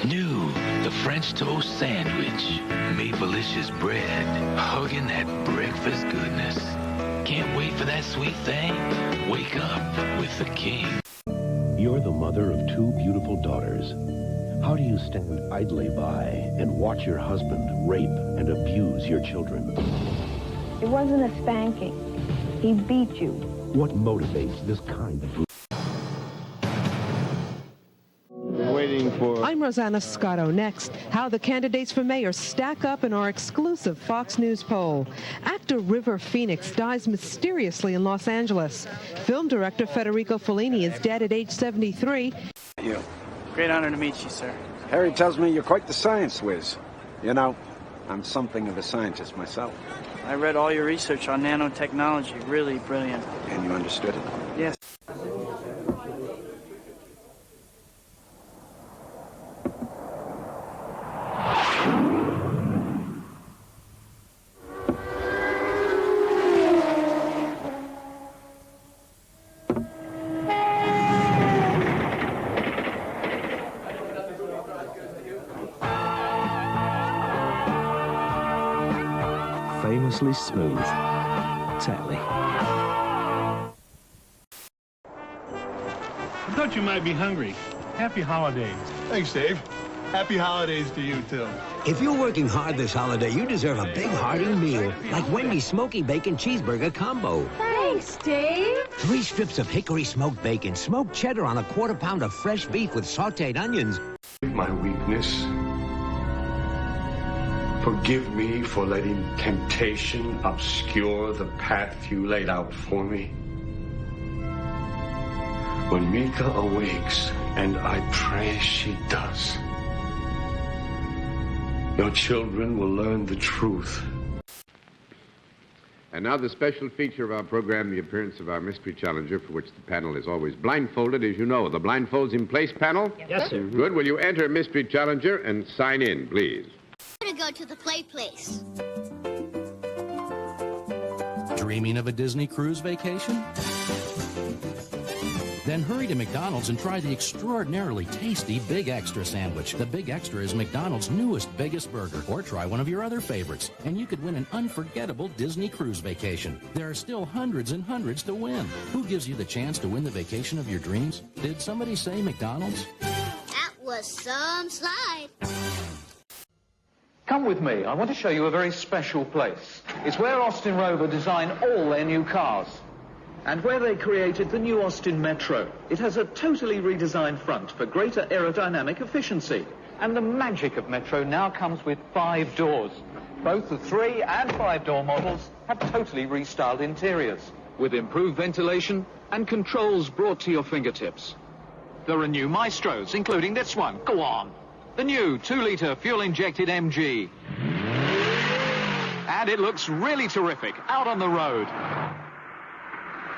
New, the French toast sandwich. Maplicious bread, hugging that breakfast goodness. Can't wait for that sweet thing. Wake up with the king. You're the mother of two beautiful daughters. How do you stand idly by and watch your husband rape and abuse your children? It wasn't a spanking. He beat you. What motivates this kind of... I'm Rosanna Scotto. Next, how the candidates for mayor stack up in our exclusive Fox News poll. Actor River Phoenix dies mysteriously in Los Angeles. Film director Federico Fellini is dead at age 73. You. Great honor to meet you, sir. Harry tells me you're quite the science whiz. You know, I'm something of a scientist myself. I read all your research on nanotechnology. Really brilliant. And you understood it? Yes. Famously smooth. Tetley. I thought you might be hungry. Happy holidays. Thanks, Dave. Happy holidays to you, too. If you're working hard this holiday, you deserve a big hearty meal, like Wendy's Smoky Bacon Cheeseburger Combo. Thanks, Dave. 3 strips of hickory smoked bacon, smoked cheddar on a quarter-pound of fresh beef with sautéed onions. My weakness. Forgive me for letting temptation obscure the path you laid out for me. When Mika awakes, and I pray she does, your children will learn the truth. And now the special feature of our program, the appearance of our mystery challenger, for which the panel is always blindfolded, as you know. The blindfolds in place, panel? Yes, sir. Good. Will you enter mystery challenger and sign in, please? I'm gonna go to the play place. Dreaming of a Disney cruise vacation? Then hurry to McDonald's and try the extraordinarily tasty Big Extra sandwich. The Big Extra is McDonald's newest, biggest burger. Or try one of your other favorites, and you could win an unforgettable Disney cruise vacation. There are still hundreds and hundreds to win. Who gives you the chance to win the vacation of your dreams? Did somebody say McDonald's? That was some slide. Come with me. I want to show you a very special place. It's where Austin Rover designed all their new cars. And where they created the new Austin Metro. It has a totally redesigned front for greater aerodynamic efficiency. And the magic of Metro now comes with 5 doors. Both the 3 and 5-door models have totally restyled interiors, with improved ventilation and controls brought to your fingertips. There are new Maestros, including this one. Go on. The new 2-litre fuel-injected MG. And it looks really terrific out on the road.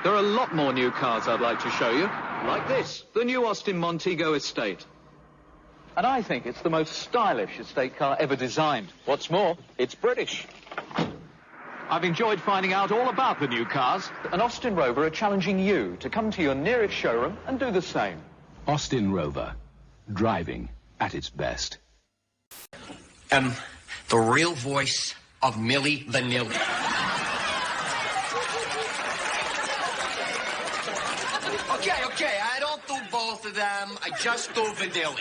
There are a lot more new cars I'd like to show you, like this, the new Austin Montego Estate. And I think it's the most stylish estate car ever designed. What's more, it's British. I've enjoyed finding out all about the new cars, and Austin Rover are challenging you to come to your nearest showroom and do the same. Austin Rover. Driving at its best. The real voice of Milli Vanilli. Okay, I don't do both of them. I just do Vanilli.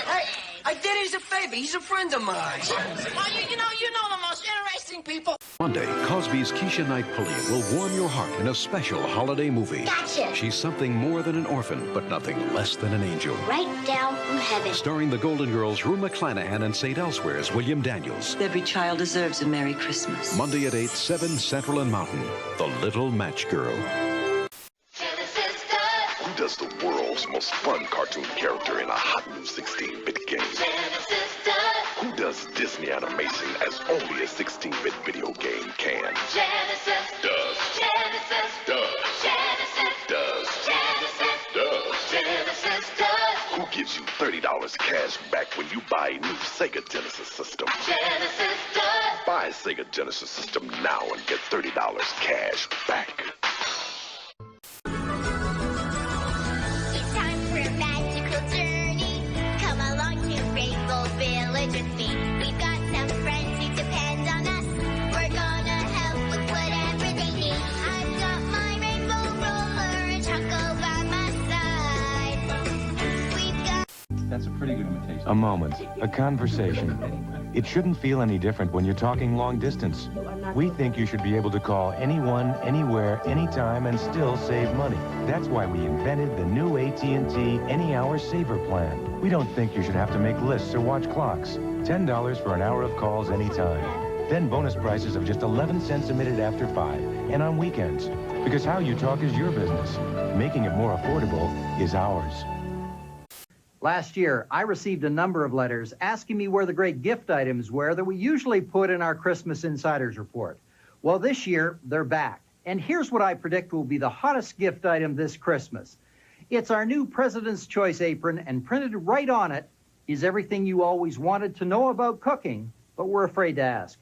Hey, I did it as a favor. He's a friend of mine. Well, you know the most interesting people. Monday, Cosby's Keisha Knight Pulliam will warm your heart in a special holiday movie. Gotcha. She's something more than an orphan, but nothing less than an angel. Right down from heaven. Starring the Golden Girls, Rue McClanahan and St. Elsewhere's William Daniels. Every child deserves a Merry Christmas. Monday at 8, 7 Central and Mountain. The Little Match Girl. Who does the world's most fun cartoon character in a hot new 16-bit game? Who does Disney animation as only a 16-bit video game can? Genesis Does. Genesis Does. Genesis Does. Genesis Does. Genesis does. Who gives you $30 cash back when you buy a new Sega Genesis system? Genesis does. Buy a Sega Genesis system now and get $30 cash back. It's time for A moment, a conversation. It shouldn't feel any different when you're talking long distance. We think you should be able to call anyone, anywhere, anytime, and still save money. That's why we invented the new AT&T Any Hour Saver Plan. We don't think you should have to make lists or watch clocks. $10 for an hour of calls anytime. Then bonus prices of just 11 cents a minute after 5, and on weekends. Because how you talk is your business. Making it more affordable is ours. Last year, I received a number of letters asking me where the great gift items were that we usually put in our Christmas Insiders Report. Well, this year, they're back. And here's what I predict will be the hottest gift item this Christmas. It's our new President's Choice apron, and printed right on it is everything you always wanted to know about cooking, but were afraid to ask.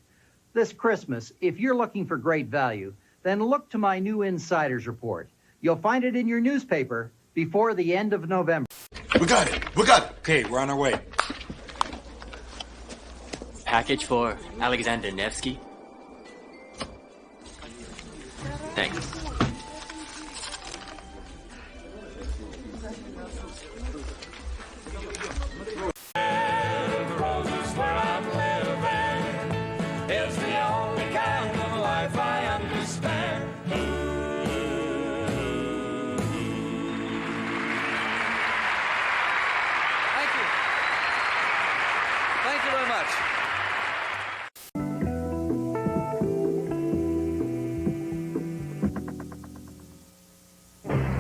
This Christmas, if you're looking for great value, then look to my new Insiders Report. You'll find it in your newspaper before the end of November. We got it. We got it. Okay, we're on our way. Package for Alexander Nevsky. Thanks.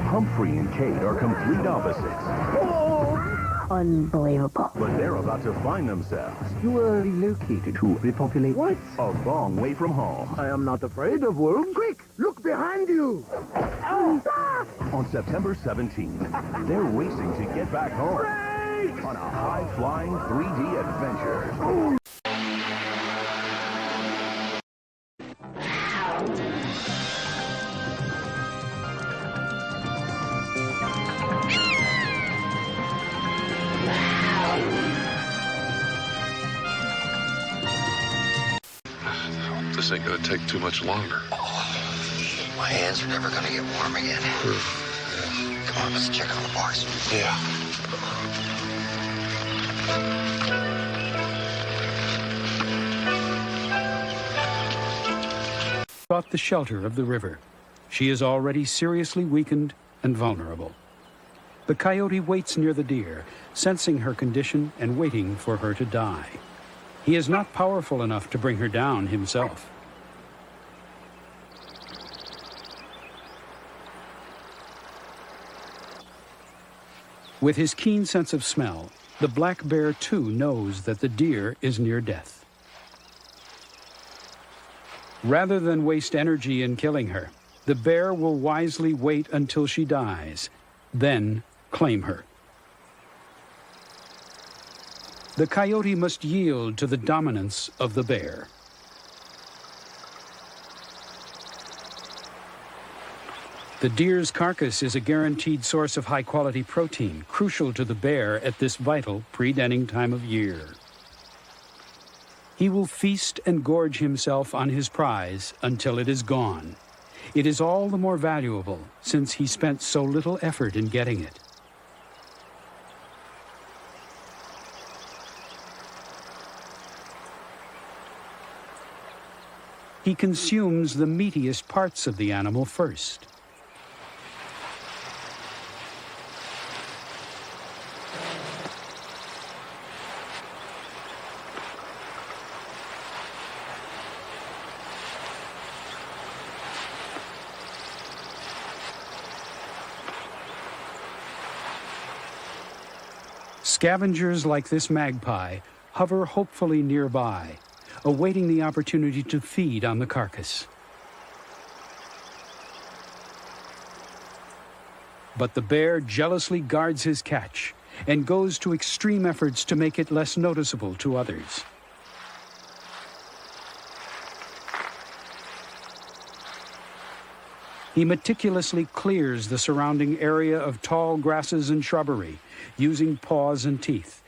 Humphrey and Kate are complete opposites. Oh, unbelievable. But they're about to find themselves. You were relocated to repopulate. What? A long way from home. I am not afraid of worms. Quick, look behind you. On September 17th, they're racing to get back home. Race! On a high-flying 3D adventure. This ain't gonna take too much longer. Oh, my hands are never gonna get warm again. Come on, let's check on the bars. Yeah. Sought the shelter of the river. She is already seriously weakened and vulnerable. The coyote waits near the deer, sensing her condition and waiting for her to die. He is not powerful enough to bring her down himself. With his keen sense of smell, the black bear too knows that the deer is near death. Rather than waste energy in killing her, the bear will wisely wait until she dies, then claim her. The coyote must yield to the dominance of the bear. The deer's carcass is a guaranteed source of high-quality protein, crucial to the bear at this vital pre-denning time of year. He will feast and gorge himself on his prize until it is gone. It is all the more valuable since he spent so little effort in getting it. He consumes the meatiest parts of the animal first. Scavengers like this magpie hover hopefully nearby, awaiting the opportunity to feed on the carcass. But the bear jealously guards his catch and goes to extreme efforts to make it less noticeable to others. He meticulously clears the surrounding area of tall grasses and shrubbery, using paws and teeth.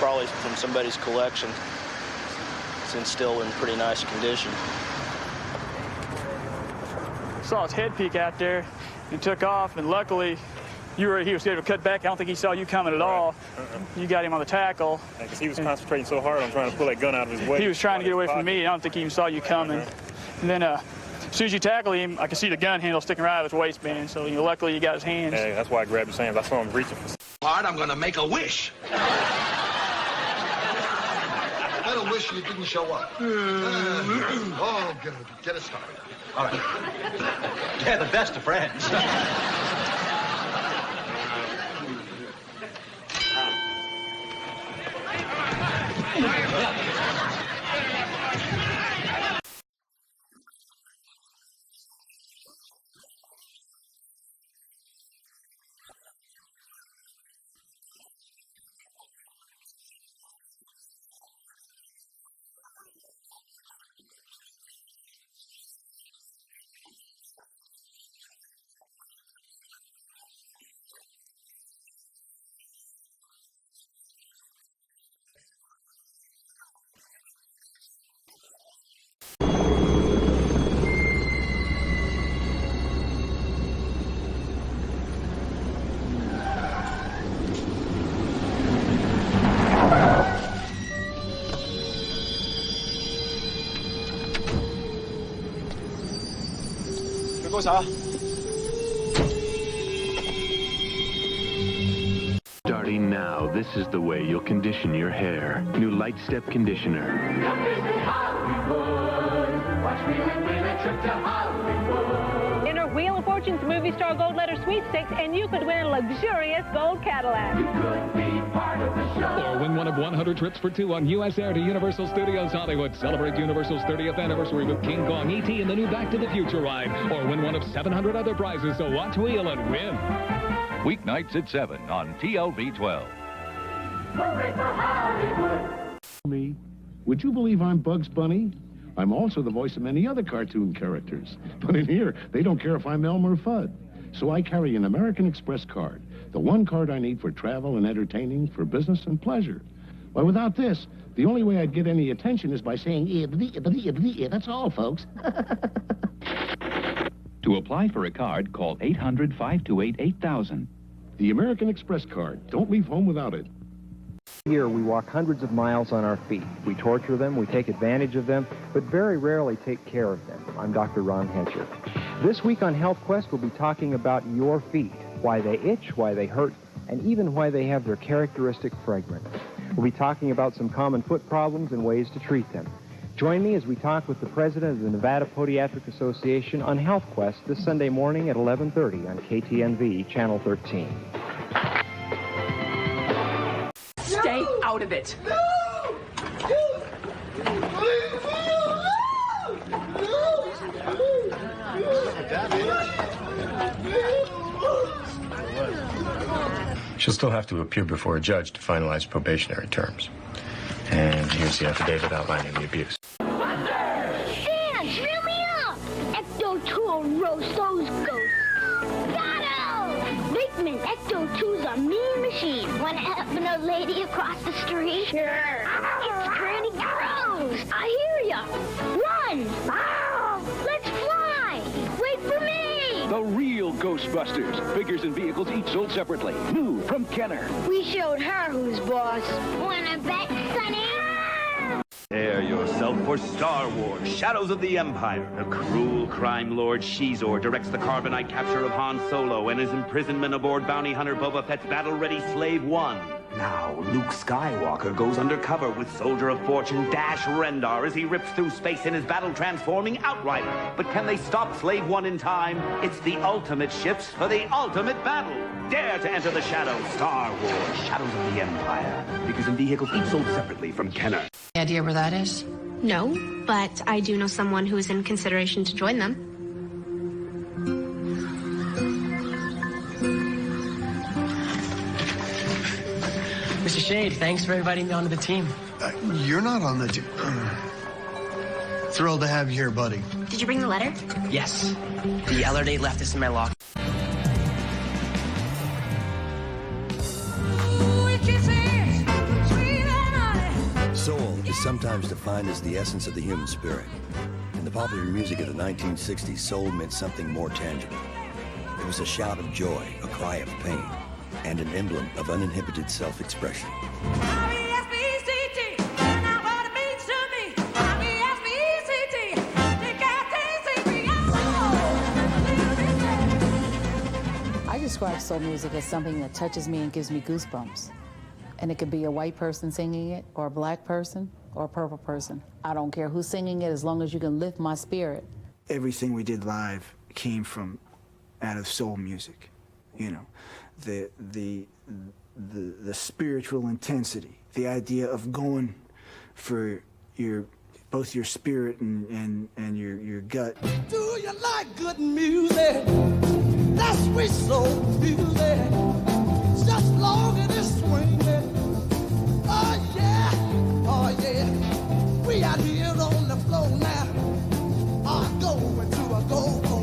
probably from somebody's collection. It's still in pretty nice condition. Saw his head peek out there and took off, and luckily he was able to cut back. I don't think he saw you coming at all. You got him on the tackle. Because he was concentrating so hard on trying to pull that gun out of his way. He was trying to get away from me. I don't think he even saw you coming. And then as soon as you tackle him, I could see the gun handle sticking right out of his waistband. So luckily you got his hands. Hey, that's why I grabbed his hands. I saw him reaching for. Hard, I'm gonna make a wish. I made a wish and you didn't show up. Oh, get us started. All right. They're the best of friends. Starting now, this is the way you'll condition your hair. New Light Step Conditioner. Enter Wheel of Fortune's movie star gold letter sweepstakes, and you could win a luxurious gold Cadillac. You could be part of the show. Or win one of 100 trips for two on U.S. Air to Universal Studios Hollywood. Celebrate Universal's 30th anniversary with King Kong, E.T., and the new Back to the Future ride. Or win one of 700 other prizes, so watch Wheel and win. Weeknights at 7 on TLV 12. Hooray for Hollywood! Me, would you believe I'm Bugs Bunny? I'm also the voice of many other cartoon characters. But in here, they don't care if I'm Elmer Fudd. So I carry an American Express card, the one card I need for travel and entertaining, for business and pleasure. Why, without this, the only way I'd get any attention is by saying, that's all, folks. To apply for a card, call 800-528-8000. The American Express card. Don't leave home without it. Here, we walk hundreds of miles on our feet. We torture them, we take advantage of them, but very rarely take care of them. I'm Dr. Ron Hencher. This week on Health Quest, we'll be talking about your feet, why they itch, why they hurt, and even why they have their characteristic fragrance. We'll be talking about some common foot problems and ways to treat them. Join me as we talk with the president of the Nevada Podiatric Association on Health Quest this Sunday morning at 11:30 on KTNV, Channel 13. Stay out of it. She'll still have to appear before a judge to finalize probationary terms. And here's the affidavit outlining the abuse. Sam, fill me up! Ecto-2 will roast those ghosts. Got him! Bateman, Ecto-2's a mean machine. Want to help an old lady across the street? Sure. It's pretty gross. I hear ya. Run! Let's fly! Wait for me! The real Ghostbusters. Figures and vehicles each sold separately. New from Kenner. We showed her who's boss. Wanna bet, Sonny? Prepare yourself for Star Wars, Shadows of the Empire. The cruel crime lord Shizor directs the carbonite capture of Han Solo and his imprisonment aboard bounty hunter Boba Fett's battle-ready Slave One. Now, Luke Skywalker goes undercover with Soldier of Fortune Dash Rendar as he rips through space in his battle-transforming Outrider. But can they stop Slave One in time? It's the ultimate ships for the ultimate battle. Dare to enter the shadows. Star Wars, Shadows of the Empire. Figures and vehicles each sold separately from Kenner. Any idea where that is? No, but I do know someone who is in consideration to join them. Mr. Shade, thanks for inviting me onto the team. You're not on the team. Thrilled to have you here, buddy. Did you bring the letter? Yes. The Eller date left this in my locker. Sweet sometimes defined as the essence of the human spirit. In the popular music of the 1960s, soul meant something more tangible. It was a shout of joy, a cry of pain, and an emblem of uninhibited self-expression. I describe soul music as something that touches me and gives me goosebumps. And it could be a white person singing it, or a black person, or a purple person. I don't care who's singing it as long as you can lift my spirit. Everything we did live came from out of soul music. You know, the spiritual intensity, the idea of going for both your spirit and your gut. Do you like good music? That's sweet soul music. It's just long and it's swinging. Oh yeah, oh yeah. We out here on the floor now. I'm going to a go-go.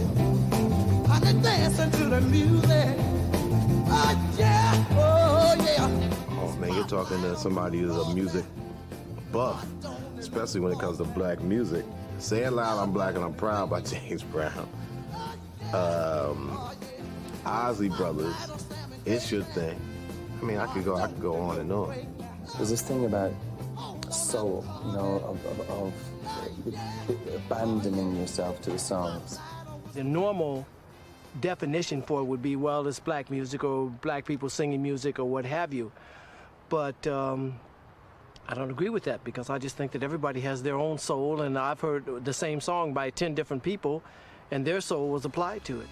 I'm dancing to the music. Oh yeah, oh yeah. Oh man, you're talking to somebody who's a music buff, especially when it comes to black music. Say it loud, I'm Black and I'm Proud by James Brown. Ozzy Brothers, It's Your Thing. I mean, I could go on and on. There's this thing about soul, you know, of abandoning yourself to the songs. The normal definition for it would be, well, it's black music or black people singing music or what have you. But I don't agree with that, because I just think that everybody has their own soul, and I've heard the same song by 10 different people, and their soul was applied to it.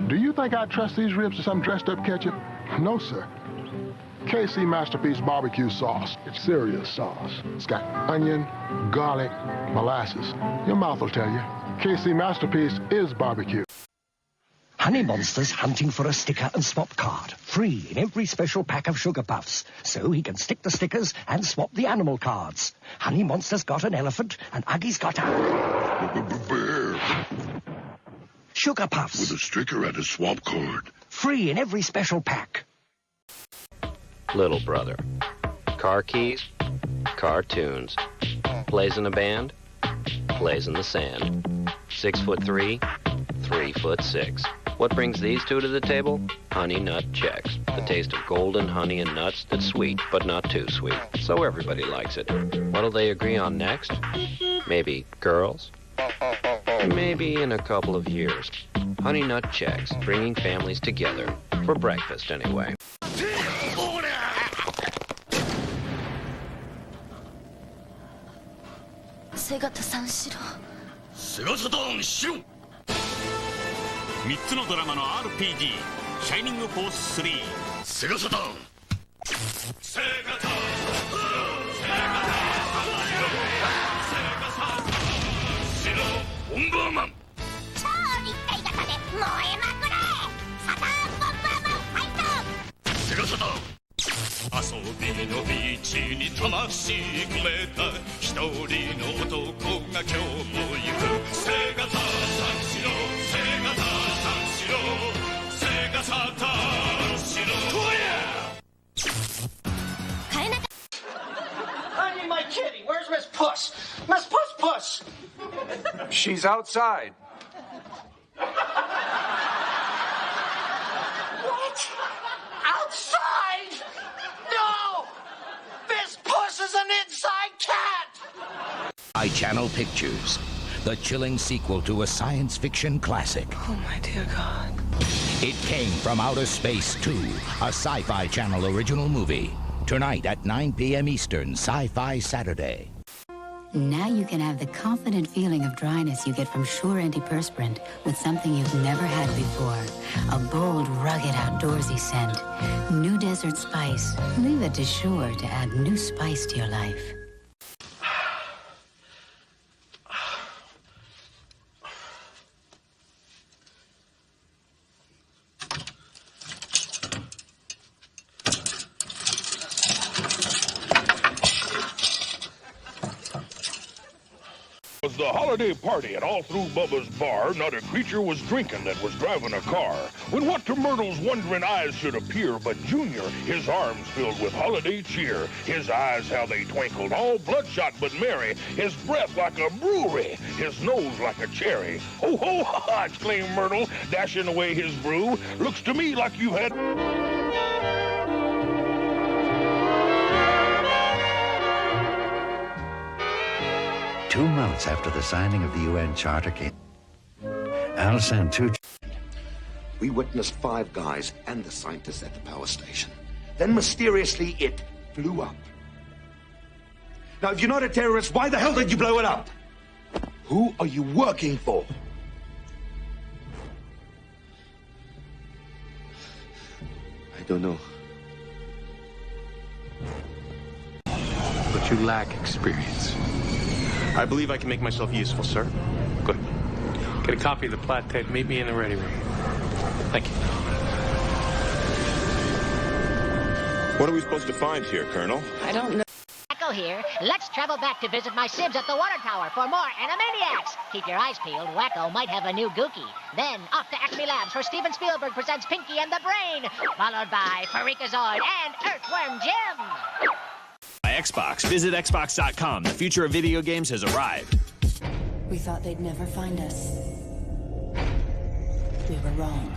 Do you think I trust these ribs to some dressed-up ketchup? No, sir. KC Masterpiece barbecue sauce. It's serious sauce. It's got onion, garlic, molasses. Your mouth will tell you. KC Masterpiece is barbecue. Honey Monster's hunting for a sticker and swap card. Free in every special pack of Sugar Puffs. So he can stick the stickers and swap the animal cards. Honey Monster's got an elephant and Uggy's got a... bear. Sugar Puffs. With a sticker and a swap card. Free in every special pack. Little brother. Car keys, cartoons. Plays in a band, plays in the sand. 6'3", 3'6". What brings these two to the table? Honey Nut Chex. The taste of golden honey and nuts that's sweet, but not too sweet. So everybody likes it. What'll they agree on next? Maybe girls? Maybe in a couple of years. Honey Nut Chex, bringing families together. For breakfast, anyway. Segataさんしろ。セガサターンしろ。3つのドラマの RPG シャイニングフォース3セガサターンセガターンセガターンしろボンバーマン超立体型で燃えまくれサターンボンバーマンファイトセガサターン遊びのビーチに魂込めた一人の男が今日も行くセガターンしろセガターンしろセガサターンしろI need my kitty. Where's Miss Puss? Miss Puss Puss. She's outside. What? Outside? No! Miss Puss is an inside cat! iChannel Pictures, the chilling sequel to a science fiction classic. Oh my dear God. It came from outer space too, a Sci-Fi Channel original movie. Tonight at 9 p.m. Eastern, Sci-Fi Saturday. Now you can have the confident feeling of dryness you get from Sure Antiperspirant with something you've never had before. A bold, rugged, outdoorsy scent. New desert spice. Leave it to Sure to add new spice to your life. the holiday party, and all through Bubba's bar, not a creature was drinking that was driving a car. When what to Myrtle's wondering eyes should appear, but Junior, his arms filled with holiday cheer, his eyes how they twinkled, all bloodshot but merry, his breath like a brewery, his nose like a cherry. Ho, ho, ha, ha, exclaimed Myrtle, dashing away his brew. Looks to me like you had... 2 months after the signing of the UN Charter came, I'll send 2... We witnessed 5 guys and the scientists at the power station. Then mysteriously it blew up. Now, if you're not a terrorist, why the hell did you blow it up? Who are you working for? I don't know. But you lack experience. I believe I can make myself useful, sir. Good. Get a copy of the plat tape. Meet me in the ready room. Thank you. What are we supposed to find here, Colonel? I don't know. Wacko here. Let's travel back to visit my sibs at the water tower for more Animaniacs. Keep your eyes peeled. Wacko might have a new Gookie. Then off to Acme Labs where Steven Spielberg presents Pinky and the Brain, followed by Freakazoid and Earthworm Jim. Xbox. Visit Xbox.com. The future of video games has arrived. We thought they'd never find us. We were wrong.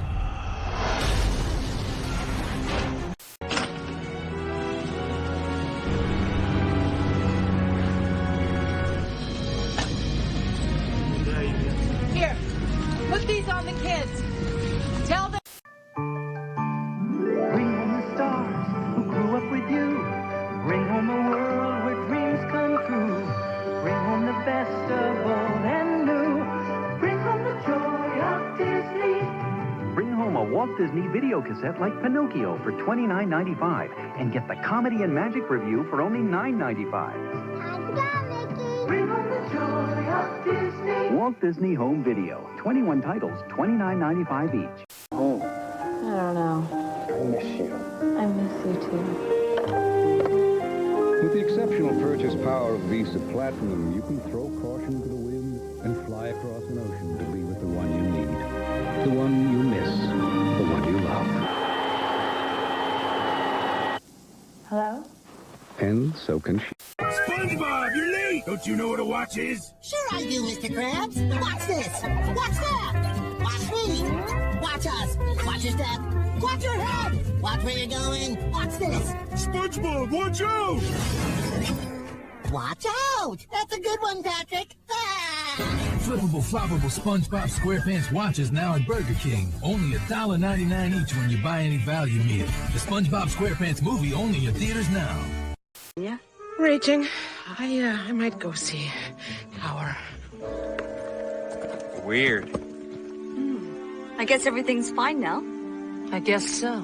Here, put these on the kids. Tell them. Bring home the stars who grew up with you. Bring home a world where dreams come true. Bring home the best of old and new. Bring home the joy of Disney. Bring home a Walt Disney video cassette like Pinocchio for $29.95 and get the Comedy and Magic review for only $9.95. Bring home the joy of Disney. Walt Disney Home Video. 21 titles, $29.95 each. Home. I don't know. I miss you. I miss you too. With the exceptional purchase power of Visa Platinum, you can throw caution to the wind and fly across an ocean to be with the one you need, the one you miss, the one you love. Hello? And so can she. SpongeBob, you're late! Don't you know what a watch is? Sure I do, Mr. Krabs. Watch this. Watch that. Watch me. Watch us. Watch your step. Watch your head. Watch where you're going. Watch this. SpongeBob, watch out! Watch out! That's a good one, Patrick. Flippable, floppable SpongeBob SquarePants watches now at Burger King. Only $1.99 each when you buy any value meal. The SpongeBob SquarePants movie only in theaters now. Yeah, raging. I might go see Tower. Weird. I guess everything's fine now. I guess so.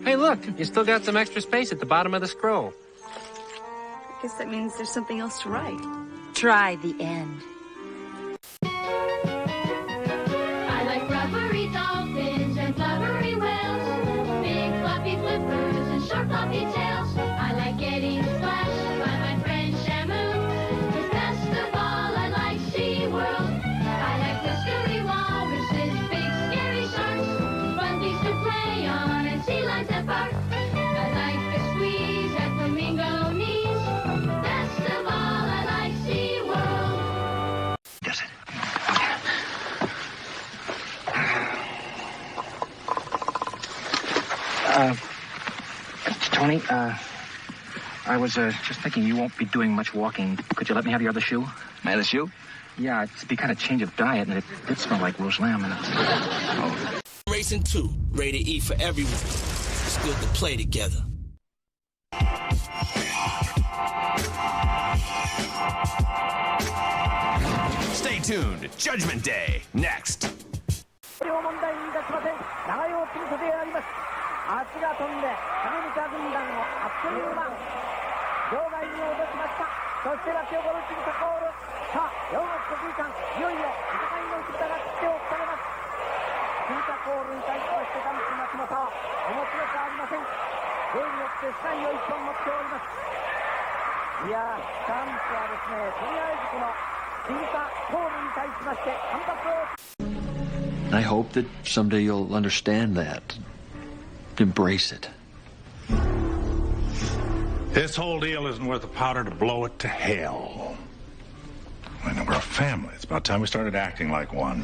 Hey, look, you still got some extra space at the bottom of the scroll. I guess that means there's something else to write. Try the end. I like rubbery dolphins and flubbery whales, big floppy flippers and short floppy tails. I like getting splashed by my friend Shamu. But best of all, I like SeaWorld. I like whiskery walruses, big scary sharks, fun things to play on and sea lions that bark. I like the squeeze at flamingo knees. Best of all, I like SeaWorld. Does it? Tony, I was just thinking you won't be doing much walking. Could you let me have your other shoe? My other shoe? Yeah, it'd be kind of change of diet, and it did smell like roast lamb. Oh. Racing 2, rated E for everyone. It's good to play together. Stay tuned. Judgment Day, next. 足が飛んでアメリカ軍団をあっという間場外に戻しました。そしてラッキョゴルチンタコール。さあ4月国技館いよいよ戦いの内から切手をつかれます。チンタコールに対しましてダンス松本面白くありません。例によってサインを1本持っております。いやーダンスはですねとりあえずこの I hope that someday you'll understand that. Embrace it. This whole deal isn't worth the powder to blow it to hell. I mean, we're a family. It's about time we started acting like one.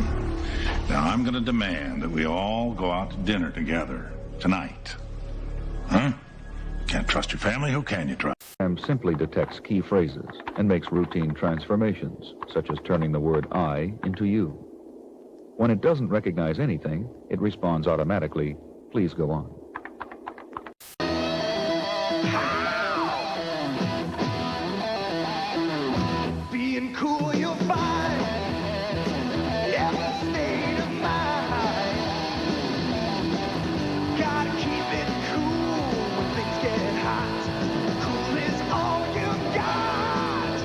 Now, I'm going to demand that we all go out to dinner together tonight. Huh? Can't trust your family? Who can you trust? Simply detects key phrases and makes routine transformations, such as turning the word I into you. When it doesn't recognize anything, it responds automatically, please go on. Being cool, you'll find every state of mind. Gotta keep it cool when things get hot. Cool is all you got.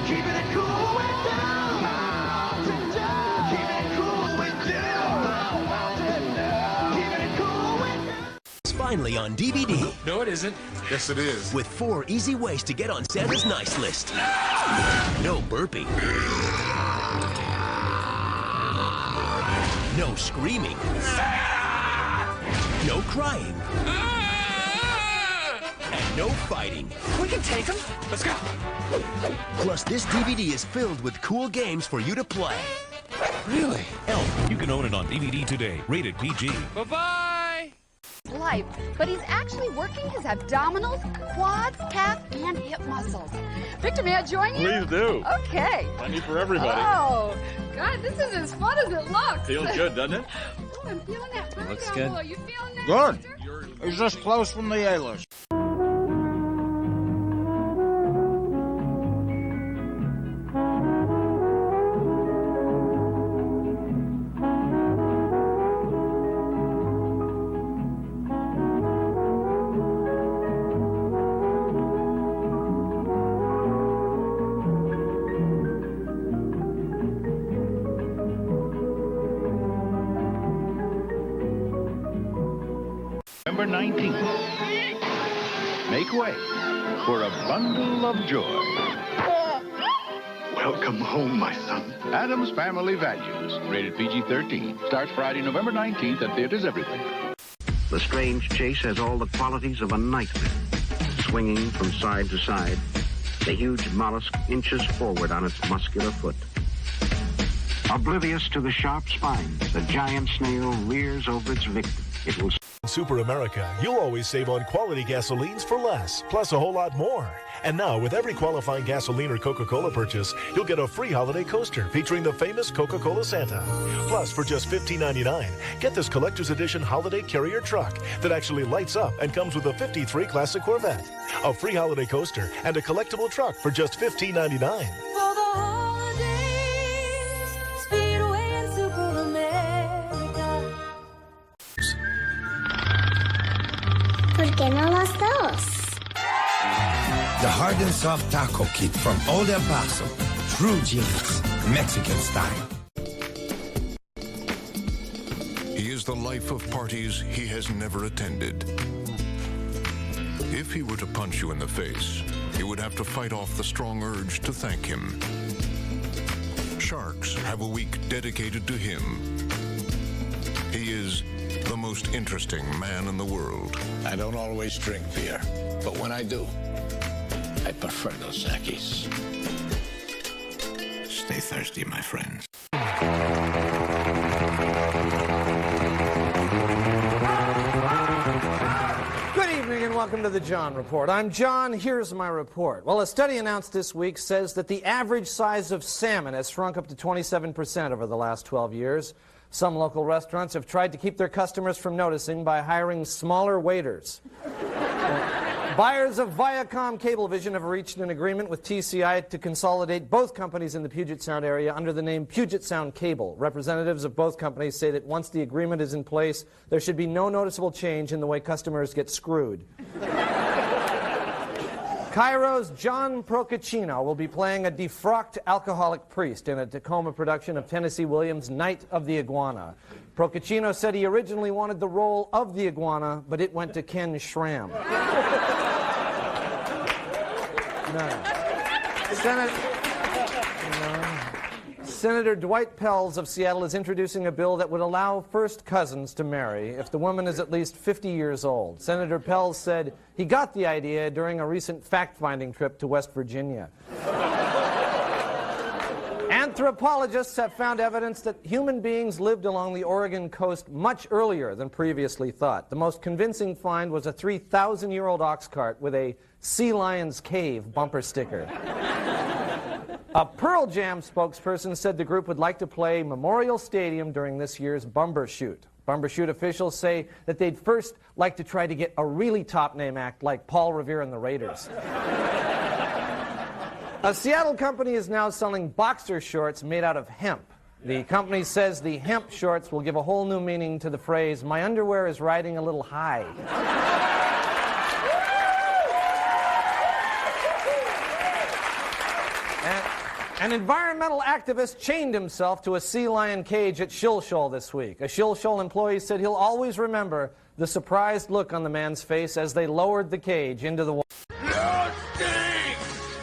Keeping it cool with down, mountain down. Keeping it cool with down, mountain down. Keeping it cool with down. It's finally on DVD. No, it isn't. Yes, it is. With 4 easy ways to get on Santa's nice list. No burping. No screaming. No crying. And no fighting. We can take them. Let's go. Plus, this DVD is filled with cool games for you to play. Really? Elf. You can own it on DVD today. Rated PG. Bye-bye. Life, but he's actually working his abdominals, quads, calf, and hip muscles. Victor, may I join you? Please do. Okay. Plenty for everybody. Oh, God, this is as fun as it looks. Feels good, doesn't it? Oh, I'm feeling that burn Looks down good. below. You feeling that? Good. Victor? He's just close from the A-list. November 19th. Make way for a bundle of joy. Welcome home, my son. Adam's Family Values. Rated PG-13. Starts Friday, November 19th at theaters everywhere. The strange chase has all the qualities of a nightmare. Swinging from side to side, the huge mollusk inches forward on its muscular foot. Oblivious to the sharp spines, the giant snail rears over its victim. It will... Super America, you'll always save on quality gasolines for less, plus a whole lot more. And now, with every qualifying gasoline or Coca-Cola purchase, you'll get a free holiday coaster featuring the famous Coca-Cola Santa. Plus, for just $15.99, get this collector's edition holiday carrier truck that actually lights up and comes with a '53 Classic Corvette. A free holiday coaster and a collectible truck for just $15.99. ¿Por qué no los dos? The hard and soft taco kit from Old El Paso. True genius, Mexican style. He is the life of parties he has never attended. If he were to punch you in the face, you would have to fight off the strong urge to thank him. Sharks have a week dedicated to him. He is the most interesting man in the world. I don't always drink beer, but when I do, I prefer Dos Equis. Stay thirsty, my friends. Good evening and welcome to the John Report. I'm John. Here's my report. Well, a study announced this week says that the average size of salmon has shrunk up to 27% over the last 12 years. Some local restaurants have tried to keep their customers from noticing by hiring smaller waiters. Buyers of Viacom Cablevision have reached an agreement with TCI to consolidate both companies in the Puget Sound area under the name Puget Sound Cable. Representatives of both companies say that once the agreement is in place, there should be no noticeable change in the way customers get screwed. Cairo's John Procaccino will be playing a defrocked alcoholic priest in a Tacoma production of Tennessee Williams' Night of the Iguana. Procaccino said he originally wanted the role of the iguana, but it went to Ken Schramm. No. Senator Dwight Pelz of Seattle is introducing a bill that would allow first cousins to marry if the woman is at least 50 years old. Senator Pelz said he got the idea during a recent fact-finding trip to West Virginia. Anthropologists have found evidence that human beings lived along the Oregon coast much earlier than previously thought. The most convincing find was a 3,000-year-old ox cart with a Sea Lion's Cave bumper sticker. A Pearl Jam spokesperson said the group would like to play Memorial Stadium during this year's Bumbershoot. Bumbershoot officials say that they'd first like to try to get a really top-name act like Paul Revere and the Raiders. A Seattle company is now selling boxer shorts made out of hemp. The company says the hemp shorts will give a whole new meaning to the phrase, "My underwear is riding a little high." An environmental activist chained himself to a sea lion cage at Shill Shoal this week. A Shill Shoal employee said he'll always remember the surprised look on the man's face as they lowered the cage into the water. Blood stinks!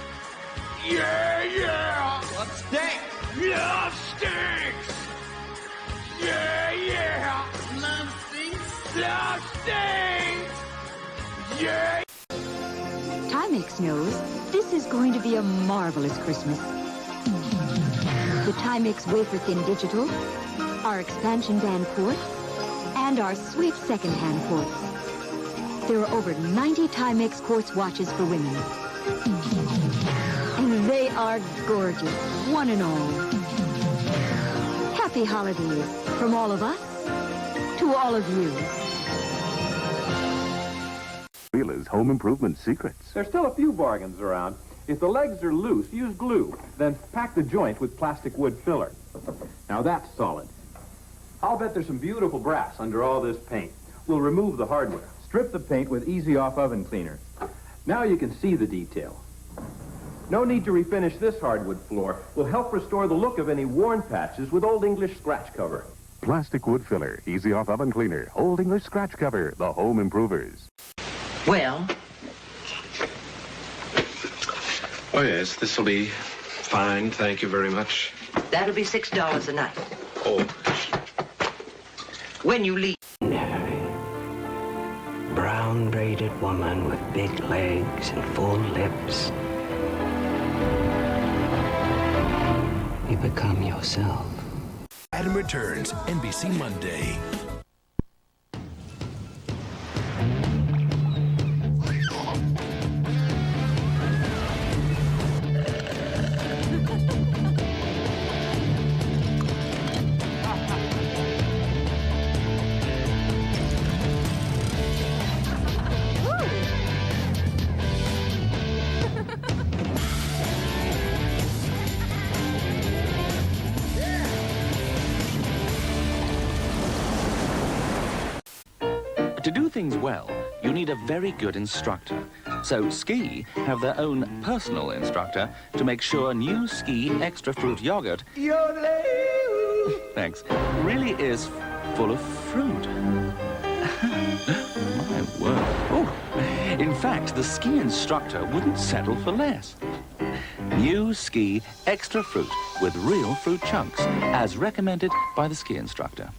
Yeah, yeah! Blood stinks! Blood stinks! Yeah, yeah! Blood stinks! Blood stinks! Yeah! Timex knows this is going to be a marvelous Christmas. The Timex Wafer Thin Digital, our expansion band quartz, and our sweet second-hand quartz. There are over 90 Timex quartz watches for women. And they are gorgeous, one and all. Happy holidays from all of us to all of you. Wheeler's Home Improvement Secrets. There's still a few bargains around. If the legs are loose, use glue. Then pack the joint with plastic wood filler. Now that's solid. I'll bet there's some beautiful brass under all this paint. We'll remove the hardware. Strip the paint with easy-off oven cleaner. Now you can see the detail. No need to refinish this hardwood floor. We'll help restore the look of any worn patches with Old English scratch cover. Plastic wood filler, easy-off oven cleaner, Old English scratch cover, the home improvers. Well? Oh, yes, this will be fine. Thank you very much. That'll be $6 a night. Oh. When you leave. Brown braided woman with big legs and full lips. You become yourself. Adam returns, NBC Monday. To do things well, you need a very good instructor. So Ski have their own personal instructor to make sure new Ski Extra Fruit Yogurt, thanks, really is full of fruit. My word. Oh, in fact, the Ski instructor wouldn't settle for less. New Ski Extra Fruit with real fruit chunks, as recommended by the Ski instructor.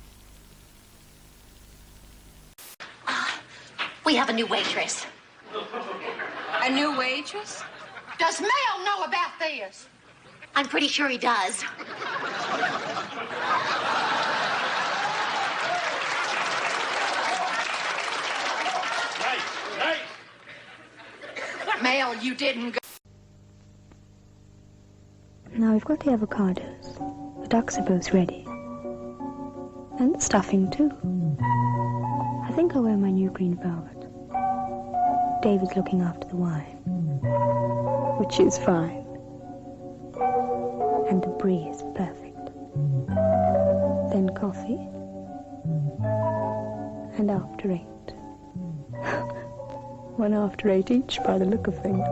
We have a new waitress. A new waitress? Does Mel know about this? I'm pretty sure he does. Mel, you didn't go. Now we've got the avocados. The ducks are both ready. And the stuffing too. I think I'll wear my new green velvet. David's looking after the wine, which is fine. And the brie is perfect. Then coffee. And after 8. 1 after 8 each by the look of things.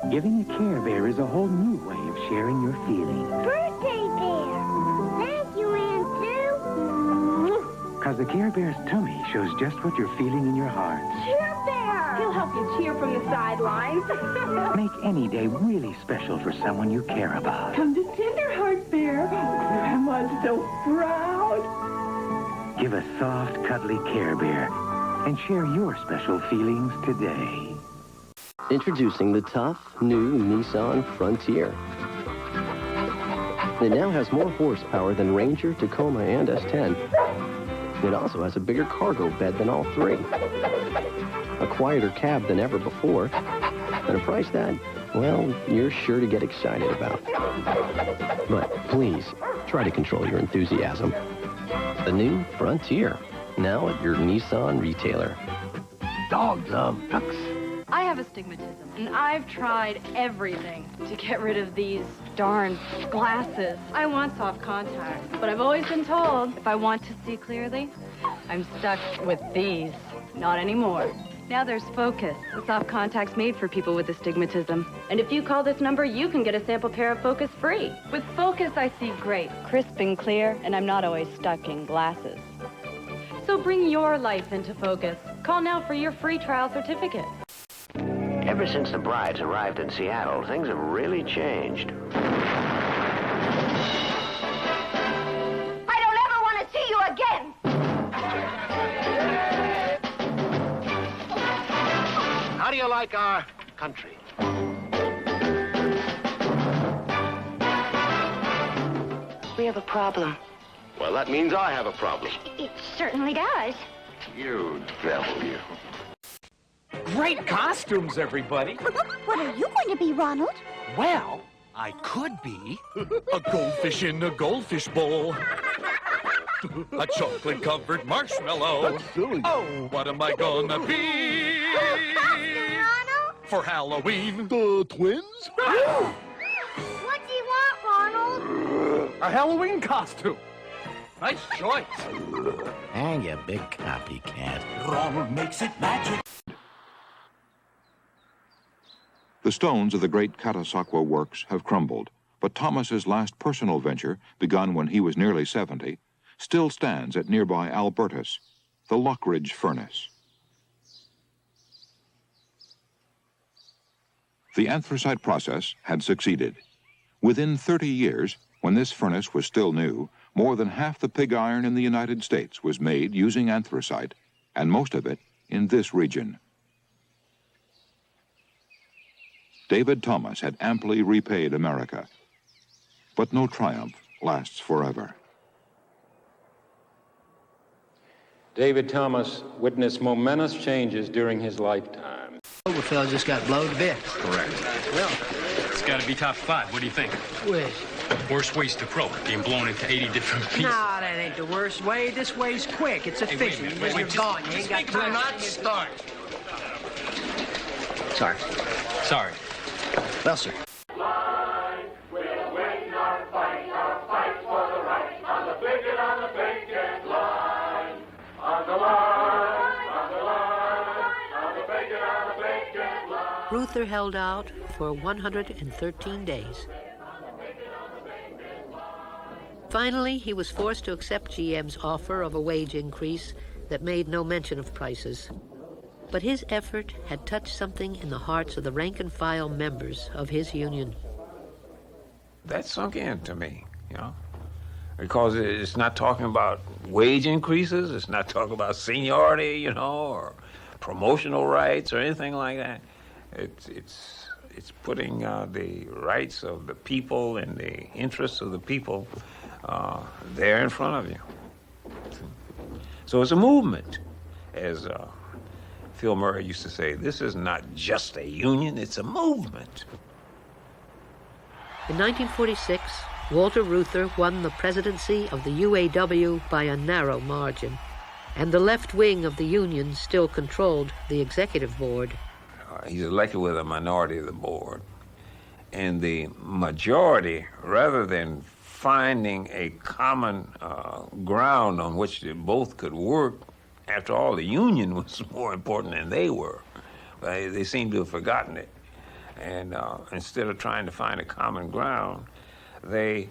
Giving a Care Bear is a whole new way of sharing your feelings. Birthday bear! Thank you, Aunt Sue! Because the Care Bear's tummy shows just what you're feeling in your heart. Sure, Bear! there. He'll help you cheer from the sidelines. Make any day really special for someone you care about. Come to Tenderheart Bear. Grandma's so proud. Give a soft, cuddly Care Bear and share your special feelings today. Introducing the tough, new Nissan Frontier. It now has more horsepower than Ranger, Tacoma, and S10. It also has a bigger cargo bed than all three, a quieter cab than ever before, and a price that, well, you're sure to get excited about. But please, try to control your enthusiasm. The new Frontier, now at your Nissan retailer. Dogs love ducks. I have astigmatism, and I've tried everything to get rid of these darn glasses. I want soft contacts, but I've always been told if I want to see clearly, I'm stuck with these. Not anymore. Now there's Focus, the soft contacts made for people with astigmatism. And if you call this number, you can get a sample pair of Focus free. With Focus, I see great, crisp and clear, and I'm not always stuck in glasses. So bring your life into focus. Call now for your free trial certificate. Ever since the brides arrived in Seattle, things have really changed. I don't ever want to see you again. How do you like our country? We have a problem. Well, that means I have a problem. It certainly does. You devil, you. Great costumes, everybody. What are you going to be, Ronald? Well, I could be a goldfish in a goldfish bowl. A chocolate-covered marshmallow. That's silly. Oh, what am I gonna be? For Halloween. The twins? What do you want, Ronald? A Halloween costume. Nice choice. And you big copycat. Ronald makes it magic. The stones of the great Catasauqua works have crumbled, but Thomas's last personal venture, begun when he was nearly 70, still stands at nearby Albertus, the Lockridge Furnace. The anthracite process had succeeded. Within 30 years, when this furnace was still new, more than half the pig iron in the United States was made using anthracite, and most of it in this region. David Thomas had amply repaid America, but no triumph lasts forever. David Thomas witnessed momentous changes during his lifetime. The fellow just got blown to bits. Correct. Well, It's got to be top 5. What do you think? which? Worst ways to croak, being blown into 80 different pieces. No, that ain't the worst way. This way's quick. It's efficient. wait, You're just- gone. You ain't got do time. not start. Sorry. Sorry. Well, sir. Ruther held out for 113 days. Finally, he was forced to accept GM's offer of a wage increase that made no mention of prices. But his effort had touched something in the hearts of the rank-and-file members of his union. That sunk in to me, you know, because it's not talking about wage increases, it's not talking about seniority, you know, or promotional rights or anything like that. It's putting the rights of the people and the interests of the people there in front of you. So it's a movement, as Phil Murray used to say. This is not just a union, it's a movement. In 1946, Walter Reuther won the presidency of the UAW by a narrow margin, and the left wing of the union still controlled the executive board. He's elected with a minority of the board. And the majority, rather than finding a common ground on which they both could work, after all, the union was more important than they were. They seem to have forgotten it. And instead of trying to find a common ground, they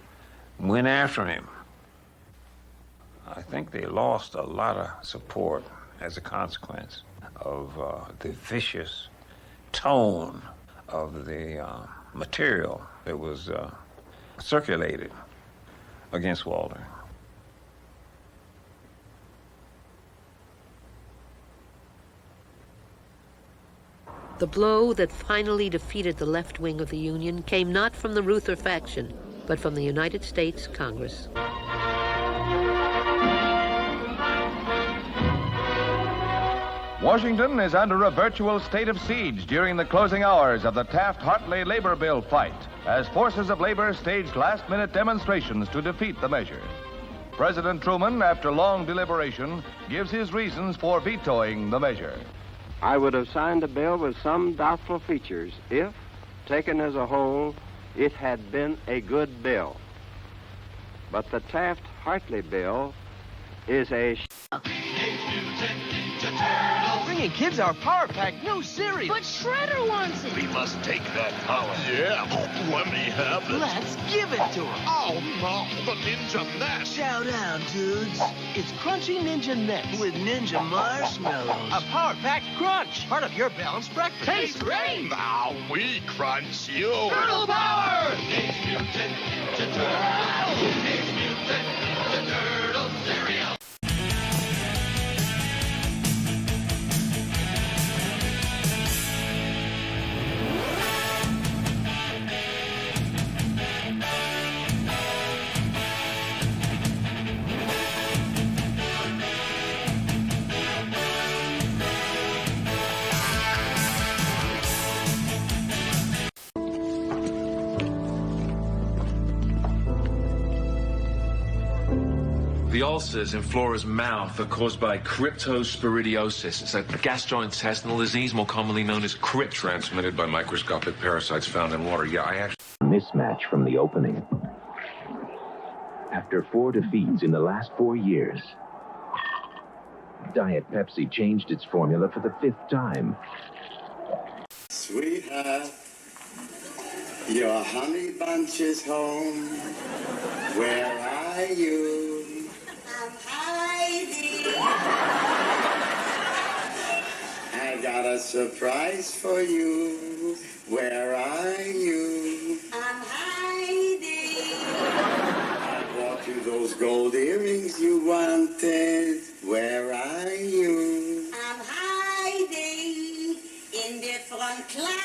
went after him. I think they lost a lot of support as a consequence. of the vicious tone of the material that was circulated against Walter. The blow that finally defeated the left wing of the Union came not from the Ruther faction, but from the United States Congress. Washington is under a virtual state of siege during the closing hours of the Taft-Hartley labor bill fight, as forces of labor staged last-minute demonstrations to defeat the measure. President Truman, after long deliberation, gives his reasons for vetoing the measure. I would have signed a bill with some doubtful features if, taken as a whole, it had been a good bill. But the Taft-Hartley bill is a Bringing kids our Power Pack new series. But Shredder wants it. We must take that power. Yeah, let me have it. Let's give it to him. Oh, no, the Ninja Nest. Shout out, dudes. It's Crunchy Ninja Nest with Ninja Marshmallows. A Power Pack Crunch, part of your balanced breakfast. Tastes great. Now we crunch you. Turtle Power! Teenage Mutant Ninja Turtle. Teenage Mutant Ninja Turtle cereal. The ulcers in Flora's mouth are caused by cryptosporidiosis. It's a gastrointestinal disease more commonly known as crypt. Transmitted by microscopic parasites found in water. Yeah, I actually... Mismatch from the opening. After 4 defeats in the last 4 years, Diet Pepsi changed its formula for the 5th time. Sweetheart, your honey bunch is home. Where are you? I'm hiding. I got a surprise for you. Where are you? I'm hiding. I brought you those gold earrings you wanted. Where are you? I'm hiding in different closets.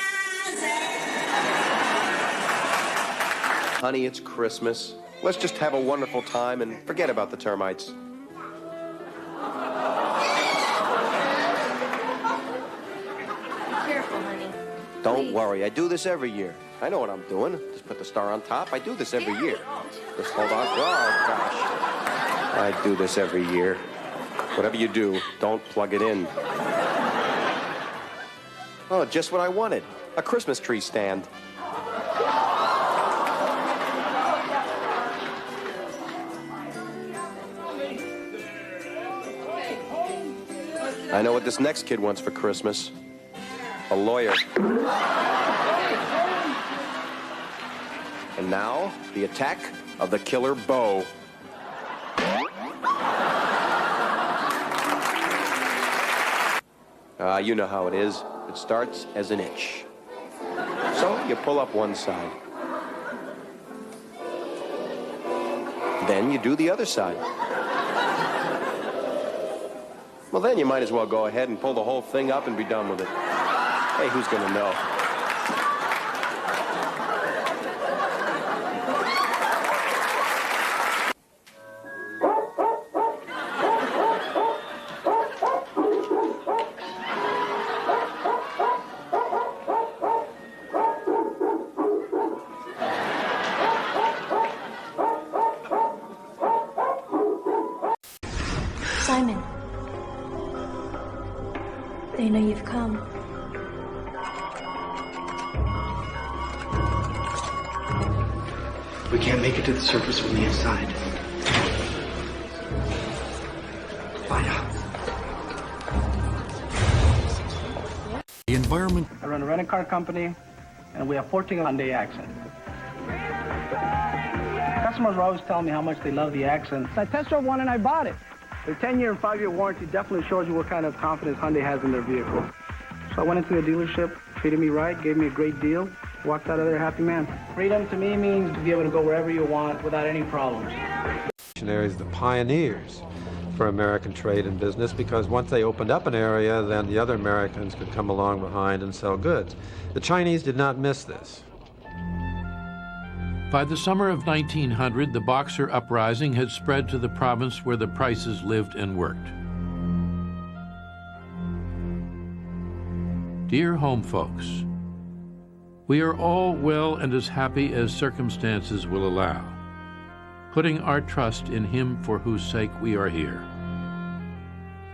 Honey, it's Christmas. Let's just have a wonderful time and forget about the termites. Careful, honey. Don't worry, I do this every year. I know what I'm doing. Just put the star on top. I do this every year. Just hold on. Oh, gosh. I do this every year. Whatever you do, don't plug it in. Oh, just what I wanted. A Christmas tree stand. I know what this next kid wants for Christmas. A lawyer. And now, the attack of the killer bow. You know how it is. It starts as an itch. So you pull up one side. Then you do the other side. Well, then you might as well go ahead and pull the whole thing up and be done with it. Hey, who's gonna know? Simon, they know you've come. We can't make it to the surface from the inside. Find out. The environment. I run a rent-a-car company, and we have 14 Hyundai accents. Customers are always telling me how much they love the accent. I test drove one and I bought it. The 10-year and 5-year warranty definitely shows you what kind of confidence Hyundai has in their vehicle. So I went into the dealership, treated me right, gave me a great deal, walked out of there a happy man. Freedom to me means to be able to go wherever you want without any problems. Missionaries, the pioneers for American trade and business, because once they opened up an area, then the other Americans could come along behind and sell goods. The Chinese did not miss this. By the summer of 1900, the Boxer uprising had spread to the province where the Prices lived and worked. Dear home folks, we are all well and as happy as circumstances will allow, putting our trust in Him for whose sake we are here.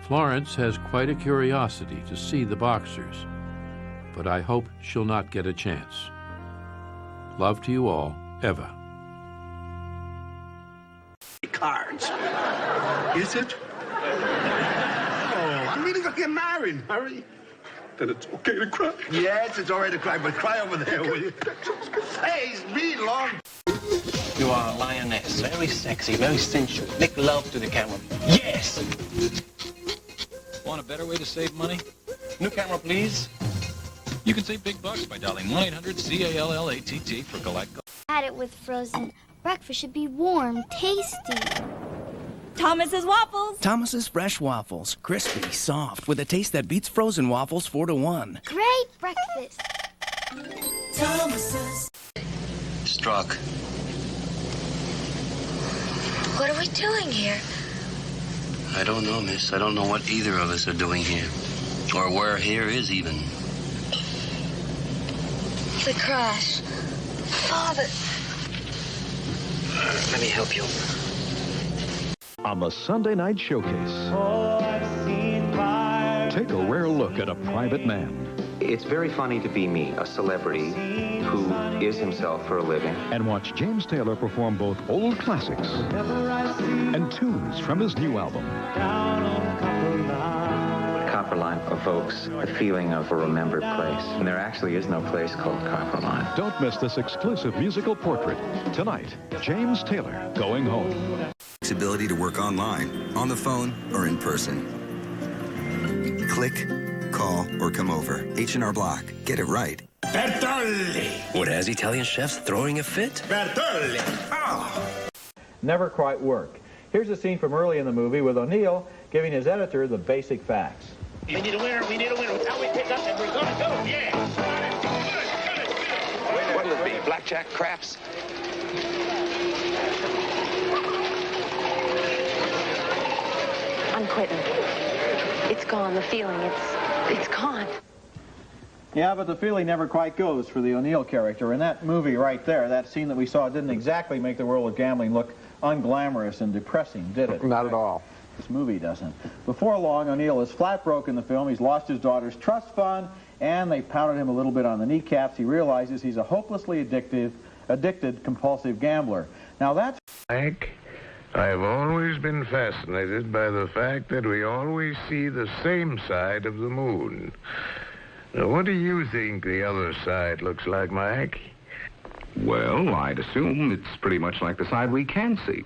Florence has quite a curiosity to see the Boxers, but I hope she'll not get a chance. Love to you all, Eva. Cards. Is it? Oh, I'm really gonna get married, Harry. Then it's okay to cry. Yes, it's all right to cry, but cry over there, will you? Hey, me long. You are a lioness, very sexy, very sensual. Make love to the camera. Yes! Want a better way to save money? New camera, please. You can save big bucks by dialing 1-800-CALLATT for collect. Had it with frozen. Breakfast should be warm, tasty. Thomas's Waffles. Thomas's Fresh Waffles. Crispy, soft, with a taste that beats frozen waffles 4-1. Great breakfast. Thomas's. Struck. What are we doing here? I don't know, miss. I don't know what either of us are doing here. Or where here is even. The crash. Father. Let me help you. On the Sunday night showcase, take a rare look at a private man. It's very funny to be me, a celebrity who is himself for a living. And watch James Taylor perform both old classics and tunes from his new album. Copperline evokes the feeling of a remembered place. And there actually is no place called Copperline. Don't miss this exclusive musical portrait. Tonight, James Taylor, Going Home. Ability to work online, on the phone, or in person. Click, call, or come over. H&R Block. Get it right. Bertolli! What has Italian chefs throwing a fit? Bertolli! Oh. Never quite work. Here's a scene from early in the movie with O'Neill giving his editor the basic facts. We need a winner, we need a winner. Now we pick up and we're gonna go, yeah! What'll it be, blackjack, craps? I'm quitting. It's gone. The feeling, it's gone. Yeah, but the feeling never quite goes for the O'Neill character. In that movie right there, that scene that we saw didn't exactly make the world of gambling look unglamorous and depressing, did it? Not at all. This movie doesn't. Before long, O'Neill is flat broke in the film. He's lost his daughter's trust fund, and they pounded him a little bit on the kneecaps. He realizes he's a hopelessly addicted, compulsive gambler. Now that's... Hank, I've always been fascinated by the fact that we always see the same side of the moon. Now, what do you think the other side looks like, Mike? Well, I'd assume it's pretty much like the side we can see.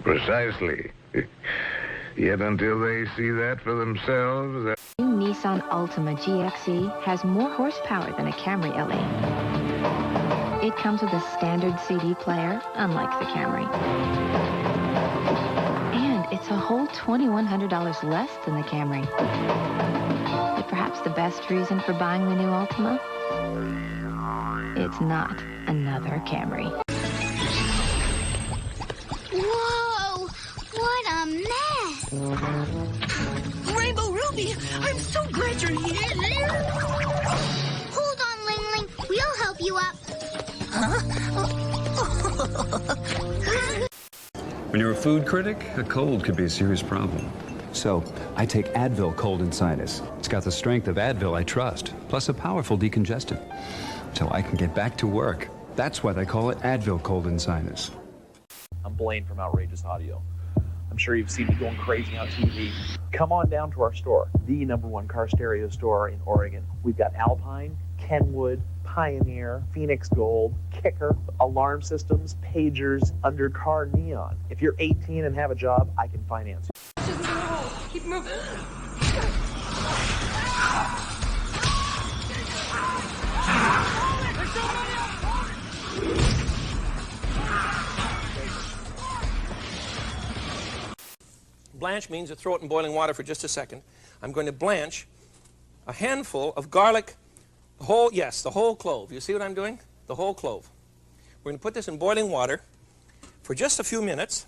Precisely. Yet until they see that for themselves... New Nissan Altima GXE has more horsepower than a Camry LA. It comes with a standard CD player, unlike the Camry. And it's a whole $2,100 less than the Camry. But perhaps the best reason for buying the new Altima? It's not another Camry. Whoa! What a mess! Rainbow Ruby, I'm so glad you're here. Hold on, Ling Ling. We'll help you up. When you're a food critic, a cold could be a serious problem. So, I take Advil Cold and Sinus. It's got the strength of Advil I trust, plus a powerful decongestant. So I can get back to work. That's why they call it Advil Cold and Sinus. I'm Blaine from Outrageous Audio. I'm sure you've seen me going crazy on TV. Come on down to our store, the #1 car stereo store in Oregon. We've got Alpine, Kenwood, Pioneer, Phoenix Gold, Kicker, alarm systems, pagers, undercar neon. If you're 18 and have a job, I can finance you. Keep moving. Blanch means to throw it in boiling water for just a second. I'm going to blanch a handful of garlic, the whole clove. You see what I'm doing? The whole clove. We're going to put this in boiling water for just a few minutes,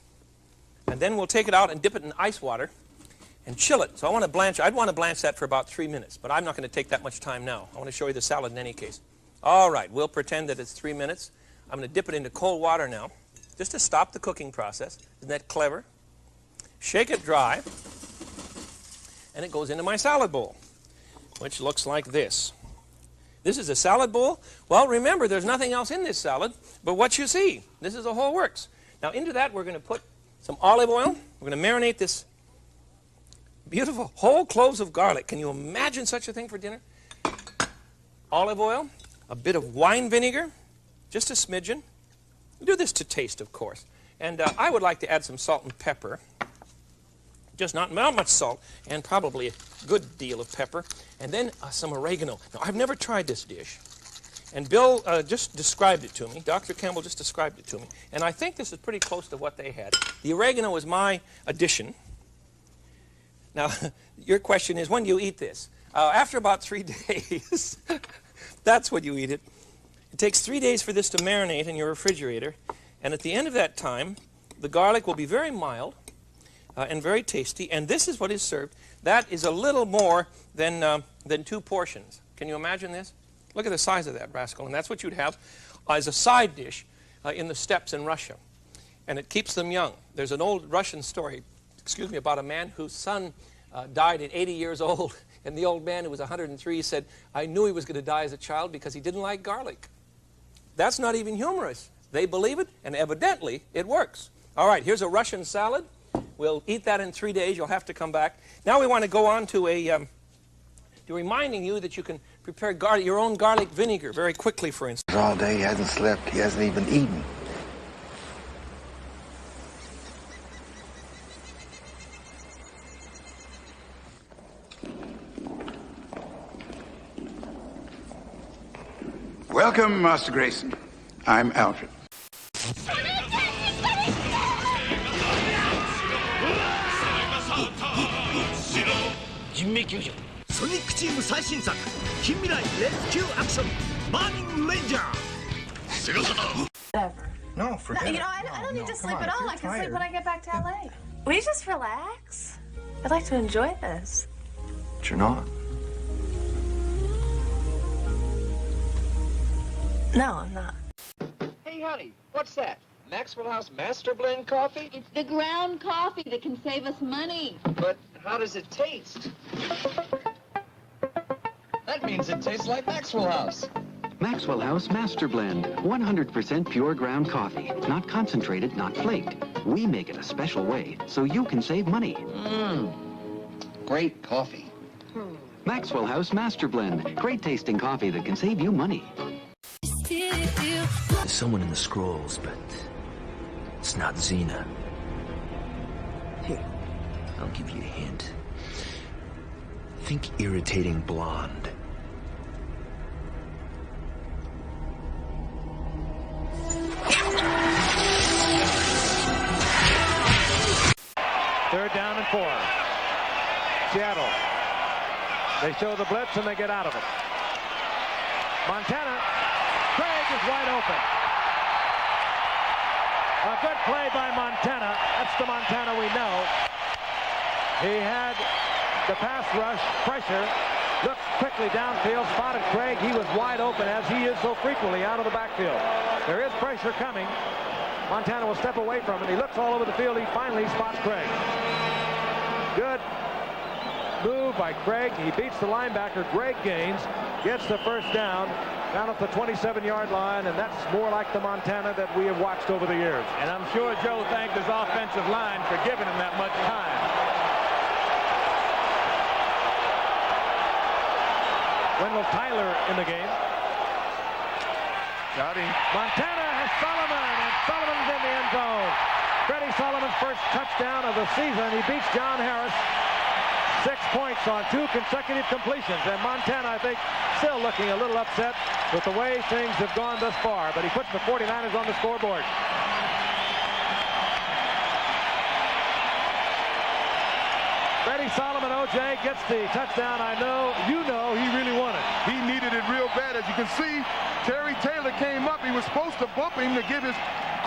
and then we'll take it out and dip it in ice water and chill it. So I'd want to blanch that for about 3 minutes, but I'm not going to take that much time now. I want to show you the salad in any case. All right, we'll pretend that it's 3 minutes. I'm going to dip it into cold water now, just to stop the cooking process. Isn't that clever? Shake it dry, and it goes into my salad bowl, which looks like this. This is a salad bowl. Well, remember, there's nothing else in this salad but what you see. This is the whole works. Now, into that, we're going to put some olive oil. We're going to marinate this beautiful whole cloves of garlic. Can you imagine such a thing for dinner? Olive oil, a bit of wine vinegar, just a smidgen. Do this to taste, of course. And I would like to add some salt and pepper. Just not much salt, and probably a good deal of pepper. And then some oregano. Now, I've never tried this dish. And Bill just described it to me. Dr. Campbell just described it to me. And I think this is pretty close to what they had. The oregano is my addition. Now, your question is, when do you eat this? After about 3 days. That's when you eat it. It takes 3 days for this to marinate in your refrigerator. And at the end of that time, the garlic will be very mild and very tasty. And this is what is served. That is a little more than 2 portions. Can you imagine this? Look at the size of that rascal. And that's what you'd have as a side dish in the steppes in Russia. And it keeps them young. There's an old Russian story, about a man whose son died at 80 years old. And the old man, who was 103, said, I knew he was going to die as a child because he didn't like garlic. That's not even humorous. They believe it, and evidently it works. All right, here's a Russian salad. We'll eat that in 3 days. You'll have to come back. Now we want to go on to reminding you that you can prepare your own garlic vinegar very quickly, for instance. All day, he hasn't slept, he hasn't even eaten. Welcome, Master Grayson. I'm Alfred. 소닉 팀 사신작近未来 레스큐 액션 마닝 레인저. Whatever. No, forget No, it. you know, I don't need to sleep on, at if all. you're I can sleep tired. when I get back to LA. Will you just relax? I'd like to enjoy this. But you're not. No, I'm not. Hey, honey, what's that? Maxwell House Master Blend coffee? It's the ground coffee that can save us money. But how does it taste? That means it tastes like Maxwell House. Maxwell House Master Blend. 100% pure ground coffee. Not concentrated, not flaked. We make it a special way so you can save money. Great coffee. Maxwell House Master Blend. Great tasting coffee that can save you money. There's someone in the scrolls, but it's not Xena. Here, I'll give you a hint. Think irritating blonde. Third down and 4. Seattle. They show the blitz and they get out of it. Montana. Craig is wide open. A good play by Montana. That's the Montana we know. He had the pass rush pressure. Looked quickly downfield, spotted Craig. He was wide open, as he is so frequently out of the backfield. There is pressure coming. Montana will step away from it. He looks all over the field. He finally spots Craig. Good move by Craig. He beats the linebacker. Greg Gaines gets the first down at the 27-yard line, and that's more like the Montana that we have watched over the years. And I'm sure Joe thanked his offensive line for giving him that much time. Wendell Tyler in the game. Montana has Solomon, and Solomon's in the end zone. Freddie Solomon's first touchdown of the season. He beats John Harris 6 points on 2 consecutive completions. And Montana, I think, still looking a little upset with the way things have gone thus far. But he puts the 49ers on the scoreboard. Freddie Solomon, O.J. gets the touchdown. I know, you know, he really wanted. He needed it real bad. As you can see, Terry Taylor came up. He was supposed to bump him to give his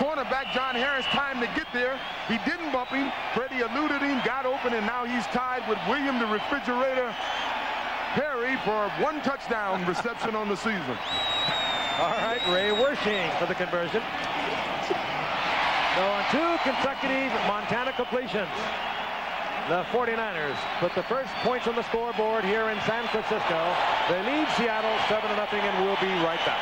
cornerback John Harris time to get there. He didn't bump him. Freddie eluded him, got open, and now he's tied with William the Refrigerator Perry for 1 touchdown reception on the season. All right, Ray Wershing for the conversion. So on 2 consecutive Montana completions, the 49ers put the first points on the scoreboard here in San Francisco. They lead Seattle 7-0, and we'll be right back.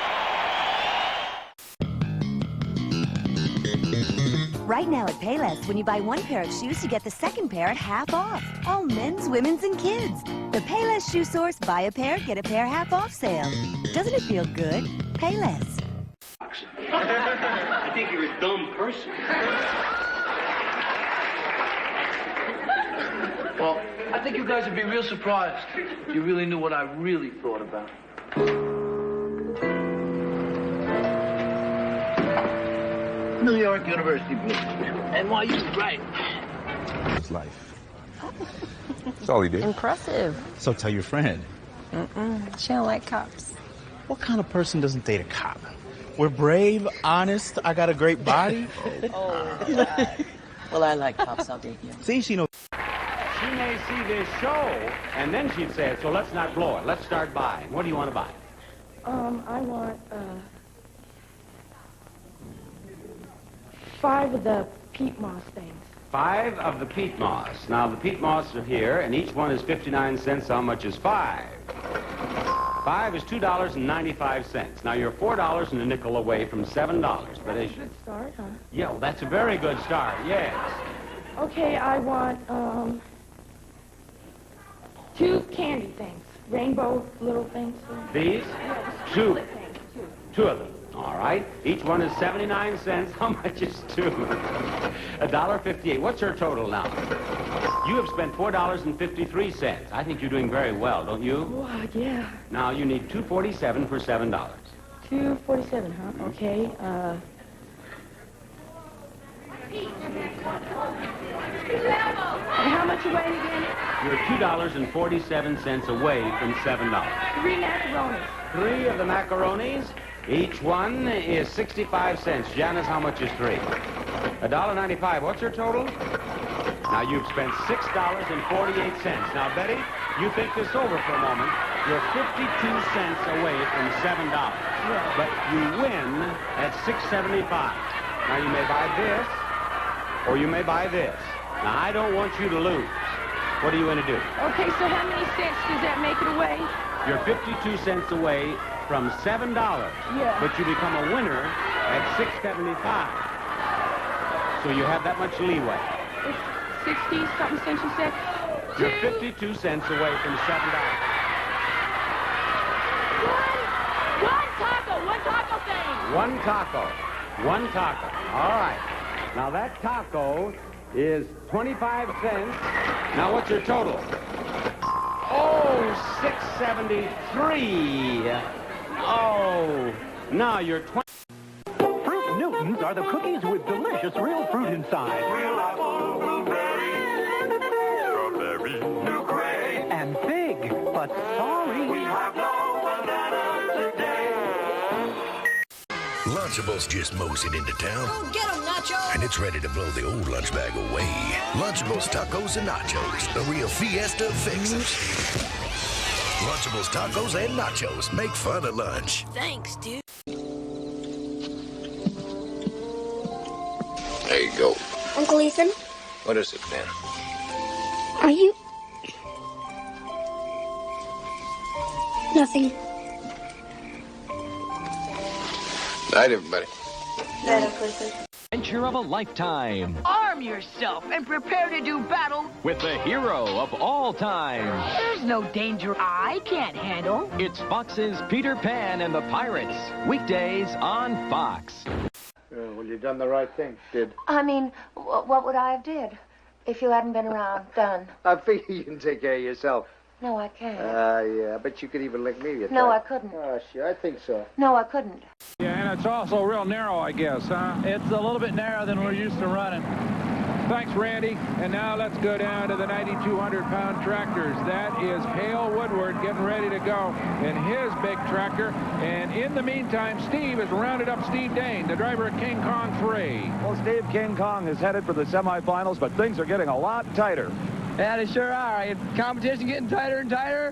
Right now at Payless, when you buy 1 pair of shoes, you get the second pair at half off. All men's, women's, and kids. The Payless Shoe Source buy a pair, get a pair half off sale. Doesn't it feel good? Payless. I think you're a dumb person. Well, I think you guys would be real surprised if you really knew what I really thought about. New York University Blues. NYU, right? His life. That's all he did. Impressive. So tell your friend. She don't like cops. What kind of person doesn't date a cop? We're brave, honest, I got a great body. Oh, God. Well, I like cops, I'll date you. See, she knows. She may see this show, and then she'd say, so let's not blow it. Let's start buying. What do you want to buy? I want, 5 of the peat moss things. 5 of the peat moss. Now, the peat moss are here, and each one is 59 cents. How much is 5? 5 is $2.95. Now, you're $4 and a nickel away from $7. But as you... Good start, huh? Yeah, well, that's a very good start, yes. Okay, I want, 2 candy things. Rainbow little things. These? Yeah, just 2. chocolate things, 2 of them. All right. Each one is 79 cents. How much is 2? $1.58. What's her total now? You have spent $4.53. I think you're doing very well, don't you? Wow, yeah. Now you need $2.47 for $7. $2.47, huh? Okay, And how much away again? You're $2.47 away from $7. 3 macaronis. 3 of the macaronis. Each one is 65 cents. Janice, how much is 3? $1.95. What's your total? Now you've spent $6.48. Now, Betty, you think this over for a moment. You're 52 cents away from $7. Yeah. But you win at $6.75. Now you may buy this, or you may buy this. Now I don't want you to lose. What are you going to do? Okay, so how many cents does that make it away? You're 52 cents away from $7. Yeah. But you become a winner at $6.75. So you have that much leeway. It's 60-something cents, you said? You're 52 cents away from $7. One taco thing. One taco. All right. Now that taco is 25 cents. Now what's your total? Oh, $6.73. Oh, now you're 20. Fruit Newtons are the cookies with delicious real fruit inside. Real apple, blueberry, strawberry, new gray, And big, but sorry. We have no banana today. Lunchables just moseyed into town. Oh, get 'em, Nacho! And it's ready to blow the old lunch bag away. Lunchables, tacos, and nachos. A real fiesta of fixers. Lunchables, tacos, and nachos make fun of lunch. Thanks, dude. There you go. Uncle Ethan, What is it, Ben? are you... Nothing. Night, everybody. Night, Uncle Ethan. Adventure of a lifetime Arm yourself and prepare to do battle. with the hero of all time. There's no danger I can't handle. It's Fox's Peter Pan and the Pirates. Weekdays on Fox. Well, you done the right thing, kid. I mean, what would I have did? If you hadn't been around, done. I figure you can take care of yourself. No, I can't. Yeah, I bet you could even lick me. No, I couldn't. Oh, sure, I think so. No, I couldn't. Yeah, and it's also real narrow, I guess, huh? It's a little bit narrower than we're used to running. Thanks, Randy. And now let's go down to the 9,200-pound tractors. That is Hale Woodward getting ready to go in his big tractor. And in the meantime, Steve has rounded up Steve Dane, the driver of King Kong 3. Well, Steve, King Kong is headed for the semifinals, but things are getting a lot tighter. Yeah, they sure are. Competition getting tighter and tighter.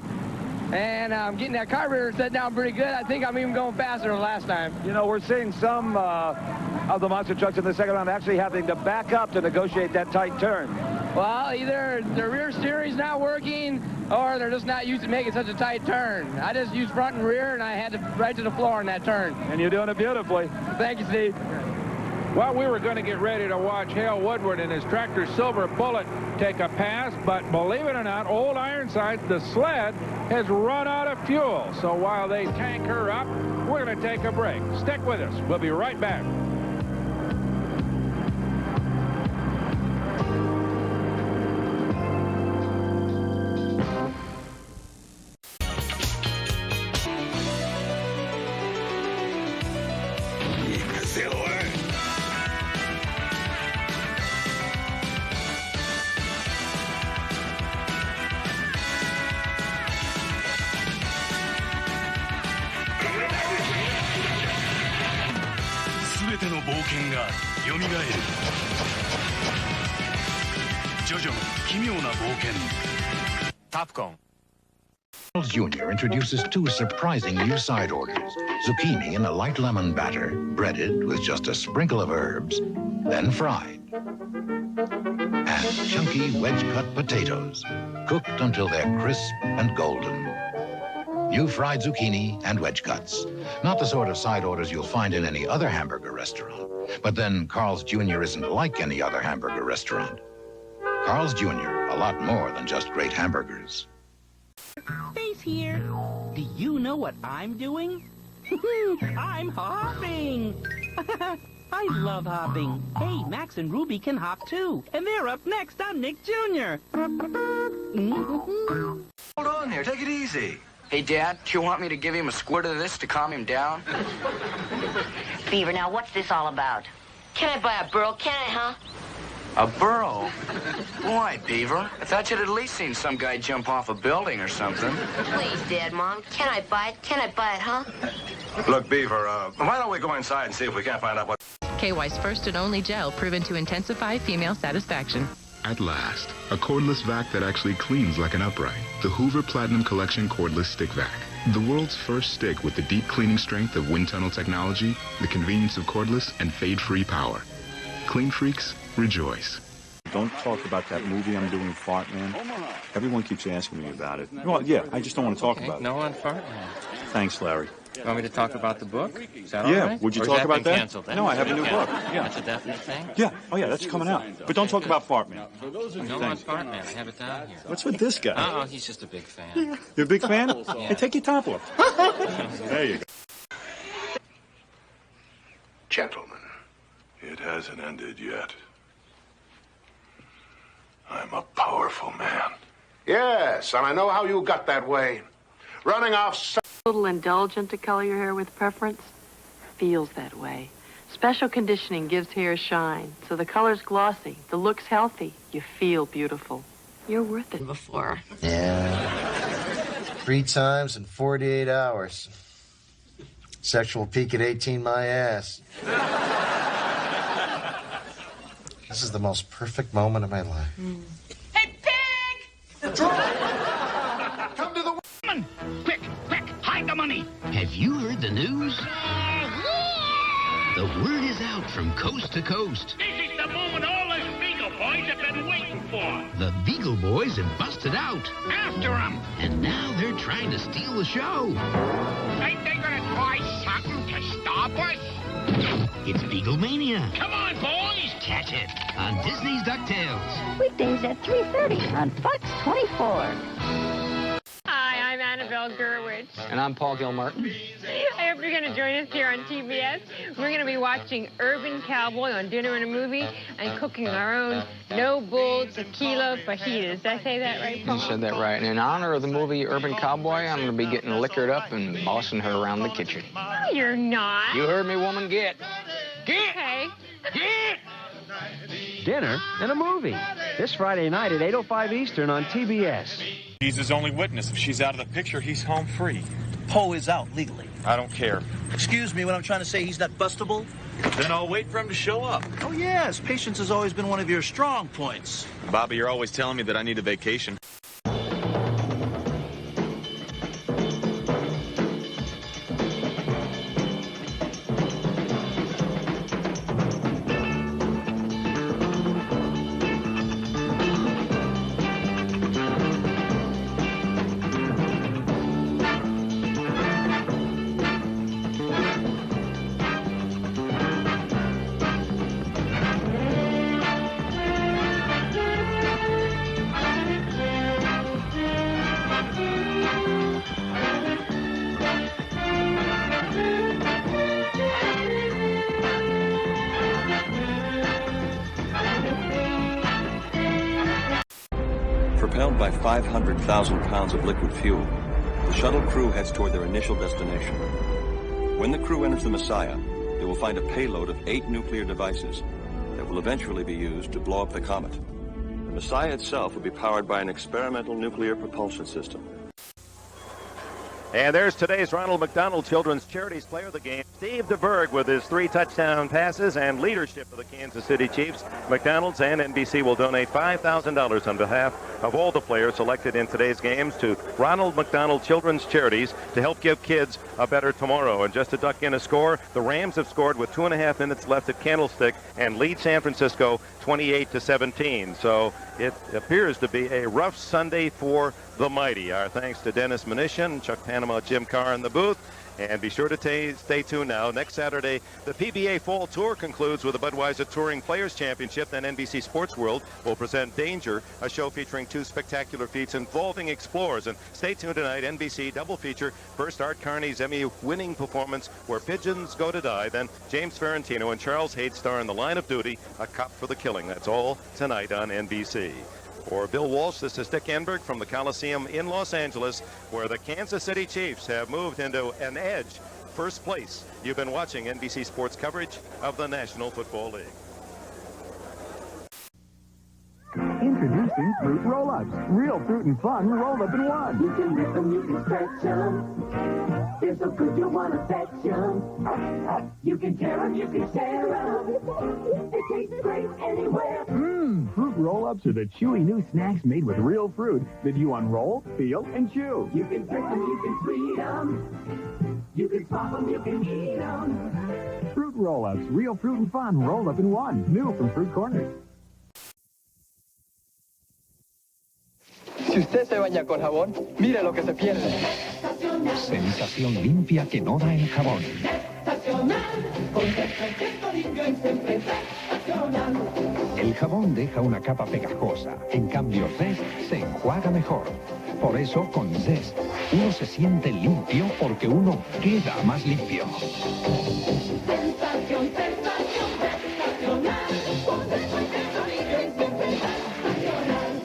And I'm getting that carburetor set down pretty good. I think I'm even going faster than last time. You know, we're seeing some of the monster trucks in the second round actually having to back up to negotiate that tight turn. Well, either the rear steering's not working or they're just not used to making such a tight turn. I just used front and rear, and I had to right to the floor in that turn. And you're doing it beautifully. Thank you, Steve. Well, we were going to get ready to watch Hale Woodward and his tractor Silver Bullet take a pass, but believe it or not, Old Ironsides, the sled, has run out of fuel. So while they tank her up, we're going to take a break. Stick with us. We'll be right back. Charles Jr. introduces two surprising new side orders. Zucchini in a light lemon batter, breaded with just a sprinkle of herbs, then fried. And chunky wedge-cut potatoes, cooked until they're crisp and golden. New fried zucchini and wedge cuts. Not the sort of side orders you'll find in any other hamburger restaurant. But then Carl's Jr. isn't like any other hamburger restaurant. Carl's Jr., a lot more than just great hamburgers. Face here. Do you know what I'm doing? I'm hopping. I love hopping. Hey, Max and Ruby can hop too. And they're up next on Nick Jr. Hold on there. Take it easy. Hey, Dad, do you want me to give him a squirt of this to calm him down? Beaver, now what's this all about? Can I buy a burro? Can I, huh? A burro? Why, Beaver? I thought you'd at least seen some guy jump off a building or something. Please, Dad, Mom. Can I buy it? Can I buy it, huh? Look, Beaver, why don't we go inside and see if we can't find out what... KY's first and only gel proven to intensify female satisfaction. At last, a cordless vac that actually cleans like an upright. The Hoover Platinum Collection Cordless Stick Vac. The world's first stick with the deep cleaning strength of wind tunnel technology, the convenience of cordless, and fade-free power. Clean freaks, rejoice. Don't talk about that movie I'm doing, Fart Man. Everyone keeps asking me about it. Well, yeah, I just don't want to talk about it. No on Fart Man. Thanks, Larry. You want me to talk about the book? Is that Yeah, all right? would you Or talk has about been that? Canceled? No, I have a new book. Yeah. That's a definite thing? Yeah, oh yeah, that's coming out. But don't talk about Fart Man. No on Fart Man. I have it down here. What's with this guy? Oh, he's just a big fan. You're a big fan? Yeah. Hey, take your top off. There you go. Gentlemen, it hasn't ended yet. I'm a powerful man. Yes, and I know how you got that way. Running off... A little indulgent to color your hair with preference? Feels that way. Special conditioning gives hair shine, so the color's glossy, the look's healthy, you feel beautiful. You're worth it. Before. Yeah. 3 times in 48 hours. Sexual peak at 18, my ass. This is the most perfect moment of my life. Hey, pig! Come to the woman! Quick, hide the money! Have you heard the news? The word is out from coast to coast. This is the moment all us Beagle boys have been waiting for. The Beagle Boys have busted out. After them! And now they're trying to steal the show. Ain't they gonna try something to stop us? It's Beaglemania. Come on, boys! Catch it on Disney's DuckTales. Weekdays at 3:30 on Fox 24. Hi, I'm Anna Isabel Gurwitch. And I'm Paul Gilmartin. I hope you're going to join us here on TBS. We're going to be watching Urban Cowboy on Dinner and a Movie and cooking our own no-bull tequila fajitas. Did I say that right, Paul? You said that right. And in honor of the movie Urban Cowboy, I'm going to be getting liquored up and bossing her around the kitchen. No, you're not. You heard me, woman. Get. Okay. Get. Dinner and a Movie. This Friday night at 8:05 Eastern on TBS. He's his only witness. If she's out of the picture, he's home free. Poe is out legally. I don't care. Excuse me, what I'm trying to say, he's not bustable? Then I'll wait for him to show up. Oh, yes. Patience has always been one of your strong points. Bobby, you're always telling me that I need a vacation. Propelled by 500,000 pounds of liquid fuel, the shuttle crew heads toward their initial destination. When the crew enters the Messiah, they will find a payload of 8 nuclear devices that will eventually be used to blow up the comet. The Messiah itself will be powered by an experimental nuclear propulsion system. And there's today's Ronald McDonald Children's Charities Player of the Game, Steve DeBerg, with his 3 touchdown passes and leadership of the Kansas City Chiefs. McDonald's and NBC will donate $5,000 on behalf of all the players selected in today's games to Ronald McDonald Children's Charities to help give kids a better tomorrow. And just to duck in a score, the Rams have scored with 2.5 minutes left at Candlestick and lead San Francisco 28-17. So it appears to be a rough Sunday for the Mighty. Our thanks to Dennis Mnuchin, Chuck Panama, Jim Carr in the booth. And be sure to stay tuned now. Next Saturday, the PBA Fall Tour concludes with the Budweiser Touring Players Championship. Then NBC Sports World will present Danger, a show featuring 2 spectacular feats involving explorers. And stay tuned tonight, NBC double feature. First, Art Carney's Emmy-winning performance, Where Pigeons Go to Die. Then James Ferrantino and Charles Hayes star in The Line of Duty, A Cop for the Killing. That's all tonight on NBC. For Bill Walsh, this is Dick Enberg from the Coliseum in Los Angeles, where the Kansas City Chiefs have moved into an edge first place. You've been watching NBC Sports coverage of the National Football League. Introducing Fruit Roll-Ups. Real fruit and fun rolled up in one. You can rip them, you can stretch them. They're so good you want to fetch them. You can tear them, you can share them. It tastes great anywhere. Fruit Roll-Ups are the chewy new snacks made with real fruit that you unroll, peel, and chew. You can drink them, you can tweet them. You can pop them, you can eat them. Fruit Roll-Ups. Real fruit and fun rolled up in one. New from Fruit Corners. Si usted se baña con jabón, mire lo que se pierde. Sensación limpia que no da el jabón. El jabón deja una capa pegajosa. En cambio, Zest se enjuaga mejor. Por eso, con Zest, uno se siente limpio porque uno queda más limpio. Sensación, sensación, sensacional. Por eso es limpio y siempre sensacional.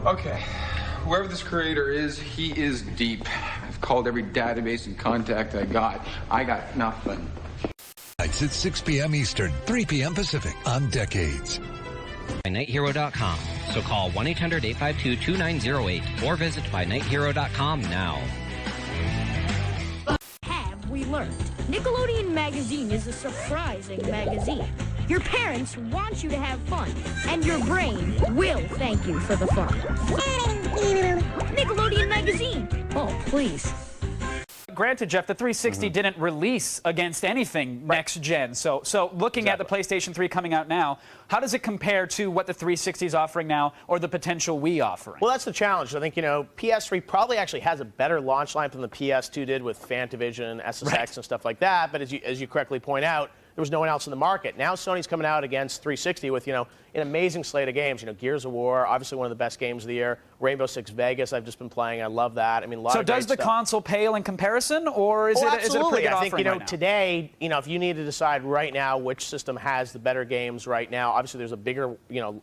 Okay, whoever this creator is, he is deep. I've called every database and contact I got. I got nothing. Nights at 6 p.m. Eastern, 3 p.m. Pacific on Decades. ByNightHero.com. So call 1-800-852-2908 or visit ByNightHero.com now. Have we learned? Nickelodeon Magazine is a surprising magazine. Your parents want you to have fun, and your brain will thank you for the fun. Nickelodeon Magazine. Oh, please. Granted, Jeff, the 360 didn't release against anything next gen. So looking at the PlayStation 3 coming out now, how does it compare to what the 360 is offering now or the potential Wii offering? Well, that's the challenge. I think, PS3 probably actually has a better launch lineup than the PS2 did with Fantavision, SSX, and stuff like that. But as you correctly point out, there was no one else in the market. Now Sony's coming out against 360 with, an amazing slate of games. Gears of War, obviously one of the best games of the year. Rainbow Six Vegas, I've just been playing. I love that. I mean, a lot so of does the console pale in comparison, or is it a pretty good offering? I think, right now? today, if you need to decide right now which system has the better games right now, obviously there's a bigger,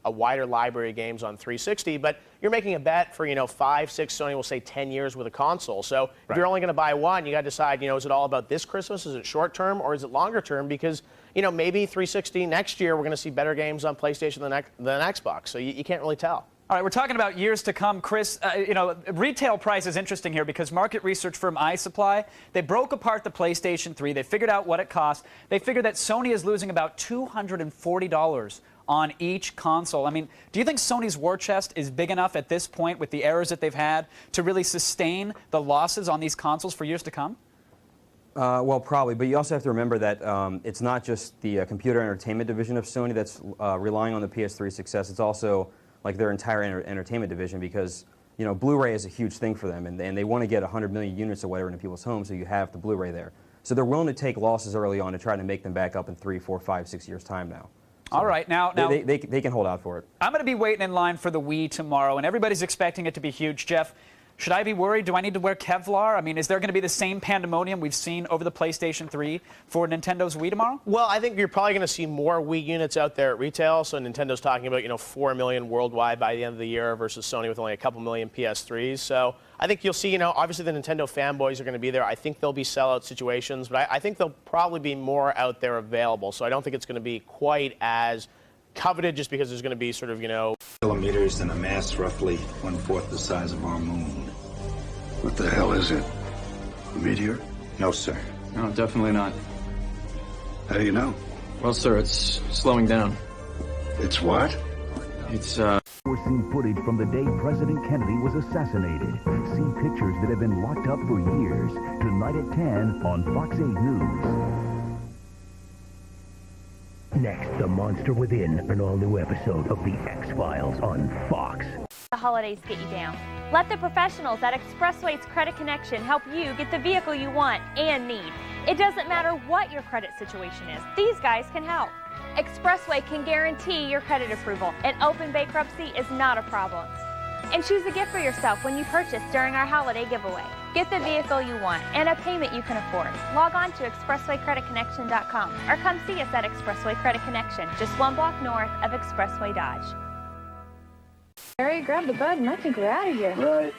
a wider library of games on 360, but you're making a bet for, 5, 6, Sony will say 10 years with a console. So if you're only going to buy one, you got to decide, is it all about this Christmas? Is it short term or is it longer term? Because, maybe 360 next year we're going to see better games on PlayStation than Xbox. So you can't really tell. All right, we're talking about years to come. Chris, retail price is interesting here because market research firm iSupply, they broke apart the PlayStation 3. They figured out what it cost. They figured that Sony is losing about $240 on each console. I mean, do you think Sony's war chest is big enough at this point with the errors that they've had to really sustain the losses on these consoles for years to come? Well, probably, but you also have to remember that it's not just the computer entertainment division of Sony that's relying on the PS3 success. It's also like their entire entertainment division because, Blu-ray is a huge thing for them, and they want to get 100 million units or whatever into people's homes, so you have the Blu-ray there. So they're willing to take losses early on to try to make them back up in 3, 4, 5, 6 years' time now. So all right, now they can hold out for it. I'm going to be waiting in line for the Wii tomorrow, and everybody's expecting it to be huge. Jeff, should I be worried? Do I need to wear Kevlar? I mean, is there going to be the same pandemonium we've seen over the PlayStation 3 for Nintendo's Wii tomorrow? Well, I think you're probably going to see more Wii units out there at retail. So Nintendo's talking about, 4 million worldwide by the end of the year versus Sony with only a couple million PS3s. So I think you'll see, obviously the Nintendo fanboys are going to be there. I think there'll be sellout situations, but I think there'll probably be more out there available. So I don't think it's going to be quite as coveted just because there's going to be sort of, kilometers and a mass roughly 1/4 the size of our moon. What the hell is it? A meteor? No, sir. No, definitely not. How do you know? Well, sir, it's slowing down. It's what? It's, We're seeing footage from the day President Kennedy was assassinated. See pictures that have been locked up for years. Tonight at 10 on Fox 8 News. Next, The Monster Within, an all-new episode of The X-Files on Fox. The holidays get you down. Let the professionals at Expressway's Credit Connection help you get the vehicle you want and need. It doesn't matter what your credit situation is. These guys can help. Expressway can guarantee your credit approval, and open bankruptcy is not a problem. And choose a gift for yourself when you purchase during our holiday giveaway. Get the vehicle you want and a payment you can afford. Log on to expresswaycreditconnection.com or come see us at Expressway Credit Connection, just 1 block north of Expressway Dodge. Harry, grab the bud and I think we're out of here. Right.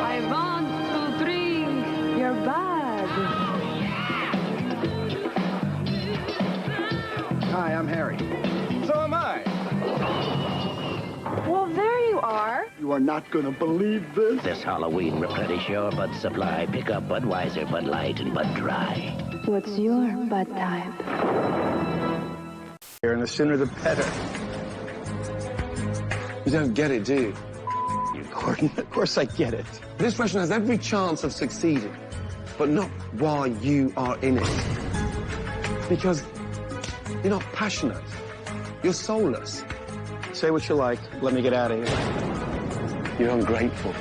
I want to drink your bud. Hi, I'm Harry. So am I. Well, there you are. You are not gonna believe this. This Halloween, replenish your Bud supply. Pick up Budweiser, Bud Light, and Bud Dry. What's your bud type? And the sooner the better. You don't get it, do you? Gordon, of course I get it. This person has every chance of succeeding, but not while you are in it. Because you're not passionate. You're soulless. Say what you like. Let me get out of here. You're ungrateful.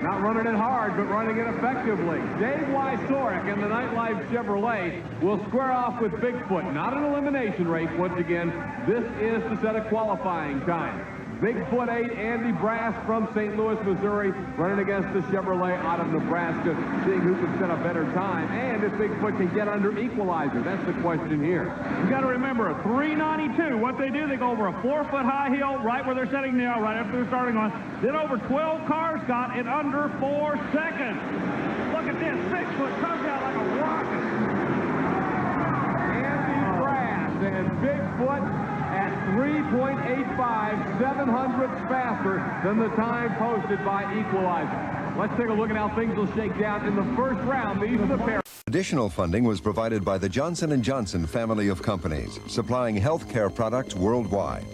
Not running it hard, but running it effectively. Dave Wysorek and the Nightlife Chevrolet will square off with Bigfoot. Not an elimination race once again. This is to set a qualifying time. Bigfoot 8, Andy Brass from St. Louis, Missouri, running against the Chevrolet out of Nebraska, seeing who can set a better time, and if Bigfoot can get under equalizer. That's the question here. You got to remember, 392. What they do, they go over a 4-foot high hill right where they're setting now, right after they're starting on. Then over 12 cars got in under 4 seconds. Look at this. Bigfoot comes out like a rocket. Andy Brass and Bigfoot at 3.85, 700ths faster than the time posted by Equalizer. Let's take a look at how things will shake down in the first round. These are the pairs. Additional funding was provided by the Johnson & Johnson family of companies, supplying healthcare products worldwide.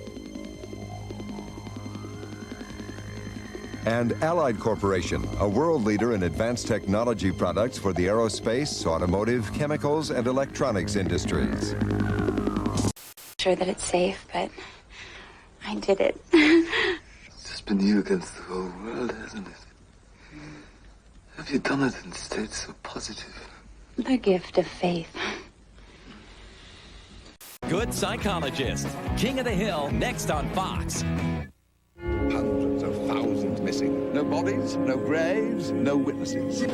And Allied Corporation, a world leader in advanced technology products for the aerospace, automotive, chemicals, and electronics industries. Sure that it's safe, but I did it. It's just been you against the whole world, hasn't it? Have you done it and stayed so positive? The gift of faith. Good Psychologist. King of the Hill, next on Fox. Hundreds of thousands missing. No bodies, no graves, no witnesses.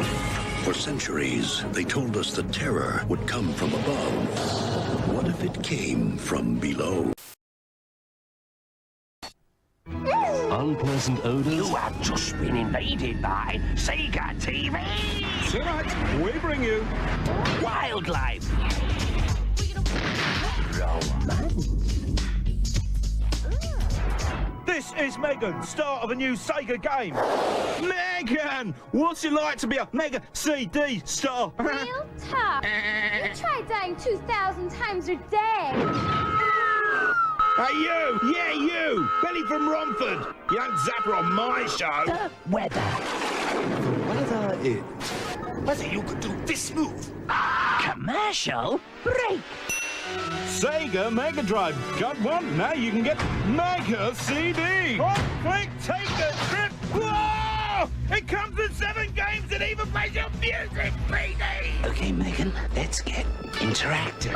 For centuries, they told us the terror would come from above. What if it came from below? Unpleasant odors. You have just been invaded by Sega TV. Tonight, we bring you Wildlife. Romance. This is Megan, start of a new Sega game. Megan, what's it like to be a Mega CD star? Real tough. You try dying 2,000 times a day. Hey, you! Yeah, you! Billy from Romford! Young Zapper on my show! The weather. The weather is... Whether you could do this move. Commercial break. Sega Mega Drive. Got one? Now you can get Mega CD! Oh, quick, take a trip! Whoa! It comes with 7 games and even plays your music, baby! Okay, Megan, let's get interactive.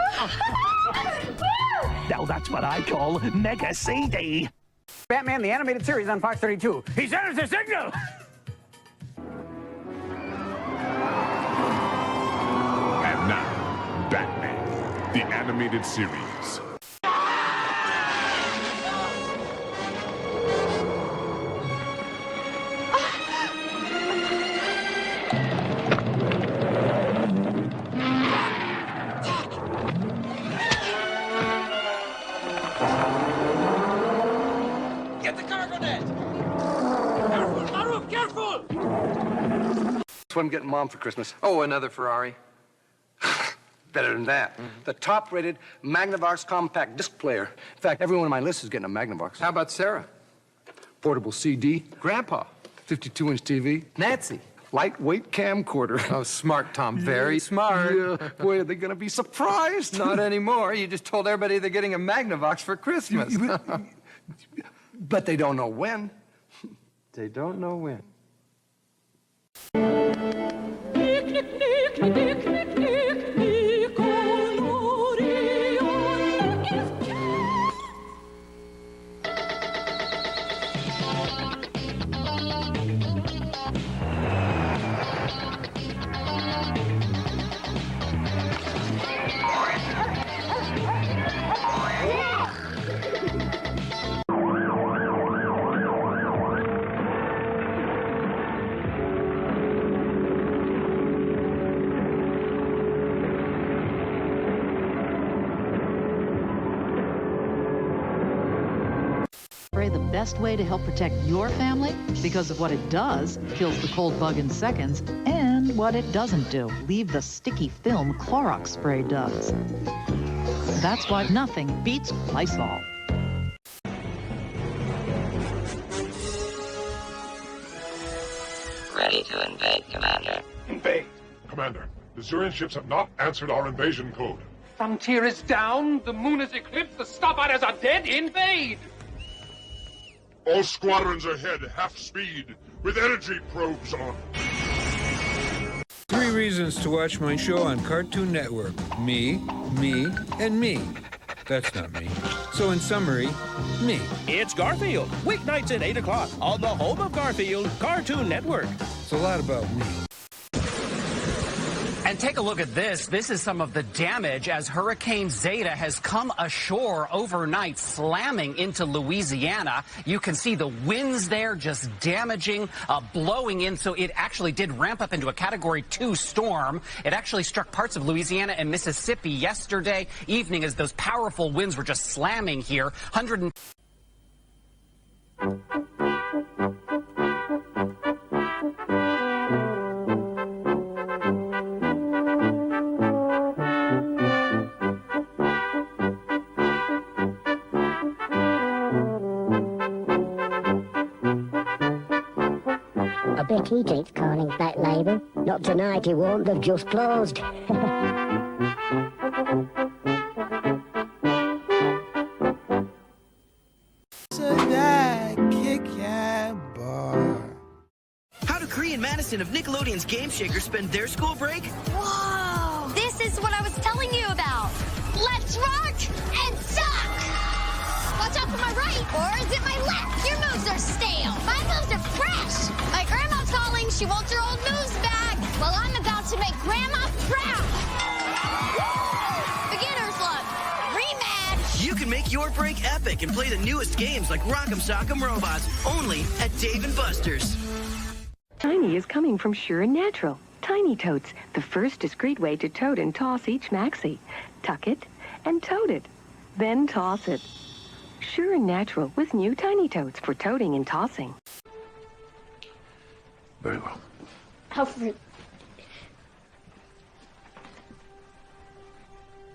Now that's what I call Mega CD. Batman, the animated series on Fox 32. He sent us a signal! And now, Batman, the animated series. Get the cargo net! Careful, Maruf, careful! That's what I'm getting Mom for Christmas. Oh, another Ferrari. Better than that. The top-rated Magnavox compact disc player. In fact, everyone on my list is getting a Magnavox. How about Sarah? Portable CD. Grandpa. 52-inch TV. Nancy. Lightweight camcorder. Oh, smart, Tom. Very smart. Yeah. Boy, are they going to be surprised. Not anymore. You just told everybody they're getting a Magnavox for Christmas. But they don't know when. They don't know when. The best way to help protect your family because of what it does, kills the cold bug in seconds, and what it doesn't do, leave the sticky film Clorox spray does. That's why nothing beats Lysol. Ready to invade, Commander. Invade? Commander, the Zurian ships have not answered our invasion code. Frontier is down, the moon is eclipsed, the starfighters are dead. Invade! All squadrons ahead, half speed, with energy probes on. 3 reasons to watch my show on Cartoon Network. Me, and me. That's not me. So in summary, me. It's Garfield, weeknights at 8 o'clock on the home of Garfield, Cartoon Network. It's a lot about me. And take a look at this. This is some of the damage as Hurricane Zeta has come ashore overnight, slamming into Louisiana. You can see the winds there just damaging, blowing in. So it actually did ramp up into a Category 2 storm. It actually struck parts of Louisiana and Mississippi yesterday evening as those powerful winds were just slamming here. I bet he takes calling back labour. Not tonight, he won't. They've just closed. How do Cree and Madison of Nickelodeon's Game Shaker spend their school break? Whoa! is what I was telling you about. Let's rock and suck! Watch out for my right, or is it my left? Your moves are stale. My moves are fresh. My grandma's calling. She wants her old moves back. Well, I'm about to make Grandma proud. Beginner's luck. Rematch. You can make your break epic and play the newest games like Rock'em Sock'em Robots, only at Dave & Buster's. Tiny is coming from Sure & Natural. Tiny Totes, the first discreet way to tote and toss each maxi. Tuck it and tote it, then toss it. Sure & Natural with new Tiny Totes for toting and tossing. Very well. Alfred.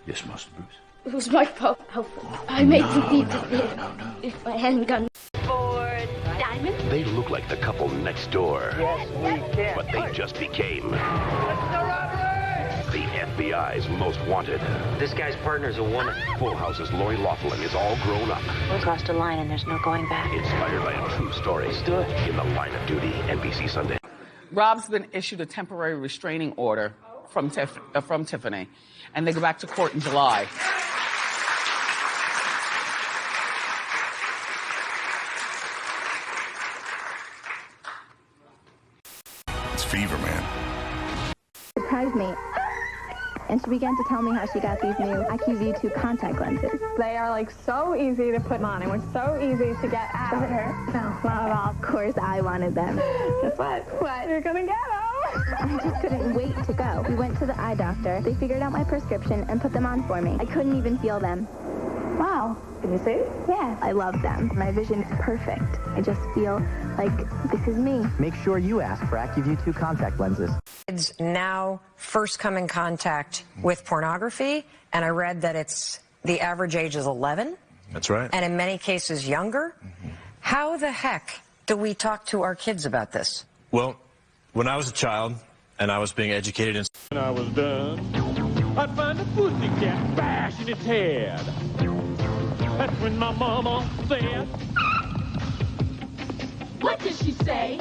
Yes, Master Bruce. It was my fault, Alfred. I made the deed to live. If I hadn't gone for Diamond. They look like the couple next door. Yes, we can. But they just became the FBI's most wanted. This guy's partner's a woman. Full House's Lori Loughlin is all grown up. We crossed a line and there's no going back. Inspired by a true story. In the Line of Duty, NBC Sunday. Rob's been issued a temporary restraining order from Tiffany, and they go back to court in July. It's Fever Man. Surprised me. And she began to tell me how she got these new IQV2 contact lenses. They are like so easy to put on and were so easy to get out. Does it hurt? No, not at all. Of course I wanted them. Guess what? What? You're gonna get them. I just couldn't wait to go. We went to the eye doctor. They figured out my prescription and put them on for me. I couldn't even feel them. Wow. Can you see? Yeah, I love them. My vision is perfect. I just feel like this is me. Make sure you ask for AccuView 2 contact lenses. Kids now first come in contact with pornography, and I read that it's the average age is 11. That's right. And in many cases younger. How the heck do we talk to our kids about this? Well, when I was a child and I was being educated in... When I was done, I'd find a pussycat bashing its head. That's when my mama said... What did she say?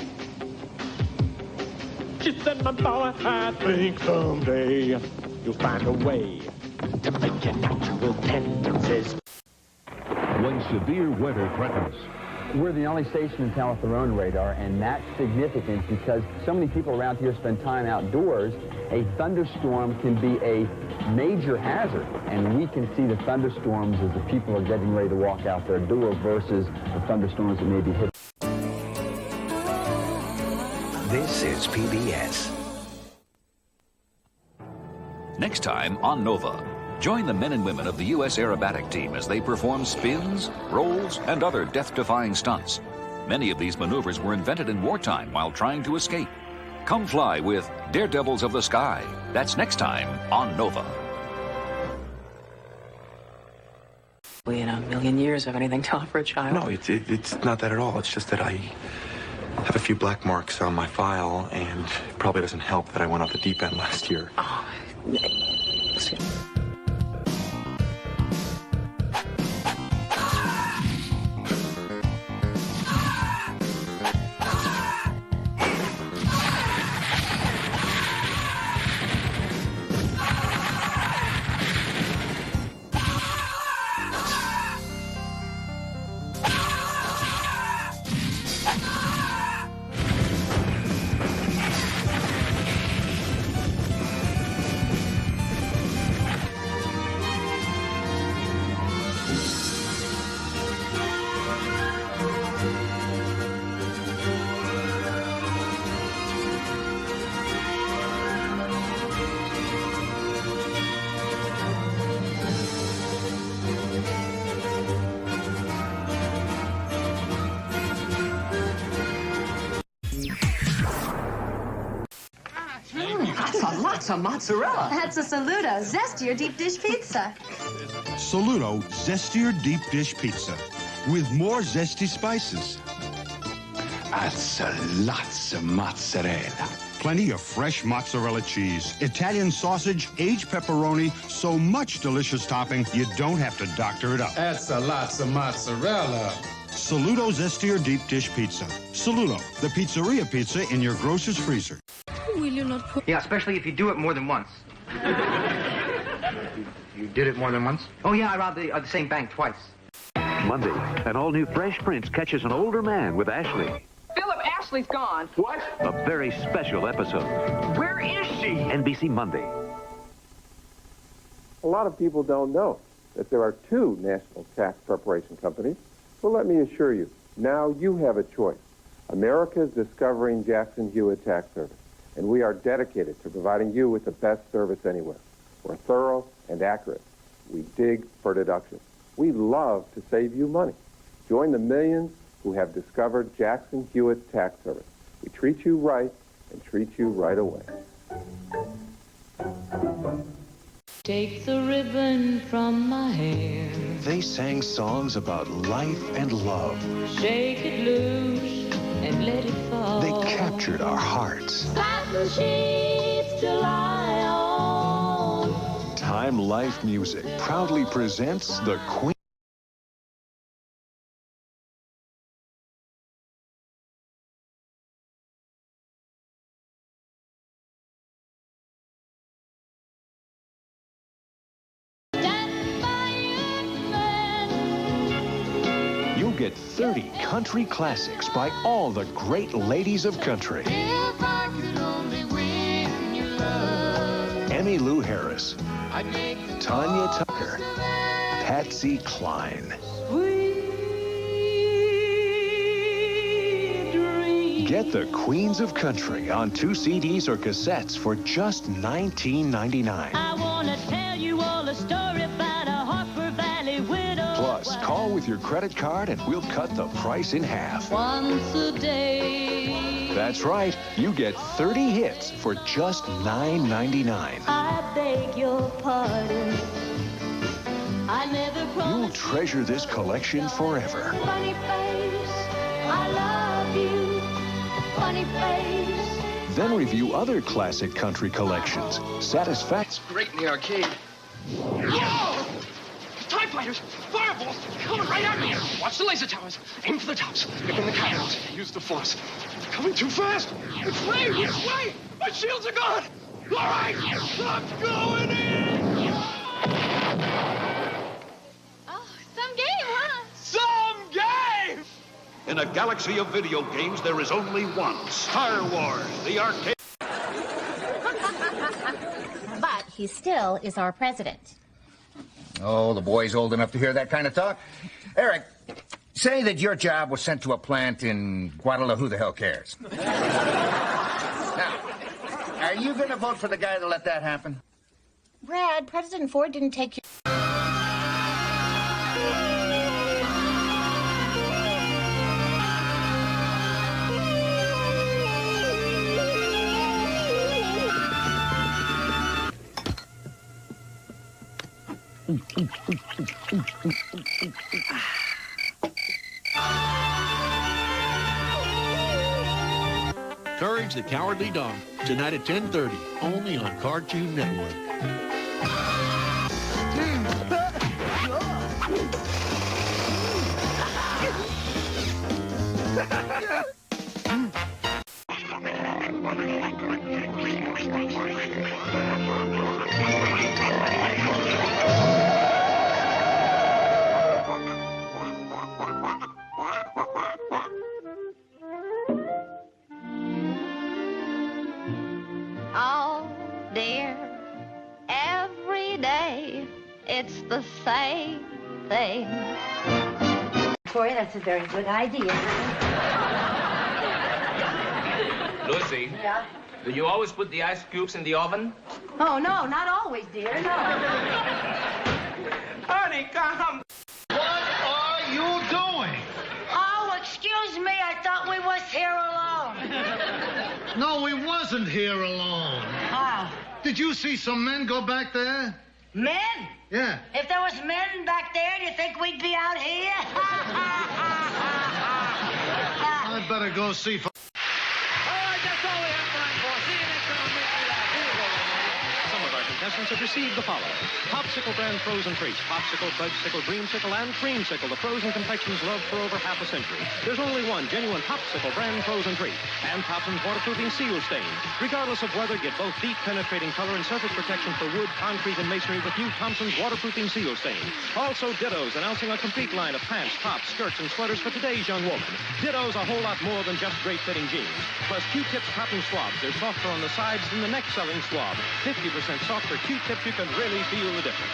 She said, my boy, I think someday you'll find a way to make your natural tendencies. When severe weather threatens. We're the only station in town with their own radar, and that's significant because so many people around here spend time outdoors. A thunderstorm can be a major hazard, and we can see the thunderstorms as the people are getting ready to walk out their door versus the thunderstorms that may be hit. This is PBS. Next time on Nova, join the men and women of the U.S. aerobatic team as they perform spins, rolls, and other death-defying stunts. Many of these maneuvers were invented in wartime while trying to escape. Come fly with Daredevils of the Sky. That's next time on Nova. In a million years of anything to offer a child. No, it's not that at all. It's just that I have a few black marks on my file, and it probably doesn't help that I went off the deep end last year. Oh, Lots of mozzarella. That's a Saluto Zestier deep dish pizza. Saluto Zestier Deep Dish Pizza with more zesty spices. That's lots of mozzarella. Plenty of fresh mozzarella cheese, Italian sausage, aged pepperoni, so much delicious topping you don't have to doctor it up. That's lots of mozzarella. Saluto Zestier Deep Dish Pizza. Saluto, the pizzeria pizza in your grocer's freezer. Will you not put... Yeah, especially if you do it more than once. You did it more than once? Oh, yeah, I robbed the same bank twice. Monday, an all-new Fresh Prince catches an older man with Ashley. Philip, Ashley's gone. What? A very special episode. Where is she? NBC Monday. A lot of people don't know that there are two national tax preparation companies. So let me assure you, now you have a choice. America's Discovering Jackson Hewitt Tax Service, and we are dedicated to providing you with the best service anywhere. We're thorough and accurate. We dig for deductions. We love to save you money. Join the millions who have discovered Jackson Hewitt Tax Service. We treat you right and treat you right away. Take the ribbon from my hair. They sang songs about life and love. Shake it loose and let it fall. They captured our hearts. Cotton sheets to lie on. Time Life Music proudly presents the Queen. Get 30 country classics by all the great ladies of country. If I could only win your love. Emmylou Harris, I'd make Tanya Tucker, Patsy Cline. Sweet dreams. Get the Queens of Country on 2 CDs or cassettes for just $19.99. I want to tell you all a story about a Harper Valley widow. Plus, call with your credit card and we'll cut the price in half. Once a day. That's right. You get 30 hits for just $9.99. I beg your pardon. I never promised. You'll treasure this collection forever. Funny face, I love you. Funny face. Then review other classic country collections. Satisfaction. Great in the arcade. Whoa! TIE fighters! Fireballs! Coming right at me! Watch the laser towers. Aim for the tops. Pick in the cameras. Use the force. They're coming too fast! Which way? Which way? My shields are gone! All right! I'm going in! Oh, some game, huh? Some game! In a galaxy of video games, there is only one. Star Wars, the arcade. But he still is our president. Oh, the boy's old enough to hear that kind of talk. Eric, say that your job was sent to a plant in Guadalajara. Who the hell cares? Now, are you going to vote for the guy to let that happen? Brad, President Ford didn't take you. Courage the Cowardly Dog. Tonight at 10:30, only on Cartoon Network. Oh, dear. Every day, it's the same thing. Boy, that's a very good idea. Lucy? Yeah? Do you always put the ice cubes in the oven? Oh, no, not always, dear, no. Honey, come. What are you doing? Oh, excuse me, I thought we was here alone. No, we wasn't here alone. Oh. Did you see some men go back there? Men? Yeah. If there was men back there, do you think we'd be out here? I'd better go see for... All right, that's all we have time for. See you next time on Mystery Live. Some of our contestants have received the following: Popsicle brand frozen treats, Popsicle, Fudgesicle, Dreamsicle, and Creamsicle, the frozen confections loved for over half a century. There's only one genuine Popsicle brand frozen treat, and Thompson's waterproofing seal stain. Regardless of weather, get both deep penetrating color and surface protection for wood, concrete, and masonry with new Thompson's waterproofing seal stain. Also, Dittos, announcing a complete line of pants, tops, skirts, and sweaters for today's young woman. Dittos, a whole lot more than just great-fitting jeans. Plus, Q-Tips cotton swabs. They're softer on the sides than the next-selling swab. 50% softer Q-Tips, you can really feel the difference.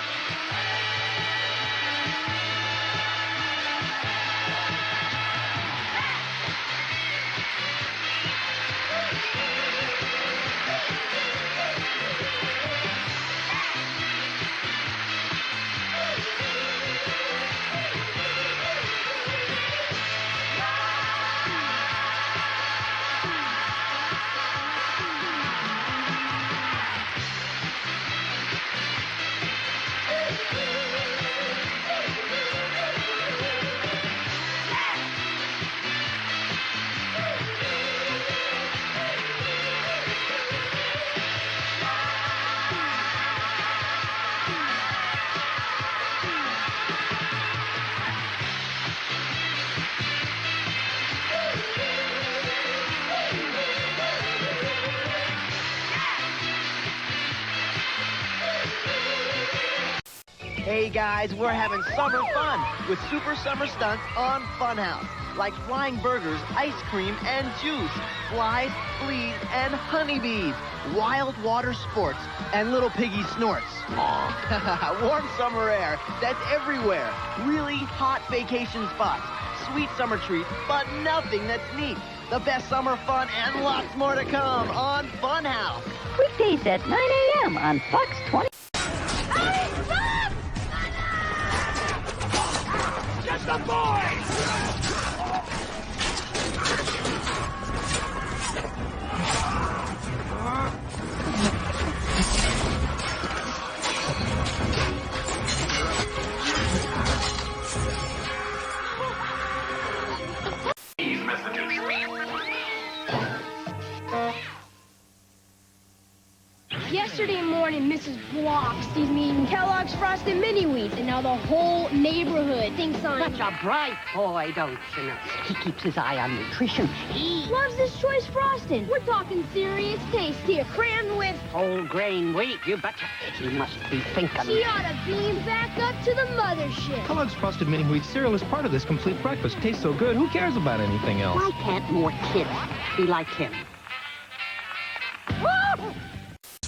Hey guys, we're having summer fun with super summer stunts on Funhouse. Like flying burgers, ice cream, and juice. Flies, fleas, and honeybees. Wild water sports, and little piggy snorts. Warm summer air that's everywhere. Really hot vacation spots. Sweet summer treats, but nothing that's neat. The best summer fun and lots more to come on Funhouse. Weekdays at 9 a.m. on Fox 20. Just the boys! These messages. Yesterday morning, Mrs. Block sees me eating Kellogg's Frosted Mini Wheats, and now the whole neighborhood thinks I'm... Such a bright boy, don't you know? He keeps his eye on nutrition. He loves this choice frosting. We're talking serious taste here, crammed with... whole grain wheat, you betcha. He must be thinking. She ought to beam back up to the mothership. Kellogg's Frosted Mini Wheat cereal is part of this complete breakfast. Tastes so good, who cares about anything else? Why can't more kids be like him?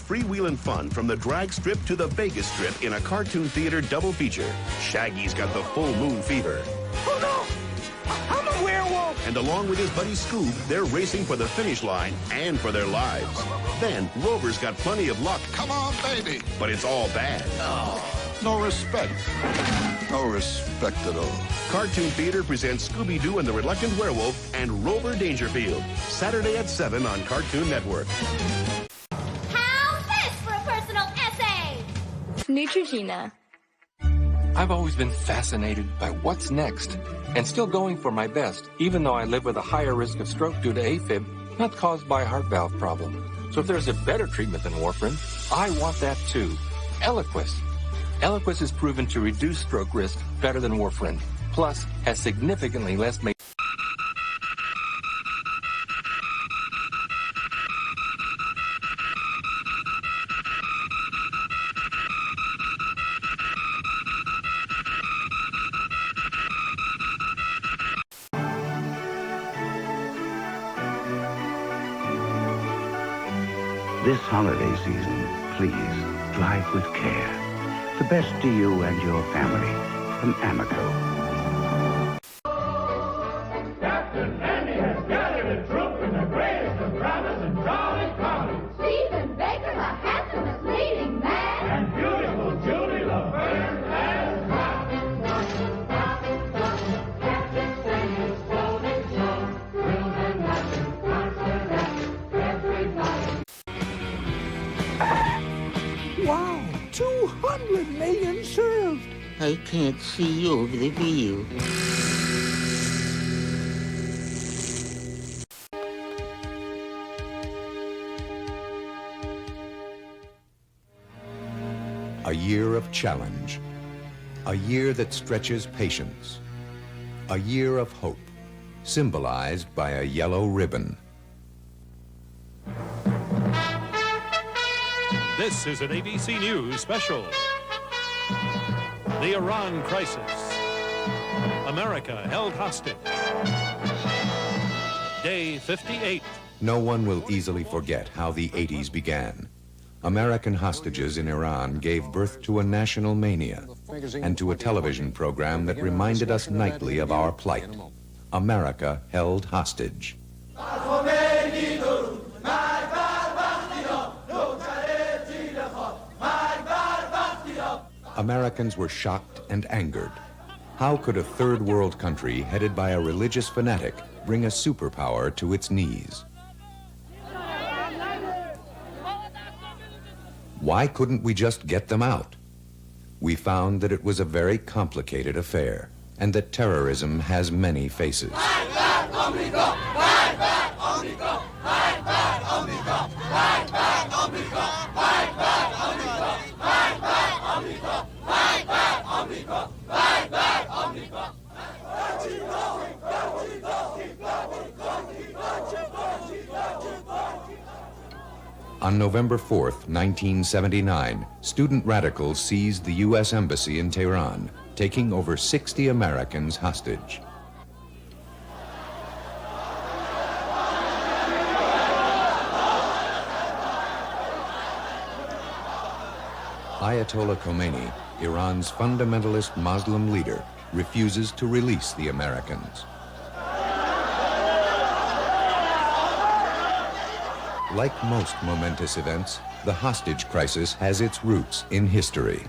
Freewheelin' fun from the drag strip to the Vegas strip in a cartoon theater double feature. Shaggy's got the full moon fever. Oh no! I'm a werewolf! And along with his buddy Scoob, they're racing for the finish line and for their lives. Then Rover's got plenty of luck. Come on, baby! But it's all bad. Oh, no respect. No respect at all. Cartoon Theater presents Scooby-Doo and the Reluctant Werewolf and Rover Dangerfield. Saturday at 7 on Cartoon Network. Neutrogena. I've always been fascinated by what's next and still going for my best, even though I live with a higher risk of stroke due to AFib, not caused by a heart valve problem. So if there's a better treatment than warfarin, I want that too. Eliquis. Eliquis is proven to reduce stroke risk better than warfarin, plus has significantly less This holiday season, please drive with care. The best to you and your family from Amico. Captain Andy has gathered a troop in the greatest of dramas and jolly comedies. Stephen Baker, the handsomest leading man. And beautiful Julie Laverne as well. Wow, 200 million served. I can't see over the wheel. A year of challenge. A year that stretches patience. A year of hope, symbolized by a yellow ribbon. This is an ABC News special. The Iran crisis. America held hostage. Day 58. No one will easily forget how the 80s began. American hostages in Iran gave birth to a national mania and to a television program that reminded us nightly of our plight. America held hostage. Americans were shocked and angered. How could a third world country headed by a religious fanatic bring a superpower to its knees? Why couldn't we just get them out? We found that it was a very complicated affair, and that terrorism has many faces. On November 4th, 1979, student radicals seized the U.S. Embassy in Tehran, taking over 60 Americans hostage. Ayatollah Khomeini, Iran's fundamentalist Muslim leader, refuses to release the Americans. Like most momentous events, the hostage crisis has its roots in history.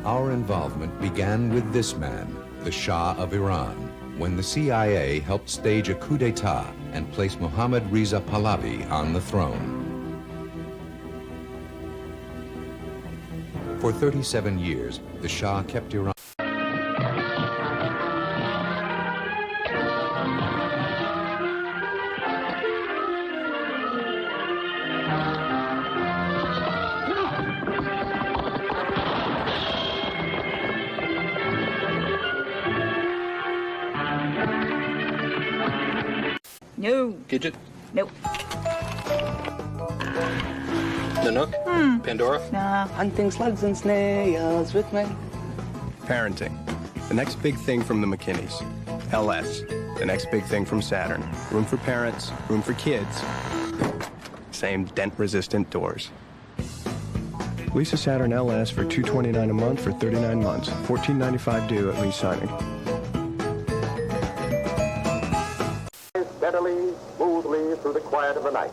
Our involvement began with this man, the Shah of Iran, when the CIA helped stage a coup d'etat and place Mohammad Reza Pahlavi on the throne. For 37 years, the Shah kept Iran. No. Gidget? Nope. Nanook? Pandora? Nah. Hunting slugs and snails with me. Parenting. The next big thing from the McKinneys. LS. The next big thing from Saturn. Room for parents, room for kids. Same dent-resistant doors. Lease a Saturn LS for $229 a month for 39 months. $14.95 due at lease signing. Steadily, smoothly through the quiet of the night.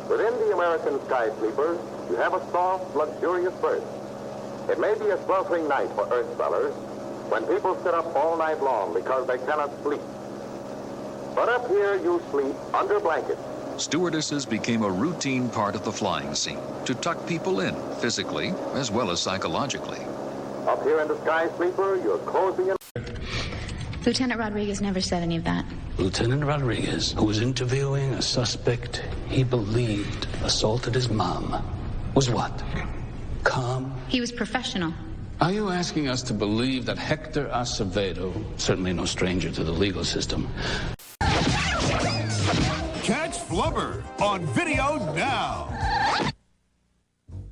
Within the American sky sleeper, you have a soft, luxurious berth. It may be a sweltering night for earth dwellers when people sit up all night long because they cannot sleep. But up here, you sleep under blankets. Stewardesses became a routine part of the flying scene to tuck people in physically as well as psychologically. Up here in the sky sleeper, you're cozy and... Lieutenant Rodriguez never said any of that. Lieutenant Rodriguez, who was interviewing a suspect he believed assaulted his mom, was what? Calm? He was professional. Are you asking us to believe that Hector Acevedo, certainly no stranger to the legal system... Catch Flubber on video now.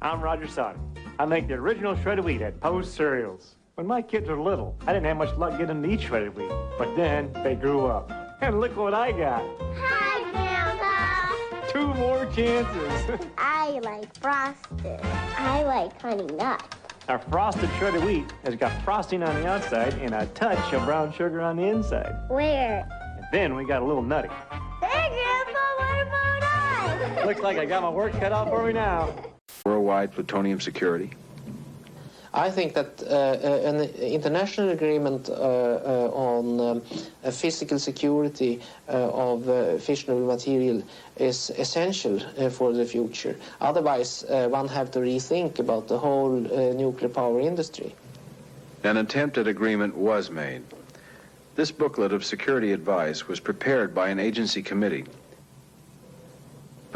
I'm Roger Sonic. I make the original shredded wheat at Post Cereals. When my kids were little, I didn't have much luck getting them to eat shredded wheat. But then they grew up. And look what I got. Hi, Grandpa. 2 more chances. I like Frosted. I like Honey Nut. Our frosted shredded wheat has got frosting on the outside and a touch of brown sugar on the inside. Where? And then we got a little nutty. Hey, Grandpa, what about us? Looks like I got my work cut out for me now. Worldwide plutonium security. I think that an international agreement on physical security of fissionable material is essential for the future. Otherwise, one have to rethink about the whole nuclear power industry. An attempt at agreement was made. This booklet of security advice was prepared by an agency committee.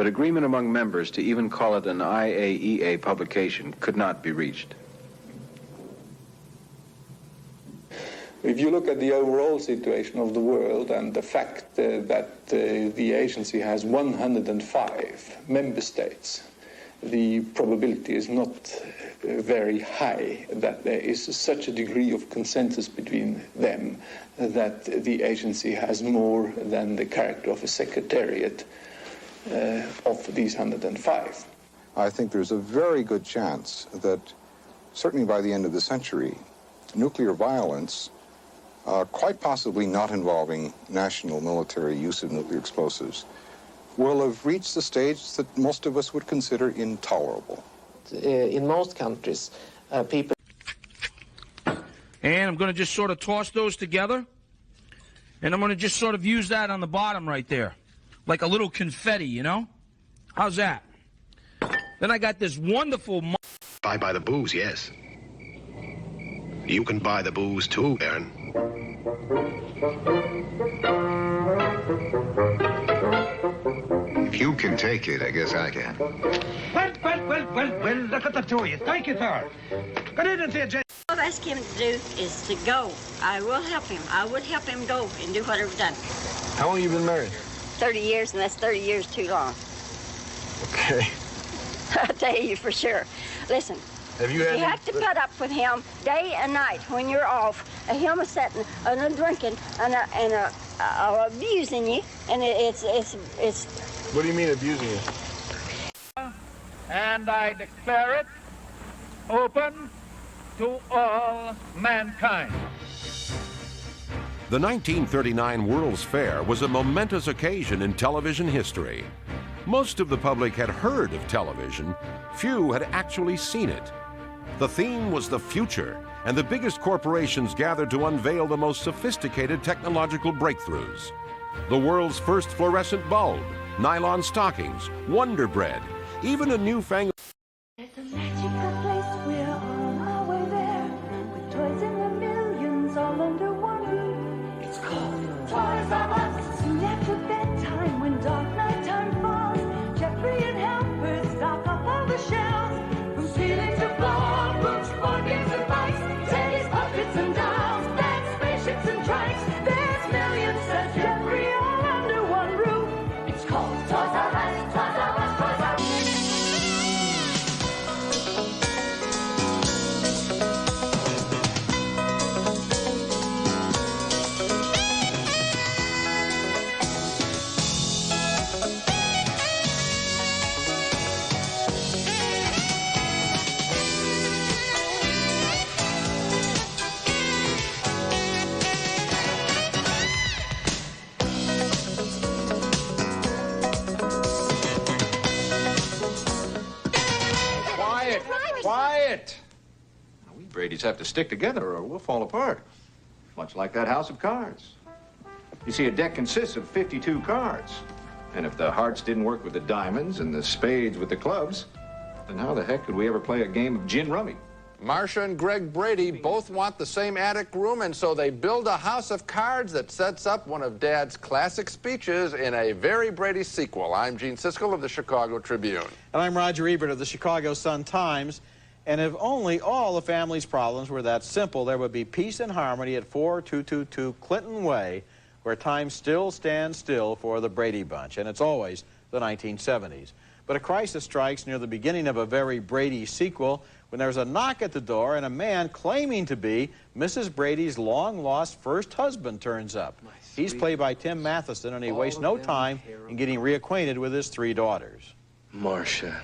but agreement among members to even call it an IAEA publication could not be reached. If you look at the overall situation of the world and the fact that the agency has 105 member states, the probability is not very high that there is such a degree of consensus between them that the agency has more than the character of a secretariat of these 105. I think there's a very good chance that, certainly by the end of the century, nuclear violence, quite possibly not involving national military use of nuclear explosives, will have reached the stage that most of us would consider intolerable. In most countries, people... And I'm going to just sort of toss those together, and I'm going to just sort of use that on the bottom right there, like a little confetti, you know? How's that? Then I got this wonderful... Buy the booze, yes. You can buy the booze too, Aaron. If you can take it, I guess I can. Well, look at the two of you. Thank you, sir. Good evening to you, Jay. All I've asked him to do is to go. I will help him. I would help him go and do whatever's done. How long have you been married? 30 years, and that's 30 years too long. Okay. I'll tell you for sure. Listen, have you have to put up with him day and night when you're off. Him sitting and drinking and abusing you, and it's. What do you mean abusing you? And I declare it open to all mankind. The 1939 World's Fair was a momentous occasion in television history. Most of the public had heard of television. Few had actually seen it. The theme was the future, and the biggest corporations gathered to unveil the most sophisticated technological breakthroughs. The world's first fluorescent bulb, nylon stockings, Wonder Bread, even a newfangled... It's a magical place, we're on our way there, with toys in the millions all under one roof. It's called Toys R Us. Soon after bedtime, when dark nighttime falls, Jeffrey and helpers stock up all the shelves. From ceiling to floor, books, board games and bikes, teddies, puppets and dolls, beds, spaceships and trikes. There's millions, says Jeffrey, all under one roof. It's called Toys R Us, Toys R Us, Toys R Us. Quiet! Now, we Brady's have to stick together or we'll fall apart. Much like that house of cards. You see, a deck consists of 52 cards. And if the hearts didn't work with the diamonds and the spades with the clubs, then how the heck could we ever play a game of gin rummy? Marcia and Greg Brady both want the same attic room, and so they build a house of cards that sets up one of Dad's classic speeches in a Very Brady sequel. I'm Gene Siskel of the Chicago Tribune. And I'm Roger Ebert of the Chicago Sun-Times. And if only all the family's problems were that simple, there would be peace and harmony at 4222 Clinton Way, where time still stands still for the Brady Bunch, and it's always the 1970s. But a crisis strikes near the beginning of a Very Brady sequel when there's a knock at the door and a man claiming to be Mrs. Brady's long-lost first husband turns up. He's played by Tim Matheson, and he wastes no time in getting reacquainted with his 3 daughters. Marcia.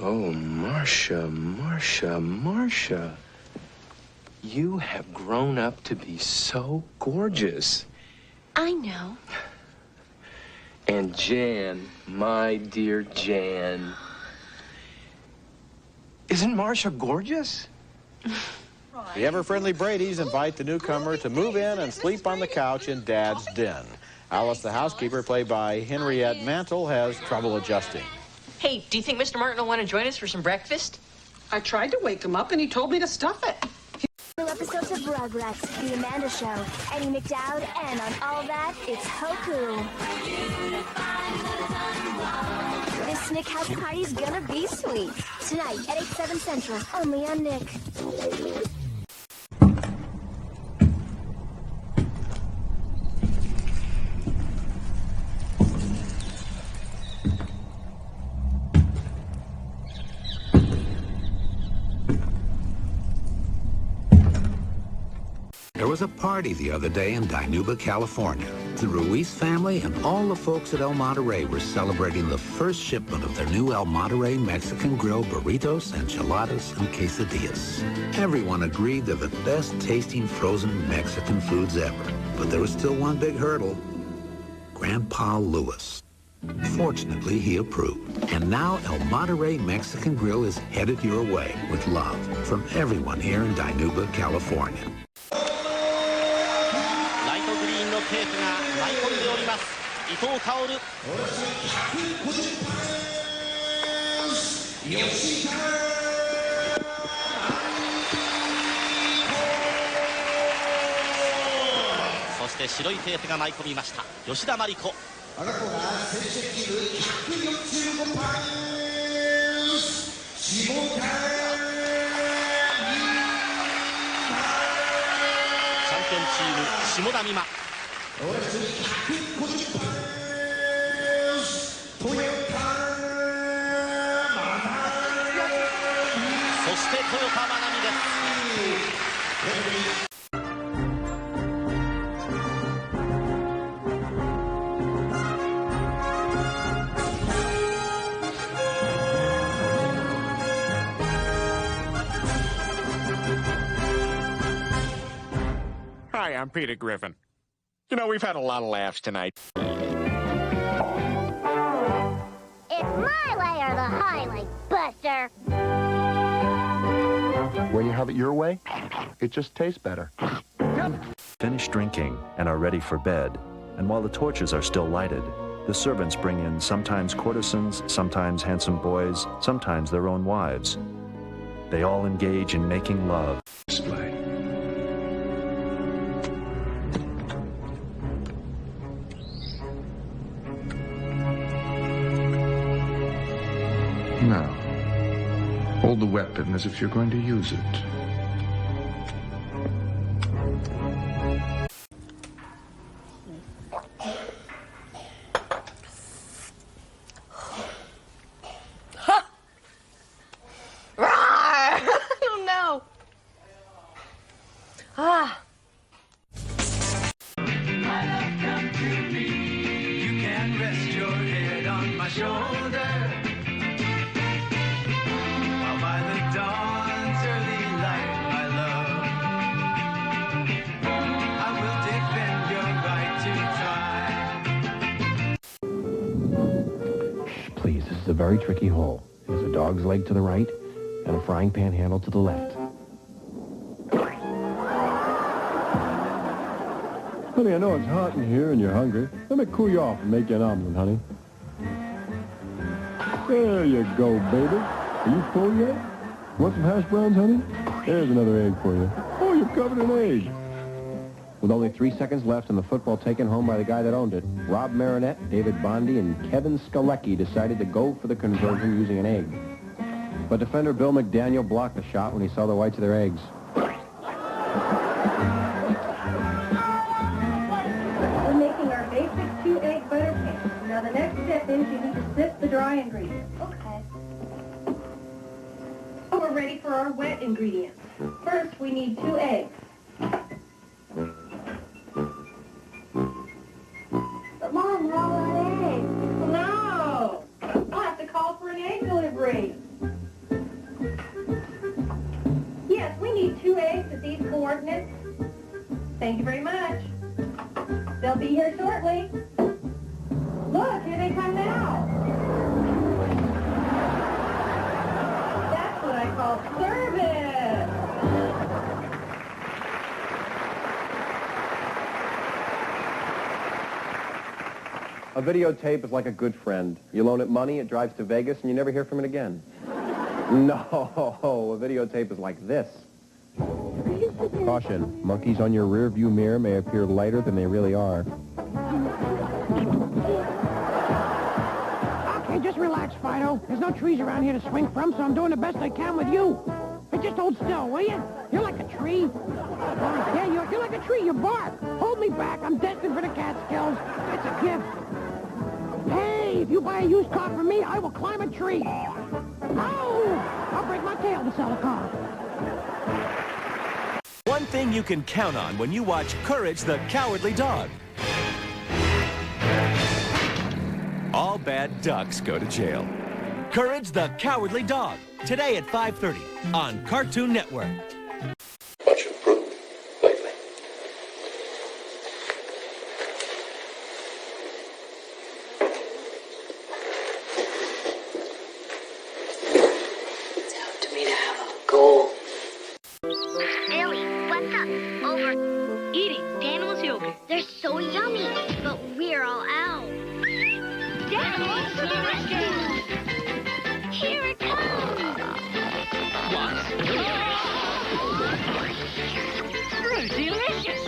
Oh, Marcia, Marcia, Marcia. You have grown up to be so gorgeous. I know. And Jan, my dear Jan. Isn't Marcia gorgeous? The ever-friendly Bradys invite the newcomer to move in and sleep on the couch in Dad's den. Alice, the housekeeper, played by Henriette Mantle, has trouble adjusting. Hey, do you think Mr. Martin will want to join us for some breakfast? I tried to wake him up, and he told me to stuff it. New episodes of Rugrats, The Amanda Show, Eddie McDowd, and on all that, it's Hoku. This Nick House party's gonna be sweet. Tonight at 8, 7 Central, only on Nick. There was a party the other day in Dinuba, California. The Ruiz family and all the folks at El Monterey were celebrating the first shipment of their new El Monterey Mexican Grill burritos, enchiladas, and quesadillas. Everyone agreed they're the best tasting frozen Mexican foods ever. But there was still one big hurdle. Grandpa Lewis. Fortunately, he approved. And now El Monterey Mexican Grill is headed your way with love from everyone here in Dinuba, California. テープが舞い込んでおります伊藤薫そして白いテープが舞い込みました吉田真理子そしてトヨタ真奈美です。Hi, I'm Peter Griffin. You know, we've had a lot of laughs tonight. It's my way or the highway, Buster. When you have it your way, it just tastes better. Finish drinking and are ready for bed, and while the torches are still lighted, the servants bring in sometimes courtesans, sometimes handsome boys, sometimes their own wives. They all engage in making love. Display. Now, hold the weapon as if you're going to use it. Oh no! Ah! My love, come to me. You can rest your head on my shoulder. By the dawn's early light, my love, I will defend your right to try. Please, this is a very tricky hole. There's a dog's leg to the right and a frying pan handle to the left. Honey, I know it's hot in here and you're hungry. Let me cool you off and make you an omelet, honey. There you go, baby. Are you full yet? Want some hash browns, honey? There's another egg for you. Oh, you're covered in egg. With only 3 seconds left and the football taken home by the guy that owned it, Rob Marinette, David Bondi, and Kevin Skalecki decided to go for the conversion using an egg. But defender Bill McDaniel blocked the shot when he saw the whites of their eggs. We're making our basic 2-egg butter cake. Now the next step is you need to sift the dry ingredients. Okay. We're ready for our wet ingredients. First, we need 2 eggs. But Mom, we're all out of eggs. No! I'll have to call for an egg delivery. Yes, we need 2 eggs at these coordinates. Thank you very much. They'll be here shortly. Look, here they come now. That's what I call service. A videotape is like a good friend. You loan it money, it drives to Vegas, and you never hear from it again. No, a videotape is like this. Caution, monkeys on your rear view mirror may appear lighter than they really are. Okay, just relax, Fido. There's no trees around here to swing from, so I'm doing the best I can with you. Hey, just hold still, will you? You're like a tree. Yeah, you're like a tree. You bark. Hold me back. I'm destined for the Catskills. It's a gift. Hey, if you buy a used car from me, I will climb a tree. Oh! I'll break my tail to sell a car. One thing you can count on when you watch Courage the Cowardly Dog. All bad ducks go to jail. Courage the Cowardly Dog. Today at 5:30 on Cartoon Network. Much improved lately. It's up to me to have a goal. Ellie, what's up? Over. Eating Daniel's yogurt. They're so yummy, but we're all out. Daniel's delicious! Here it comes! Delicious!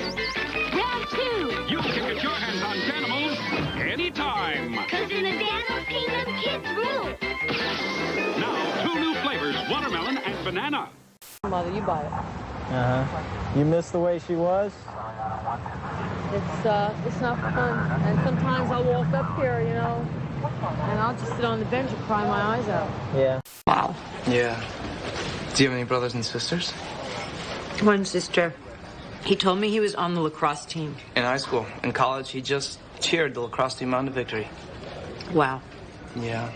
Round two! You can get your hands on Danimals anytime. Cause in the Daniel's Kingdom, kids rule. Now, 2 new flavors, watermelon and banana. Mother, you buy it. Uh-huh. You miss the way she was? It's not fun. And sometimes I'll walk up here, you know, and I'll just sit on the bench and cry my eyes out. Yeah. Wow. Yeah. Do you have any brothers and sisters? One sister. He told me he was on the lacrosse team. In high school. In college, he just cheered the lacrosse team on to victory. Wow. Yeah.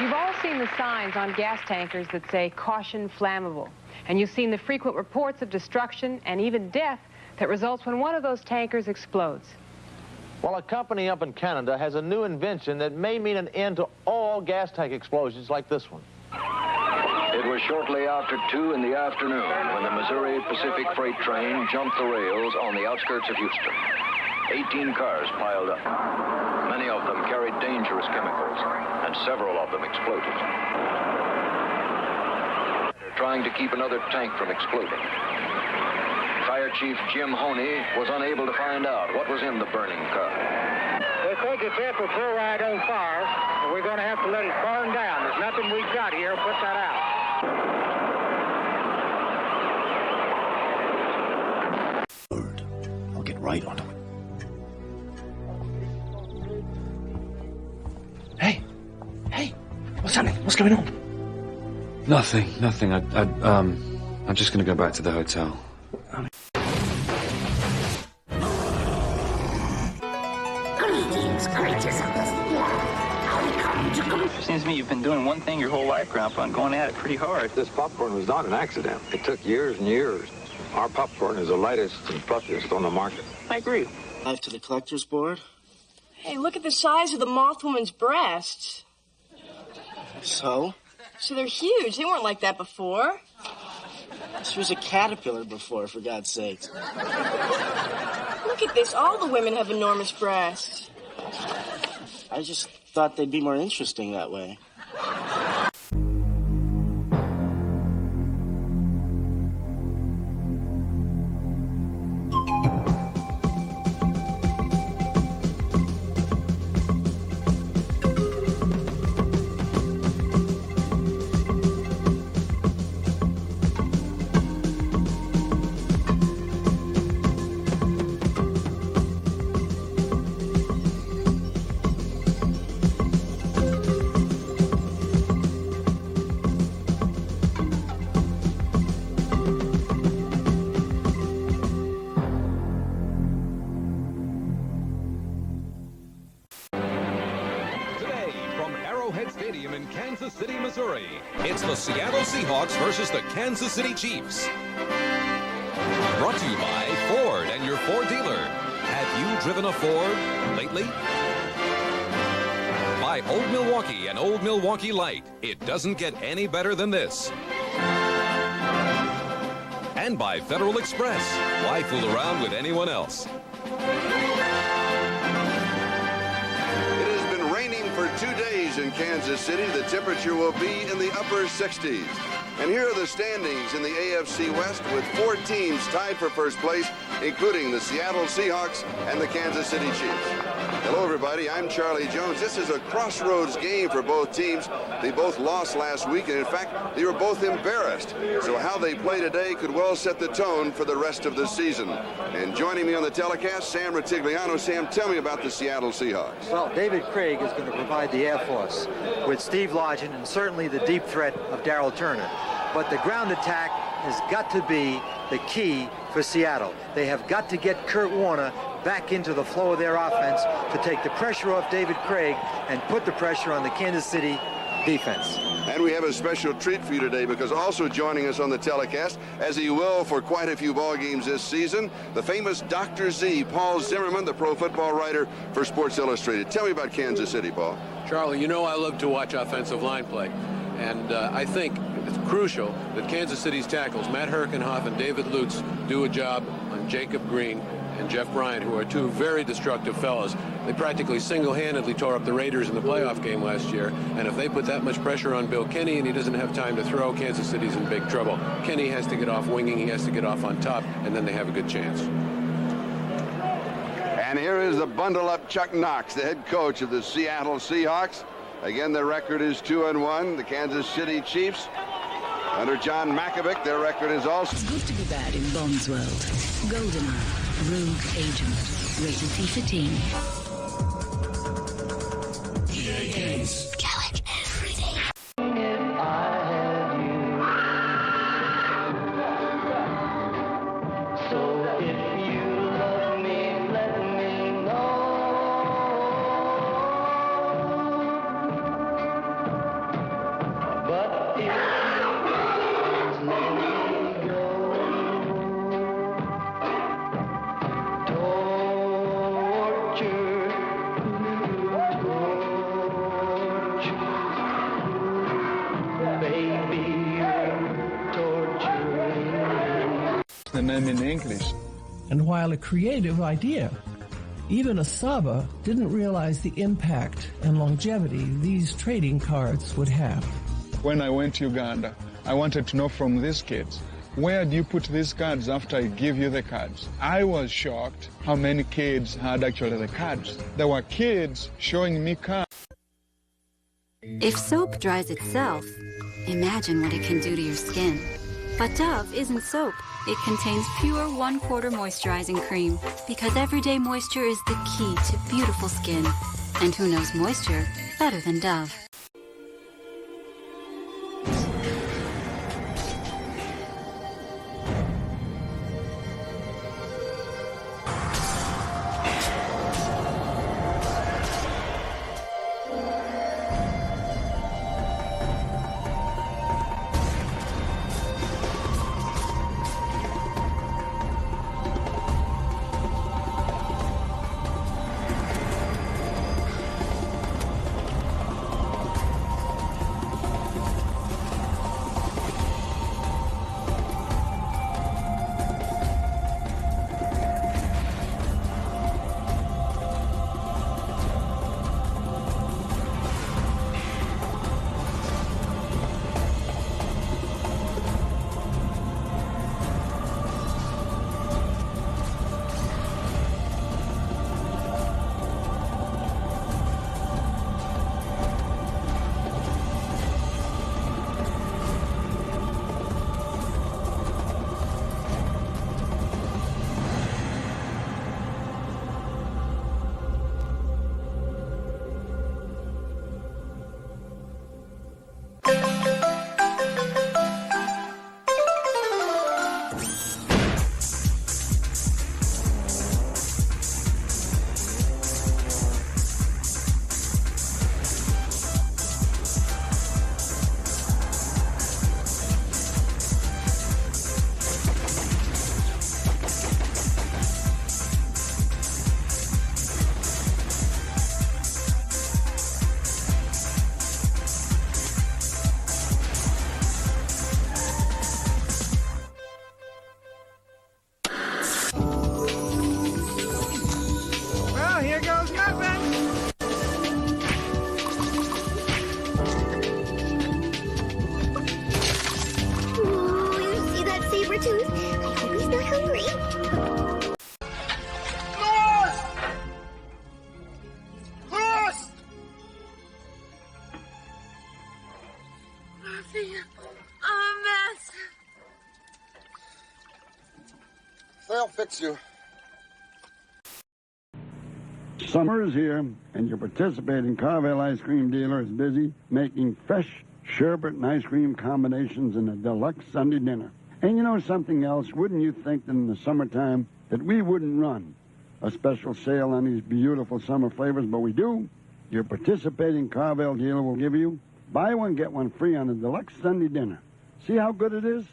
You've all seen the signs on gas tankers that say, "Caution flammable." And you've seen the frequent reports of destruction and even death that results when one of those tankers explodes. Well, a company up in Canada has a new invention that may mean an end to all gas tank explosions like this one. It was shortly after 2 in the afternoon when the Missouri Pacific freight train jumped the rails on the outskirts of Houston. 18 cars piled up. Many of them carried dangerous chemicals, and several of them exploded. They're trying to keep another tank from exploding. Fire Chief Jim Honey was unable to find out what was in the burning car. They think it's ethyl chloride on fire, and we're going to have to let it burn down. There's nothing we've got here to put that out. I'll get right onto it. Hey, what's happening? What's going on? Nothing. I'm just gonna go back to the hotel. Greetings, Seems to me you've been doing one thing your whole life, Grandpa, and going at it pretty hard. This popcorn was not an accident. It took years and years. Our popcorn is the lightest and fluffiest on the market. I agree. Life to the collector's board. Hey, look at the size of the moth woman's breasts. So? So they're huge. They weren't like that before. She was a caterpillar before, for God's sakes. Look at this. All the women have enormous breasts. I just thought they'd be more interesting that way. Kansas City, Missouri. It's the Seattle Seahawks versus the Kansas City Chiefs. Brought to you by Ford and your Ford dealer. Have you driven a Ford lately? Buy Old Milwaukee and Old Milwaukee Light. It doesn't get any better than this. And by Federal Express. Why fool around with anyone else? It has been raining for 2 days in Kansas City. The temperature will be in the upper 60s. And here are the standings in the AFC West with 4 teams tied for first place, including the Seattle Seahawks and the Kansas City Chiefs. Hello, everybody. I'm Charlie Jones. This is a crossroads game for both teams. They both lost last week, and in fact, they were both embarrassed. So how they play today could well set the tone for the rest of the season. And joining me on the telecast, Sam Ratigliano. Sam, tell me about the Seattle Seahawks. Well, David Craig is going to provide the air force with Steve Largent and certainly the deep threat of Darryl Turner. But the ground attack has got to be the key for Seattle. They have got to get Kurt Warner back into the flow of their offense to take the pressure off David Craig and put the pressure on the Kansas City defense. And we have a special treat for you today, because also joining us on the telecast, as he will for quite a few ball games this season, the famous Dr. Z, Paul Zimmerman, the pro football writer for Sports Illustrated. Tell me about Kansas City, Paul. Charlie, you know I love to watch offensive line play. And I think it's crucial that Kansas City's tackles, Matt Herkenhoff and David Lutz, do a job on Jacob Green and Jeff Bryant, who are two very destructive fellows. They practically single-handedly tore up the Raiders in the playoff game last year, and if they put that much pressure on Bill Kenny and he doesn't have time to throw, Kansas City's in big trouble. Kenny has to get off winging, he has to get off on top, and then they have a good chance. And here is the bundle-up Chuck Knox, the head coach of the Seattle Seahawks. Again, their record is 2-1. The Kansas City Chiefs, under John Mackovic, their record is also... It's good to be bad in Bond's world. GoldenEye, Rogue Agent, rated T for teen. EA Games. Challenge everything. The name in English. And while a creative idea, even a Saba didn't realize the impact and longevity these trading cards would have. When I went to Uganda, I wanted to know from these kids, where do you put these cards after I give you the cards? I was shocked how many kids had actually the cards. There were kids showing me cards. If soap dries itself, imagine what it can do to your skin. But Dove isn't soap. It contains pure 1/4 moisturizing cream, because everyday moisture is the key to beautiful skin. And who knows moisture better than Dove? fix you. Summer is here, and your participating Carvel ice cream dealer is busy making fresh sherbet and ice cream combinations in a deluxe Sunday dinner. And you know something else? Wouldn't you think that in the summertime that we wouldn't run a special sale on these beautiful summer flavors? But we do. Your participating Carvel dealer will give you buy one, get one free on a deluxe Sunday dinner. See how good it is?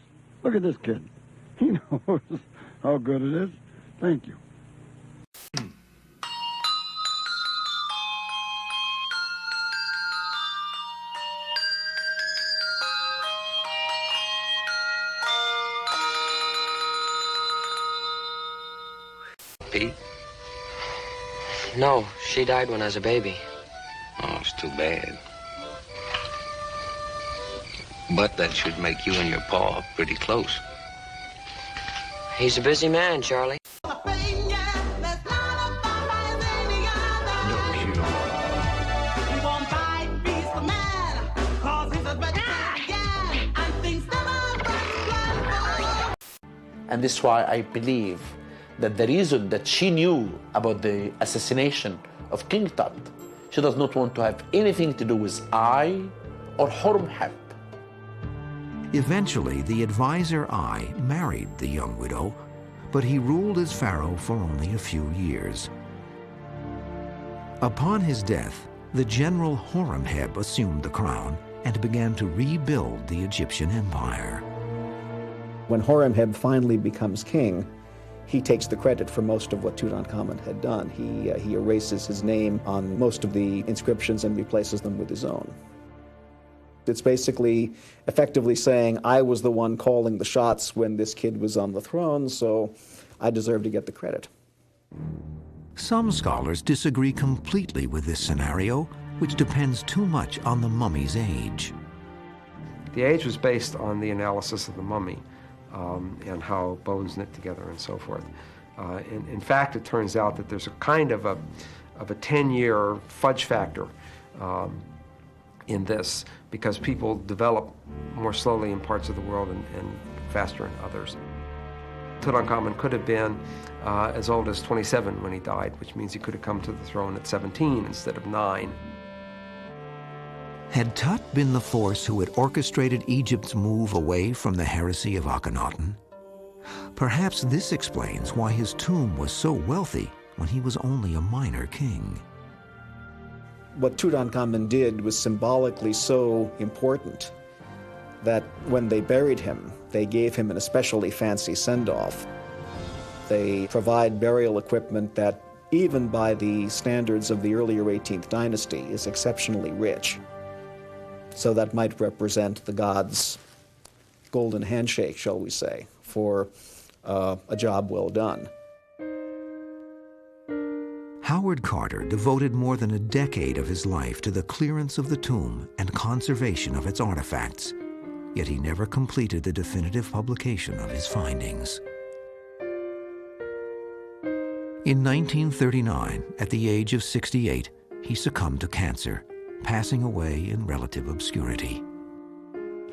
Look at this kid. He knows how good it is. Thank you. Pete? No, she died when I was a baby. Oh, it's too bad. But that should make you and your pa pretty close. He's a busy man, Charlie. And this is why I believe that the reason that she knew about the assassination of King Tut, she does not want to have anything to do with I or Horemheb. Eventually, the advisor Ai married the young widow, but he ruled as pharaoh for only a few years. Upon his death, the general Horemheb assumed the crown and began to rebuild the Egyptian empire. When Horemheb finally becomes king, he takes the credit for most of what Tutankhamun had done. He erases his name on most of the inscriptions and replaces them with his own. It's basically effectively saying, I was the one calling the shots when this kid was on the throne, so I deserve to get the credit. Some scholars disagree completely with this scenario, which depends too much on the mummy's age. The age was based on the analysis of the mummy and how bones knit together and so forth. In fact, it turns out that there's a kind of a 10-year fudge factor in this, because people develop more slowly in parts of the world and faster in others. Tutankhamun could have been as old as 27 when he died, which means he could have come to the throne at 17 instead of 9. Had Tut been the force who had orchestrated Egypt's move away from the heresy of Akhenaten? Perhaps this explains why his tomb was so wealthy when he was only a minor king. What Tutankhamun did was symbolically so important that when they buried him, they gave him an especially fancy send-off. They provide burial equipment that, even by the standards of the earlier 18th dynasty, is exceptionally rich. So that might represent the god's golden handshake, shall we say, for a job well done. Howard Carter devoted more than a decade of his life to the clearance of the tomb and conservation of its artifacts, yet he never completed the definitive publication of his findings. In 1939, at the age of 68, he succumbed to cancer, passing away in relative obscurity.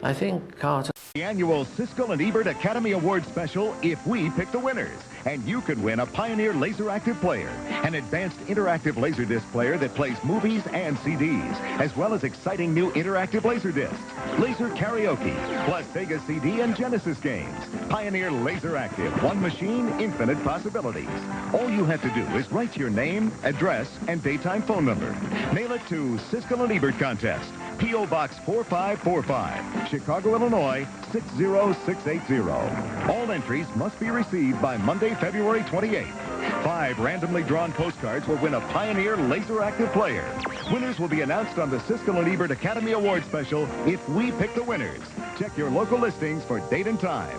I think Carter... The annual Siskel and Ebert Academy Award special, If We Pick the Winners. And you could win a Pioneer Laser Active Player, an advanced interactive Laserdisc player that plays movies and CDs, as well as exciting new interactive Laserdiscs, Laser Karaoke, plus Sega CD and Genesis games. Pioneer Laser Active, one machine, infinite possibilities. All you have to do is write your name, address, and daytime phone number. Mail it to Siskel and Ebert Contest, P.O. Box 4545, Chicago, Illinois, 60680. All entries must be received by Monday, February 28th. 5 randomly drawn postcards will win a Pioneer Laser Active Player. Winners will be announced on the Siskel and Ebert Academy Award special, If We Pick the Winners. Check your local listings for date and time.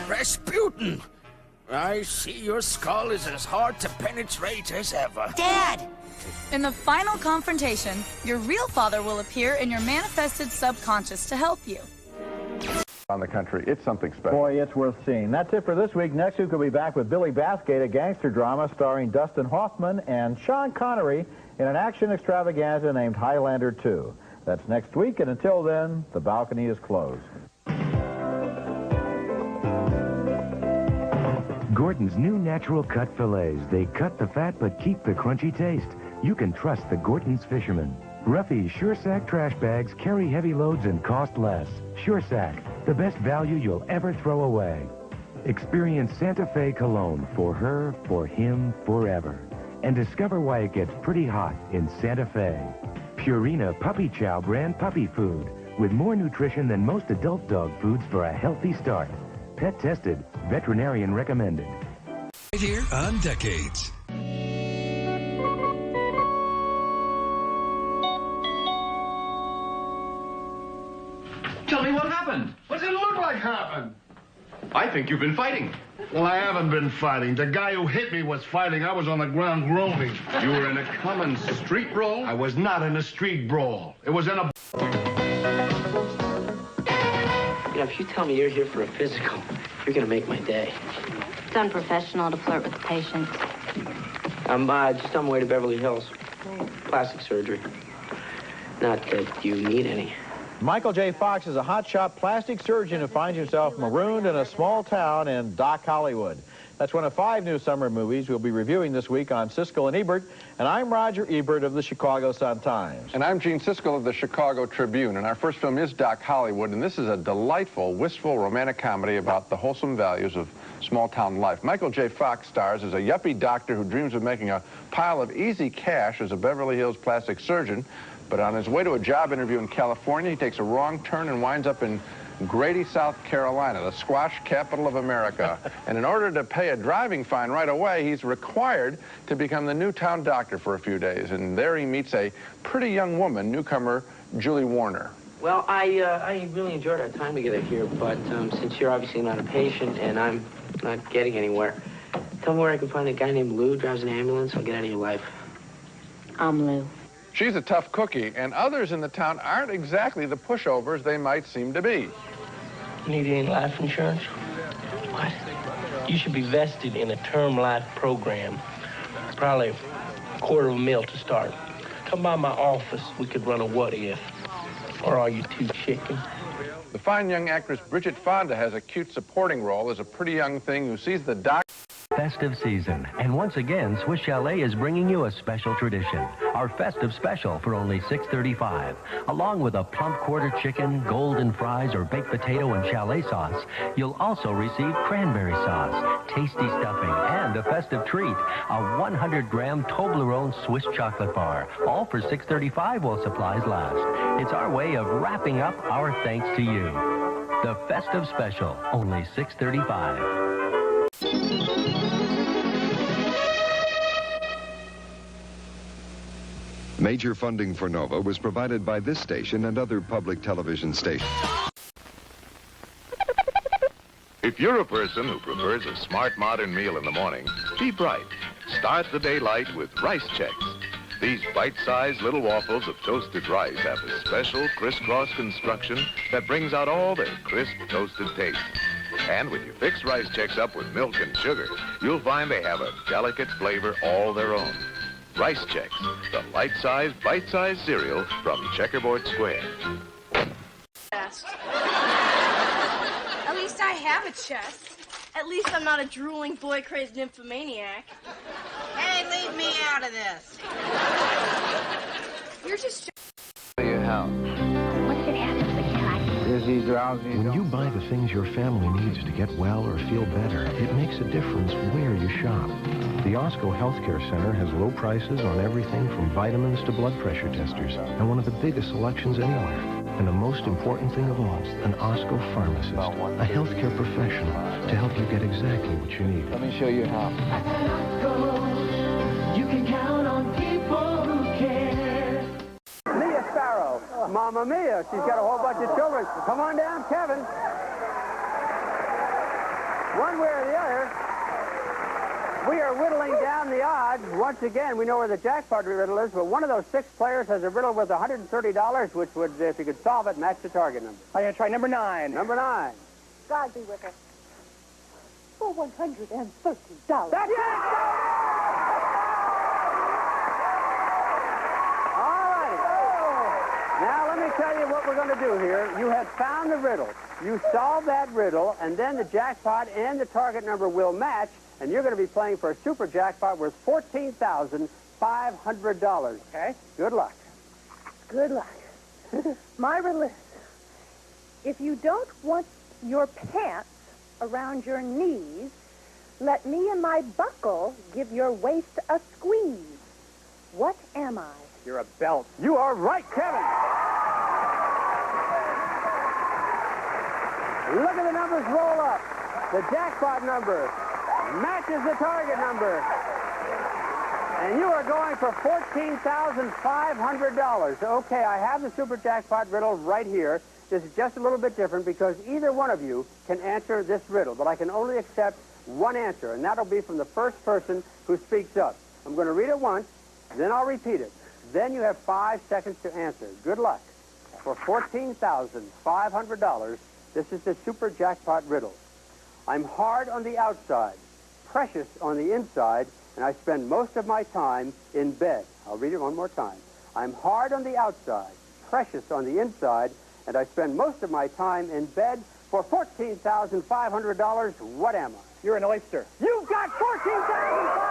Rasputin! I see your skull is as hard to penetrate as ever. Dad! In the final confrontation, your real father will appear in your manifested subconscious to help you. On the country, it's something special. Boy, it's worth seeing. That's it for this week. Next week we'll be back with Billy Bathgate, a gangster drama starring Dustin Hoffman and Sean Connery in an action extravaganza named Highlander 2. That's next week, and until then, the balcony is closed. Gordon's new natural cut fillets. They cut the fat but keep the crunchy taste. You can trust the Gordon's fishermen. Ruffy's Sure Sack trash bags carry heavy loads and cost less. Sure Sack, the best value you'll ever throw away. Experience Santa Fe cologne for her, for him, forever. And discover why it gets pretty hot in Santa Fe. Purina Puppy Chow brand puppy food with more nutrition than most adult dog foods for a healthy start. Pet tested, veterinarian recommended. Right here on Decades. Tell me what happened. What does it look like happened? I think you've been fighting. Well, I haven't been fighting. The guy who hit me was fighting. I was on the ground groaning. You were in a common street brawl? I was not in a street brawl. It was in a... You know, if you tell me you're here for a physical, you're going to make my day. It's unprofessional to flirt with the patient. I'm just on my way to Beverly Hills. Plastic surgery. Not that you need any. Michael J. Fox is a hotshot plastic surgeon who finds himself marooned in a small town in Dock, Hollywood. That's one of 5 new summer movies we'll be reviewing this week on Siskel and Ebert. And I'm Roger Ebert of the Chicago Sun-Times. And I'm Gene Siskel of the Chicago Tribune. And our first film is Dock, Hollywood. And this is a delightful, wistful, romantic comedy about the wholesome values of small-town life. Michael J. Fox stars as a yuppie doctor who dreams of making a pile of easy cash as a Beverly Hills plastic surgeon. But on his way to a job interview in California, he takes a wrong turn and winds up in Grady, South Carolina, the squash capital of America. And in order to pay a driving fine right away, he's required to become the new town doctor for a few days. And there he meets a pretty young woman, newcomer Julie Warner. Well, I really enjoyed our time together here, but since you're obviously not a patient and I'm not getting anywhere, tell me where I can find a guy named Lou, drives an ambulance. I'll get out of your life. I'm Lou. She's a tough cookie, and others in the town aren't exactly the pushovers they might seem to be. Need any life insurance? What? You should be vested in a term life program. Probably $250,000 to start. Come by my office. We could run a what if. Or are you too chicken? The fine young actress Bridget Fonda has a cute supporting role as a pretty young thing who sees the doc... Festive season, and once again, Swiss Chalet is bringing you a special tradition. Our festive special for only $6.35. Along with a plump quarter chicken, golden fries, or baked potato and chalet sauce, you'll also receive cranberry sauce, tasty stuffing, and a festive treat, a 100-gram Toblerone Swiss chocolate bar, all for $6.35 while supplies last. It's our way of wrapping up our thanks to you. The festive special, only $6.35. Major funding for Nova was provided by this station and other public television stations. If you're a person who prefers a smart, modern meal in the morning, be bright. Start the daylight with Rice Chex. These bite-sized little waffles of toasted rice have a special crisscross construction that brings out all their crisp, toasted taste. And when you fix Rice Chex up with milk and sugar, you'll find they have a delicate flavor all their own. Rice Chex, the light-sized, bite-sized cereal from Checkerboard Square. At least I have a chest. At least I'm not a drooling, boy-crazed nymphomaniac. Hey, leave me out of this. You're just... Your house. What if it happens again? When you buy the things your family needs to get well or feel better, it makes a difference where you shop. The Osco Healthcare Center has low prices on everything from vitamins to blood pressure testers, and one of the biggest selections anywhere. And the most important thing of all, an Osco pharmacist, a healthcare professional, to help you get exactly what you need. Let me show you how. You can count on people who care. Mia Sparrow. Mamma Mia. She's got a whole bunch of children. Come on down, Kevin. One way or the other, We are whittling down the odds. Once again, we know where the jackpot riddle is, but one of those 6 players has a riddle worth $130, which would, if you could solve it, match the target number. I'm going to try number 9. Number 9. God be with us. For $130. That's it! All right. Now, let me tell you what we're going to do here. You have found the riddle. You solve that riddle, and then the jackpot and the target number will match, and you're going to be playing for a super jackpot worth $14,500. Okay. Good luck. Good luck. My riddle is, if you don't want your pants around your knees, let me and my buckle give your waist a squeeze. What am I? You're a belt. You are right, Kevin. Look at the numbers roll up. The jackpot number matches the target number. And you are going for $14,500. Okay, I have the super jackpot riddle right here. This is just a little bit different because either one of you can answer this riddle, but I can only accept one answer, and that'll be from the first person who speaks up. I'm going to read it once, then I'll repeat it. Then you have 5 seconds to answer. Good luck. For $14,500, this is the super jackpot riddle. I'm hard on the outside, precious on the inside, and I spend most of my time in bed. I'll read it one more time. I'm hard on the outside, precious on the inside, and I spend most of my time in bed. For $14,500, what am I? You're an oyster. You've got $14,500!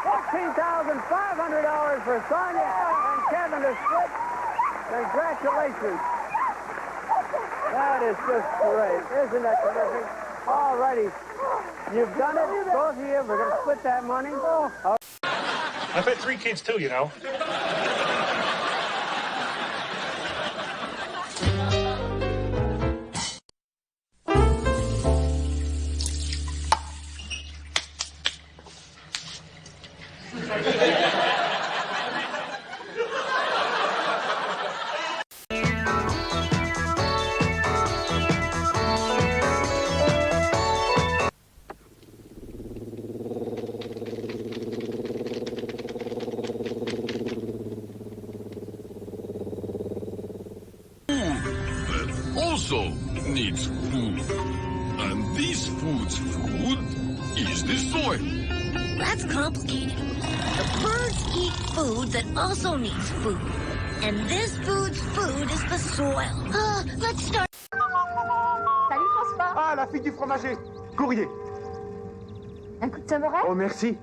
$14,500 for Sonia and Kevin to split. Congratulations. That is just great. Isn't that terrific? All righty. You've done it, both of you. We're going to split that money. Oh. I've had 3 kids, too, you know. Also needs food. And this food's food is the soil. That's complicated. The birds eat food that also needs food. And this food's food is the soil. Let's start. Salut, François. Ah, la fille du fromager. Courrier. Un coup de sabret? Oh, merci.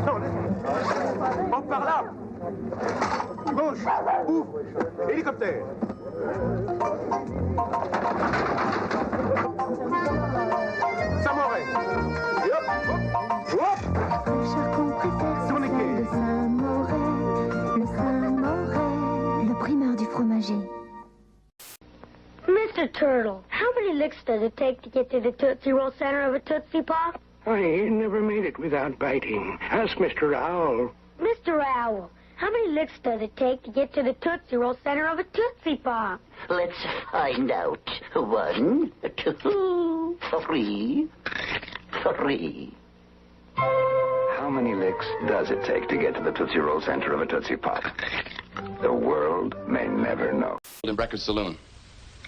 Non, laisse. Monte par là. Gauche. Ouvre. Hélicoptère. Samouraï. Et hop, hop, hop. Chacun préfère sur les quais. Le Samouraï, le primeur du fromager. Mr. Turtle, how many licks does it take to get to the Tootsie Roll center of a Tootsie Pop? I never made it without biting. Ask Mr. Owl. Mr. Owl, how many licks does it take to get to the Tootsie Roll center of a Tootsie Pop? Let's find out. 1, 2, 3. How many licks does it take to get to the Tootsie Roll center of a Tootsie Pop? The world may never know. In Breckers Saloon.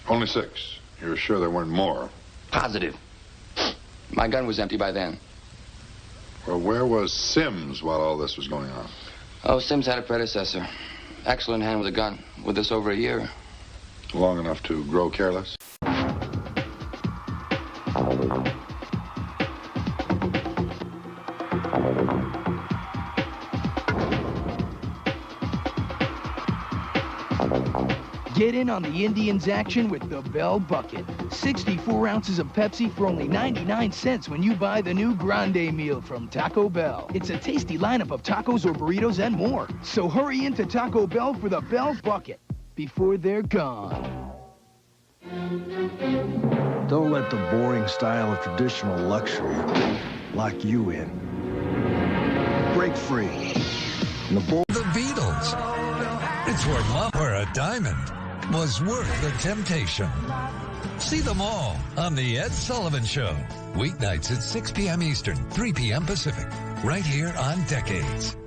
Only 6. You're sure there weren't more? Positive. My gun was empty by then. Well, where was Sims while all this was going on? Oh, Sims had a predecessor. Excellent hand with a gun. With us over a year. Long enough to grow careless? Get in on the Indians action with the Bell Bucket. 64 ounces of Pepsi for only 99 cents when you buy the new Grande meal from Taco Bell. It's a tasty lineup of tacos or burritos and more. So hurry into Taco Bell for the Bell Bucket before they're gone. Don't let the boring style of traditional luxury lock you in. Break free. The Beatles. It's worth love where a diamond was worth the temptation. See them all on The Ed Sullivan Show. Weeknights at 6 p.m. Eastern, 3 p.m. Pacific. Right here on Decades.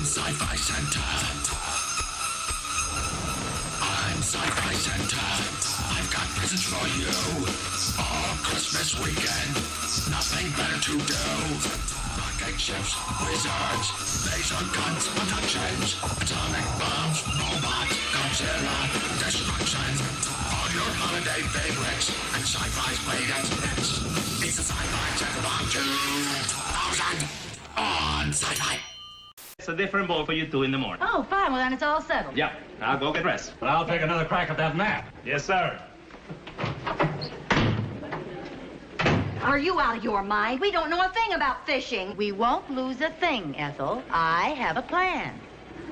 Sci-Fi Center. I'm Sci-Fi Center. I've got presents for you. All Christmas weekend. Nothing better to do. Rocket ships, wizards, laser guns, abductions, atomic bombs, robots, Godzilla, destruction. All your holiday favorites and Sci-Fi's latest hits. It's a Sci-Fi Center Bomb 2000 on Sci-Fi. It's a different ball for you two in the morning. Oh, fine. Well, then it's all settled. Yeah, I'll go get dressed. But I'll take another crack at that map. Yes, sir. Are you out of your mind? We don't know a thing about fishing. We won't lose a thing, Ethel. I have a plan.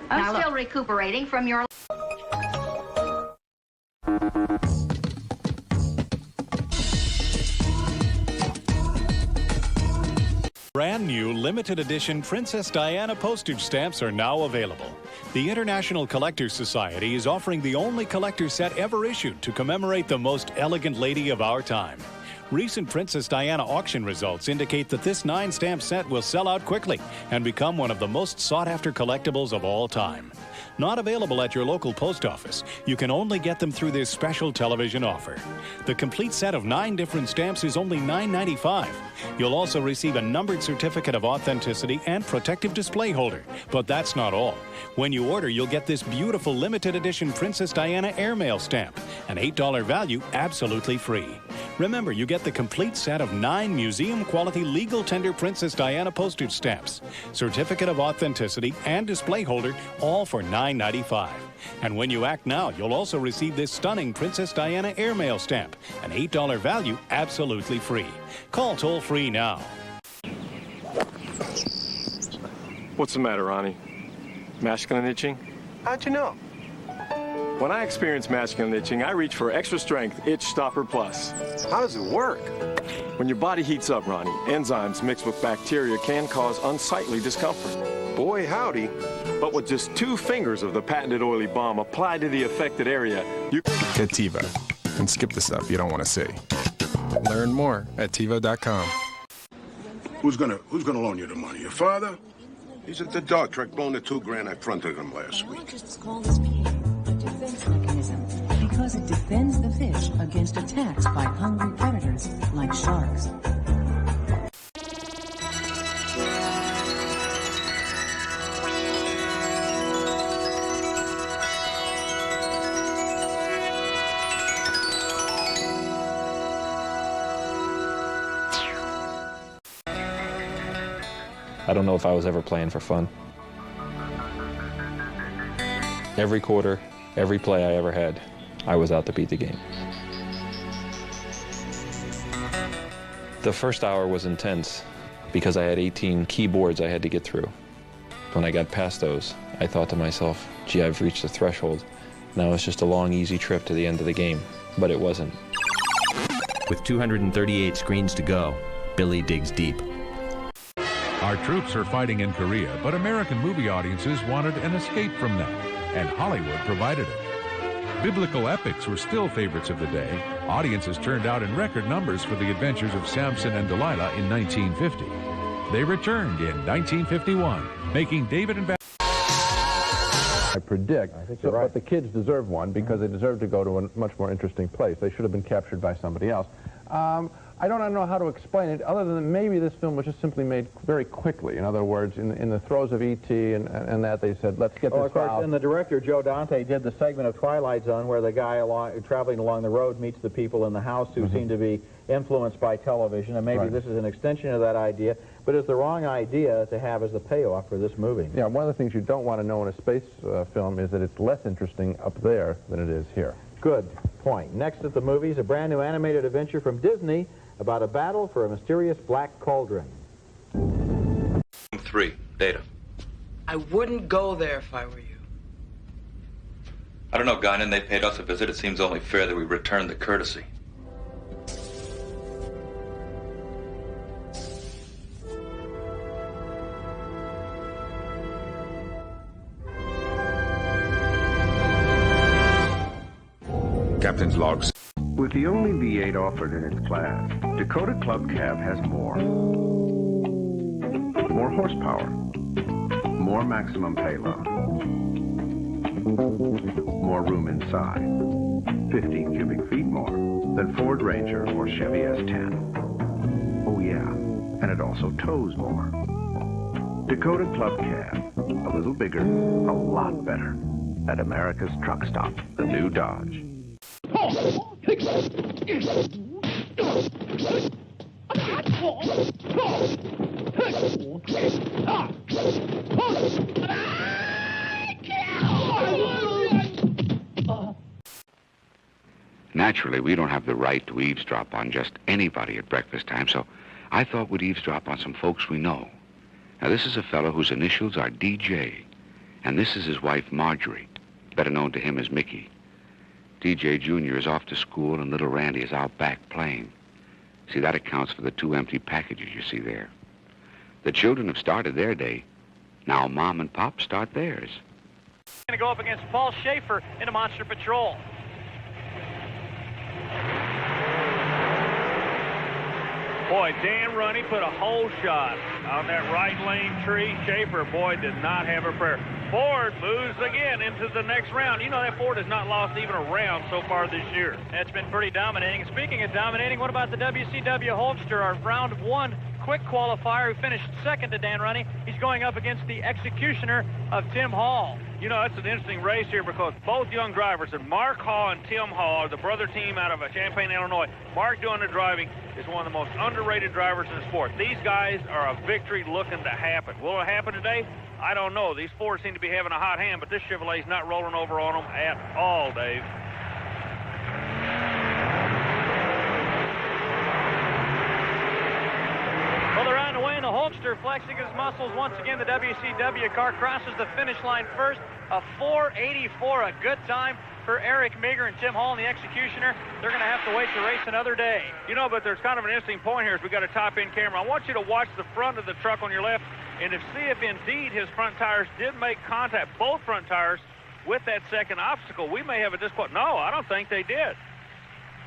I'm still recuperating from your... Brand new limited edition Princess Diana postage stamps are now available. The International Collectors Society is offering the only collector set ever issued to commemorate the most elegant lady of our time. Recent Princess Diana auction results indicate that this 9-stamp set will sell out quickly and become one of the most sought-after collectibles of all time. Not available at your local post office, you can only get them through this special television offer. The complete set of 9 different stamps is only $9.95. You'll also receive a numbered certificate of authenticity and protective display holder. But that's not all. When you order, you'll get this beautiful limited edition Princess Diana airmail stamp, an $8 value absolutely free. Remember, you get the complete set of 9 museum-quality legal tender Princess Diana postage stamps, certificate of authenticity, and display holder, all for $9.95. And when you act now, you'll also receive this stunning Princess Diana airmail stamp, an $8 value absolutely free. Call toll-free now. What's the matter, Ronnie? Masculine itching? How'd you know? When I experience masculine itching, I reach for Extra Strength Itch Stopper Plus. How does it work? When your body heats up, Ronnie, enzymes mixed with bacteria can cause unsightly discomfort. Boy, howdy. But with just 2 fingers of the patented oily balm applied to the affected area, you... Get TiVo and skip the stuff you don't want to see. Learn more at TiVo.com. Who's gonna loan you the money? Your father? He's at the dog track blowing the $2,000 I fronted him last week. Just call this pier a defense mechanism because it defends the fish against attacks by hungry predators like sharks. I don't know if I was ever playing for fun. Every quarter, every play I ever had, I was out to beat the game. The first hour was intense because I had 18 keyboards I had to get through. When I got past those, I thought to myself, gee, I've reached the threshold. Now it's just a long, easy trip to the end of the game. But it wasn't. With 238 screens to go, Billy digs deep. Our troops are fighting in Korea, but American movie audiences wanted an escape from that, and Hollywood provided it. Biblical epics were still favorites of the day. Audiences turned out in record numbers for the adventures of Samson and Delilah in 1950. They returned in 1951, making David and I predict, but the kids deserve one because they deserve to go to a much more interesting place. They should have been captured by somebody else. I don't know how to explain it, other than maybe this film was just simply made very quickly. In other words, in the throes of E.T. and that, they said, let's get this of course, out. And the director, Joe Dante, did the segment of Twilight Zone where the guy traveling along the road meets the people in the house who seem to be influenced by television, and maybe this is an extension of that idea, but it's the wrong idea to have as the payoff for this movie. Yeah, one of the things you don't want to know in a space film is that it's less interesting up there than it is here. Good point. Next at the movies, a brand new animated adventure from Disney, about a battle for a mysterious black cauldron. 3, data. I wouldn't go there if I were you. I don't know, Guinan. They paid us a visit. It seems only fair that we return the courtesy. Captain's logs. With the only V8 offered in its class, Dakota Club Cab has more. More horsepower. More maximum payload. More room inside. 15 cubic feet more than Ford Ranger or Chevy S10. Oh yeah, and it also tows more. Dakota Club Cab. A little bigger, a lot better. At America's Truck Stop, the new Dodge. Naturally, we don't have the right to eavesdrop on just anybody at breakfast time, so I thought we'd eavesdrop on some folks we know. Now, this is a fellow whose initials are DJ, and this is his wife, Marjorie, better known to him as Mickey. DJ Jr. is off to school, and little Randy is out back playing. See, that accounts for the 2 empty packages you see there. The children have started their day. Now Mom and Pop start theirs. Going to go up against Paul Schaefer in a Monster Patrol. Boy, Dan Runny put a hole shot on that right lane tree. Schaefer, boy, did not have a prayer. Ford moves again into the next round. You know that Ford has not lost even a round so far this year. That's been pretty dominating. And speaking of dominating, what about the WCW Holster, our round 1 quick qualifier who finished second to Dan Runny? He's going up against the executioner of Tim Hall. You know, that's an interesting race here because both young drivers, and Mark Hall and Tim Hall, are the brother team out of Champaign, Illinois. Mark doing the driving is one of the most underrated drivers in the sport. These guys are a victory looking to happen. Will it happen today? I don't know. These Fords seem to be having a hot hand, but this Chevrolet's not rolling over on them at all, Dave. Well, they're on the way in the Holster, flexing his muscles once again. The WCW car crosses the finish line first. A 4:84, a good time for Eric Meager and Tim Hall and the Executioner. They're going to have to wait to race another day. You know, but there's kind of an interesting point here as we got a top-end camera. I want you to watch the front of the truck on your left and to see if indeed his front tires did make contact, both front tires, with that second obstacle. We may have a disqualification. No, I don't think they did.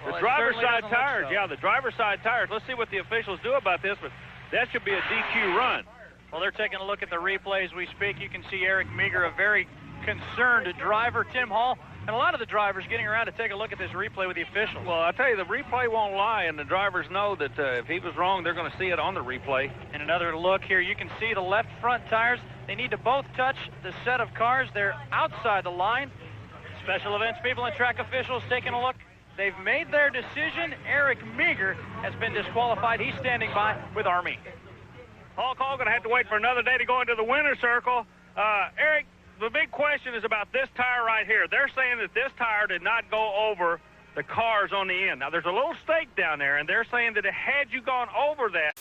Well, the driver's side tires, yeah, the driver's side tires. Let's see what the officials do about this, but that should be a DQ run. Well, they're taking a look at the replay as we speak. You can see Eric Meager, a very concerned driver. Tim Hall, and a lot of the drivers getting around to take a look at this replay with the officials. Well, I tell you, the replay won't lie, and the drivers know that if he was wrong, they're going to see it on the replay. And another look here, you can see the left front tires. They need to both touch the set of cars. They're outside the line. Special events people and track officials taking a look. They've made their decision. Eric Meager has been disqualified. He's standing by with Army. Hulk Hogan going to have to wait for another day to go into the winner's circle. Eric, the big question is about this tire right here. They're saying that this tire did not go over the cars on the end. Now, there's a little stake down there, and they're saying that had you gone over that...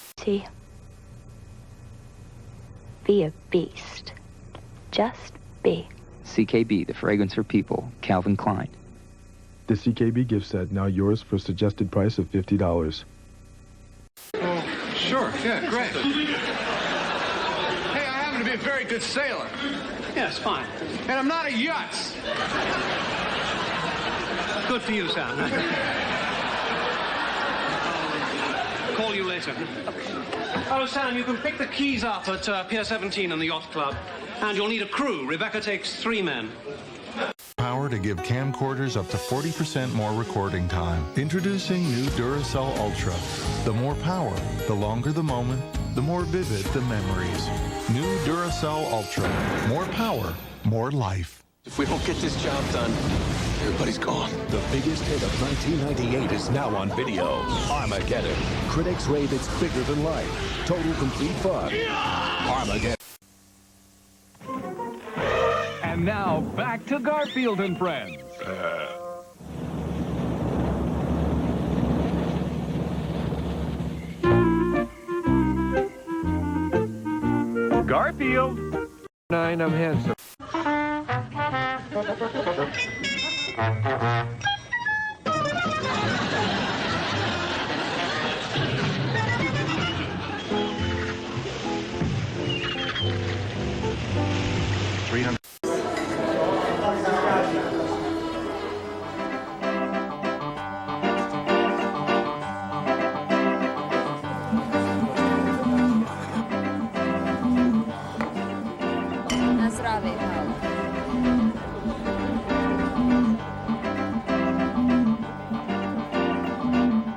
Be a beast. Just be. CKB, the fragrance for people. Calvin Klein. The CKB gift set, now yours for a suggested price of $50. Oh, sure. Yeah, great. Hey, I happen to be a very good sailor. Yeah, it's fine. And I'm not a yutz. Good for you, Sam. Call you later. Oh, Sam, you can pick the keys up at Pier 17 in the Yacht Club. And you'll need a crew. Rebecca takes 3 men. Power to give camcorders up to 40% more recording time. Introducing new Duracell Ultra. The more power, the longer the moment, the more vivid the memories. New Duracell Ultra. More power, more life. If we don't get this job done, everybody's gone. The biggest hit of 1998 is now on video. Armageddon. Critics rave it's bigger than life. Total complete fun. Armageddon. And now, back to Garfield and Friends. Garfield. 9, I'm handsome.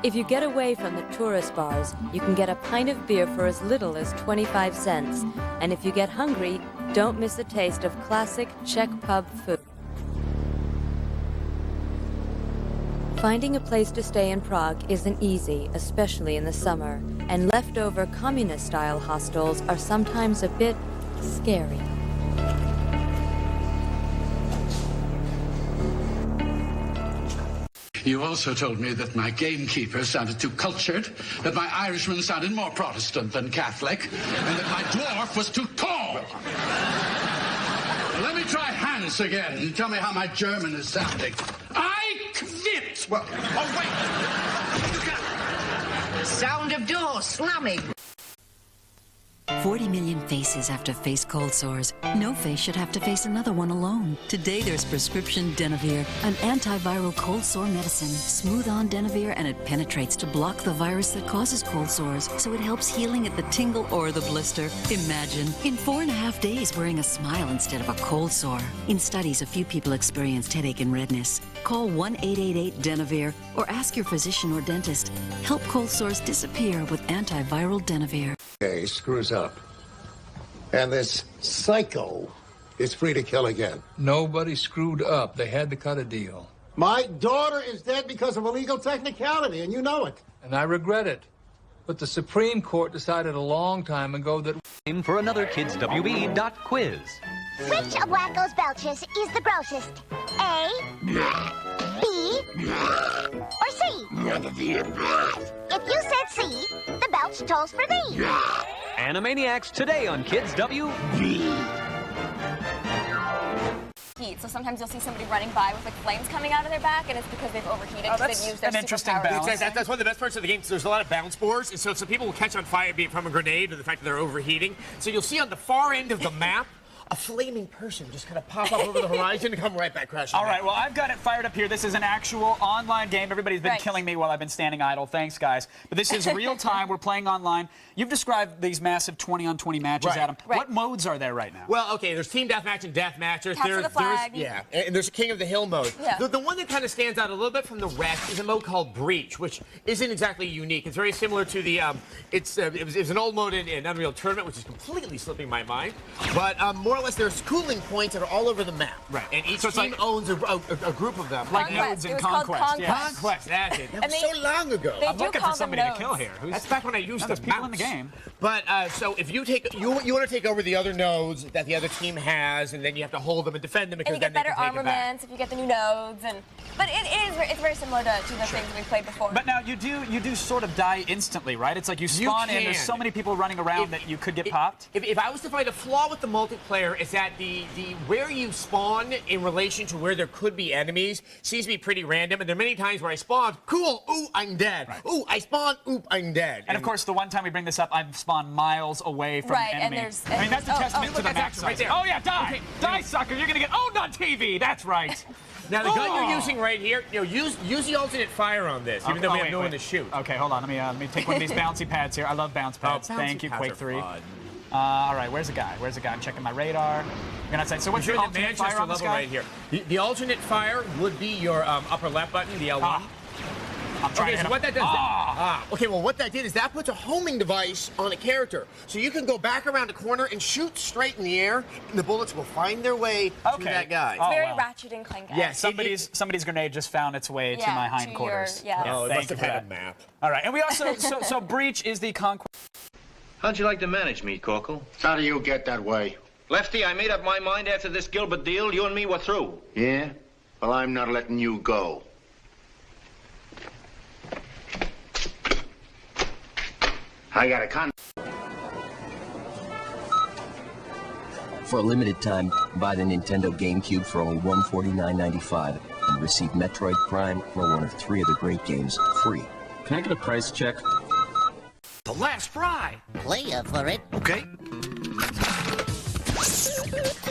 If you get away from the tourist bars, you can get a pint of beer for as little as 25 cents. And if you get hungry, don't miss a taste of classic Czech pub food. Finding a place to stay in Prague isn't easy, especially in the summer, and leftover communist-style hostels are sometimes a bit scary. You also told me that my gamekeeper sounded too cultured, that my Irishman sounded more Protestant than Catholic, and that my dwarf was too tall. Let me try Hans again and tell me how my German is sounding. I quit! Well, oh, wait! Sound of door slamming. 40 million faces have to face cold sores. No face should have to face another one alone. Today there's prescription Denavir, an antiviral cold sore medicine. Smooth on Denavir and it penetrates to block the virus that causes cold sores, so it helps healing at the tingle or the blister. Imagine, in 4.5 days wearing a smile instead of a cold sore. In studies, a few people experienced headache and redness. Call 1-888-DENAVIR or ask your physician or dentist. Help cold sores disappear with antiviral Denavir. Okay, screws up. And this psycho is free to kill again. Nobody screwed up. They had to cut a deal. My daughter is dead because of a legal technicality, and you know it. And I regret it. But the Supreme Court decided a long time ago that... For another kidswb.quiz. Which of Wacko's belches is the grossest? A, B, or C? None of the above. If you said C, the belch tolls for thee. Animaniacs today on Kids WB. Heat. So sometimes you'll see somebody running by with like flames coming out of their back, and it's because they've overheated. Oh, that's they've used their an interesting superpowers. balance. That's one of the best parts of the game. So there's a lot of bounce boards, and so some people will catch on fire, be it from a grenade or the fact that they're overheating. So you'll see on the far end of the map a flaming person just kind of pop up over the horizon and come right back crashing. All right, well, I've got it fired up here. This is an actual online game. Everybody's been killing me while I've been standing idle. Thanks, guys. But this is real time. We're playing online. You've described these massive 20-on-20 matches, Adam. What modes are there right now? Well, okay, there's team deathmatch and deathmatch. Capture the flag. Yeah, and there's a King of the Hill mode. Yeah. The one that kind of stands out a little bit from the rest is a mode called Breach, which isn't exactly unique. It's very similar to the, it was an old mode in Unreal Tournament, which is completely slipping my mind. But more or less, there's cooling points that are all over the map. Right. And each team owns a group of them. Like nodes in Conquest. Conquest, that's it. That was so long ago. They I'm do looking call for somebody them to kill nodes. here. That's back when I used the people in the game. But so if you take you want to take over the other nodes that the other team has, and then you have to hold them and defend them because and you get then better they can take it back. armaments if you get the new nodes, but it's very similar to the things that we've played before. But now you do sort of die instantly, right? It's like you spawn in. There's so many people running around that you could get popped. If I was to find a flaw with the multiplayer, it's that the where you spawn in relation to where there could be enemies seems to be pretty random. And there are many times where I spawned, cool, ooh, I'm dead. Right. Ooh, I spawned, oop, I'm dead. And of course, the one time we bring this up, I've spawned miles away from the enemy. I mean, that's a testament to the max right there. Oh yeah, die, okay. Die, sucker! You're gonna get owned on TV. That's right. Now the gun you're using right here, use the alternate fire on this, even though we have no one to shoot. Okay, hold on. Let me take one of these bouncy pads here. I love bounce pads. Thank you, Quake 3. All right, where's the guy? I'm checking my radar. You're gonna say, so what's your alternate fire on this guy? Right here. The alternate fire would be your upper left button, the L1. I'm trying to hit him. What that does? Okay, well, what that did is that puts a homing device on a character, so you can go back around the corner and shoot straight in the air, and the bullets will find their way to that guy. It's very Ratchet and Clank. Yeah, somebody's grenade just found its way to my hindquarters. Oh, it must have had a map. All right, and we also so Breach is the conquest. How'd you like to manage me, Corkle? How do you get that way? Lefty, I made up my mind after this Gilbert deal, you and me were through. Yeah? Well, I'm not letting you go. I got a For a limited time, buy the Nintendo GameCube for only $149.95 and receive Metroid Prime or one of 3 of the great games free. Can I get a price check? The last fry. Play up for it. Okay.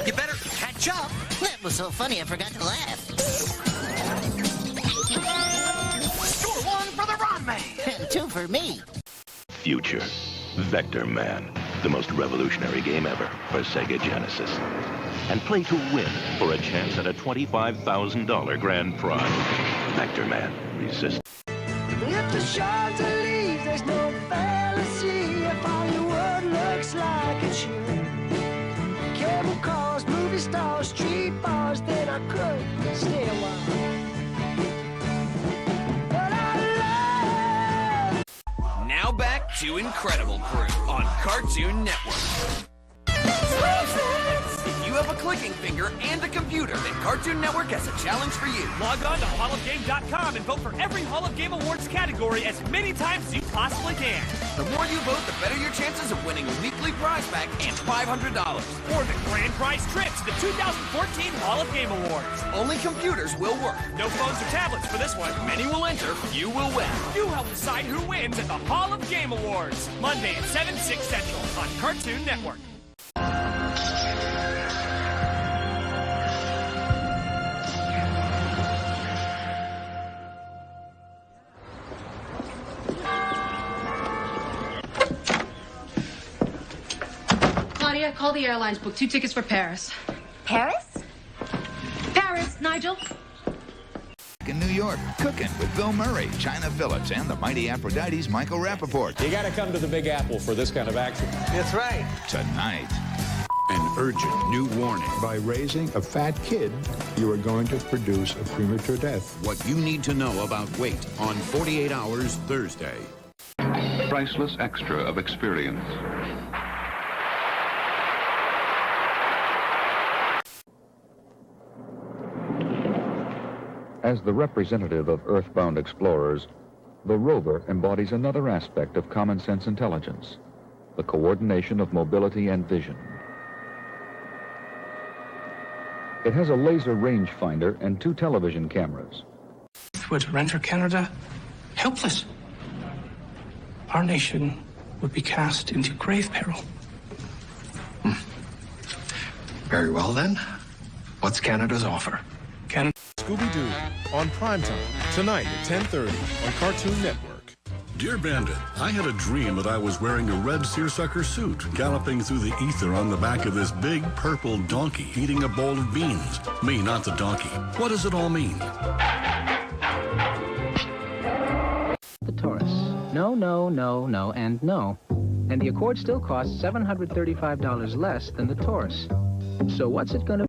You better catch up. That was so funny I forgot to laugh. Score 1 for the Ron Man. And 2 for me. Future. Vector Man. The most revolutionary game ever for Sega Genesis. And play to win for a chance at a $25,000 grand prize. Vector Man. Resist. If the shards are leaves, there's no fallacy. If all your world looks like it should. Cable cars, movie stars, street bars, then I could stay a while. But I love... Now back to Incredible Crew on Cartoon Network. If you have a clicking finger and a computer, then Cartoon Network has a challenge for you. Log on to hallofgame.com and vote for every Hall of Game Awards category as many times as you possibly can. The more you vote, the better your chances of winning a weekly prize pack and $500. Or the grand prize trip to the 2014 Hall of Game Awards. Only computers will work. No phones or tablets for this one. Many will enter, few will win. You help decide who wins at the Hall of Game Awards. Monday at 7, 6 Central on Cartoon Network. Claudia, call the airlines. Book 2 tickets for Paris. Paris? Paris, Nigel. In New York, cooking with Bill Murray, China Phillips, and the mighty Aphrodite's Michael Rappaport. You gotta come to the Big Apple for this kind of action. That's right. Tonight. An urgent new warning. By raising a fat kid, you are going to produce a premature death. What you need to know about weight on 48 Hours Thursday. Priceless extra of experience. As the representative of earthbound explorers, the rover embodies another aspect of common sense intelligence, the coordination of mobility and vision. It has a laser rangefinder and 2 television cameras. Would renter Canada helpless. Our nation would be cast into grave peril. Very well, then. What's Canada's offer? Canada. Scooby-Doo on primetime tonight at 10:30 on Cartoon Network. Dear Bandit, I had a dream that I was wearing a red seersucker suit, galloping through the ether on the back of this big purple donkey, eating a bowl of beans. Me, not the donkey. What does it all mean? The Taurus. No, no, no, no, and no. And the Accord still costs $735 less than the Taurus. So what's it gonna...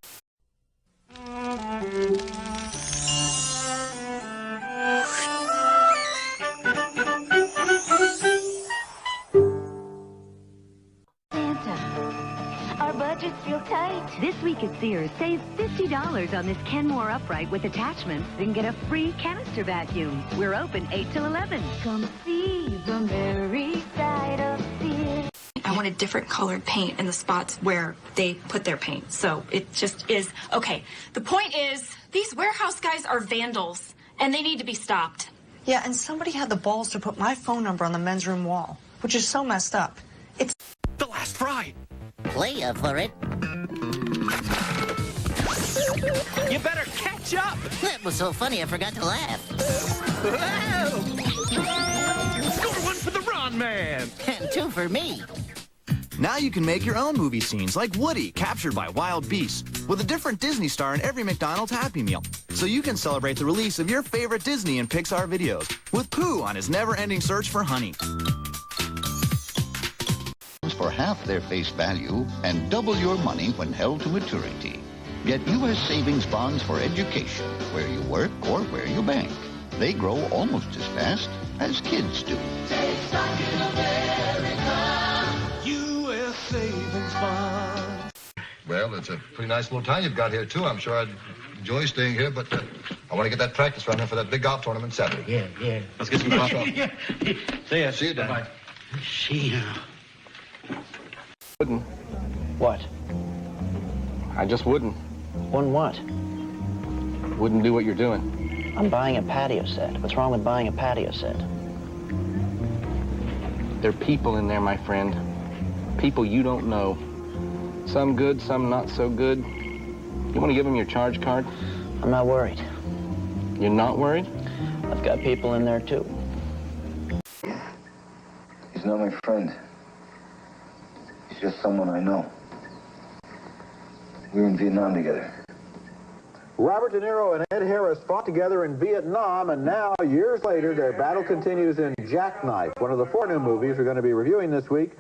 Real tight. This week at Sears, save $50 on this Kenmore upright with attachments, then get a free canister vacuum. We're open 8 till 11. Come see the merry side of Sears. I wanted different colored paint in the spots where they put their paint. So it just is, okay. The point is, these warehouse guys are vandals, and they need to be stopped. Yeah, and somebody had the balls to put my phone number on the men's room wall, which is so messed up. It's the last fry. Play up for it. You better catch up. That was so funny I forgot to laugh. Score 1 for the Ron Man. And 2 for me. Now you can make your own movie scenes like Woody, captured by wild beasts, with a different Disney star in every McDonald's Happy Meal. So you can celebrate the release of your favorite Disney and Pixar videos, with Pooh on his never-ending search for honey. For half their face value and double your money when held to maturity. Get U.S. savings bonds for education, where you work or where you bank. They grow almost as fast as kids do. Take stock in America. U.S. savings bonds. Well, it's a pretty nice little town you've got here, too. I'm sure I'd enjoy staying here, but I want to get that practice run in for that big golf tournament Saturday. Yeah. Let's get some coffee. Yeah. See you, Dan. Bye. See you. What? I just wouldn't. Wouldn't what? Wouldn't do what you're doing. I'm buying a patio set. What's wrong with buying a patio set? There are people in there, my friend. People you don't know. Some good, some not so good. You want to give them your charge card? I'm not worried. You're not worried? I've got people in there, too. He's not my friend. He's just someone I know. We were in Vietnam together. Robert De Niro and Ed Harris fought together in Vietnam, and now, years later, their battle continues in Jackknife, one of the 4 new movies we're going to be reviewing this week,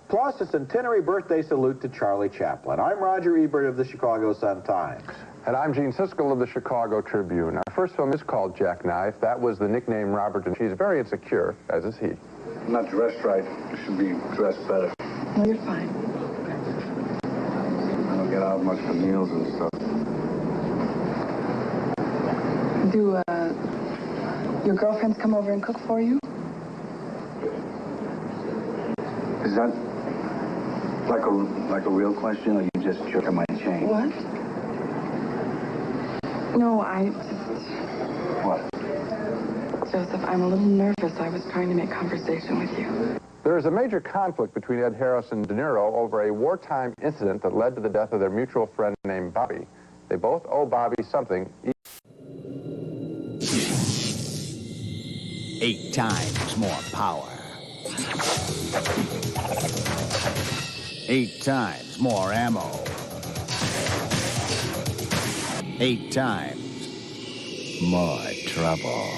plus a centenary birthday salute to Charlie Chaplin. I'm Roger Ebert of the Chicago Sun-Times. And I'm Gene Siskel of the Chicago Tribune. Our first film is called Jackknife. That was the nickname Robert De Niro. She's very insecure, as is he. I'm not dressed right. I should be dressed better. No, you're fine. I don't get out much for meals and stuff. Do, your girlfriends come over and cook for you? Is that like a real question, or you just jerking my chain? What? No, What? Joseph, I'm a little nervous. I was trying to make conversation with you. There is a major conflict between Ed Harris and De Niro over a wartime incident that led to the death of their mutual friend named Bobby. They both owe Bobby something. 8 times more power. 8 times more ammo. 8 times more trouble.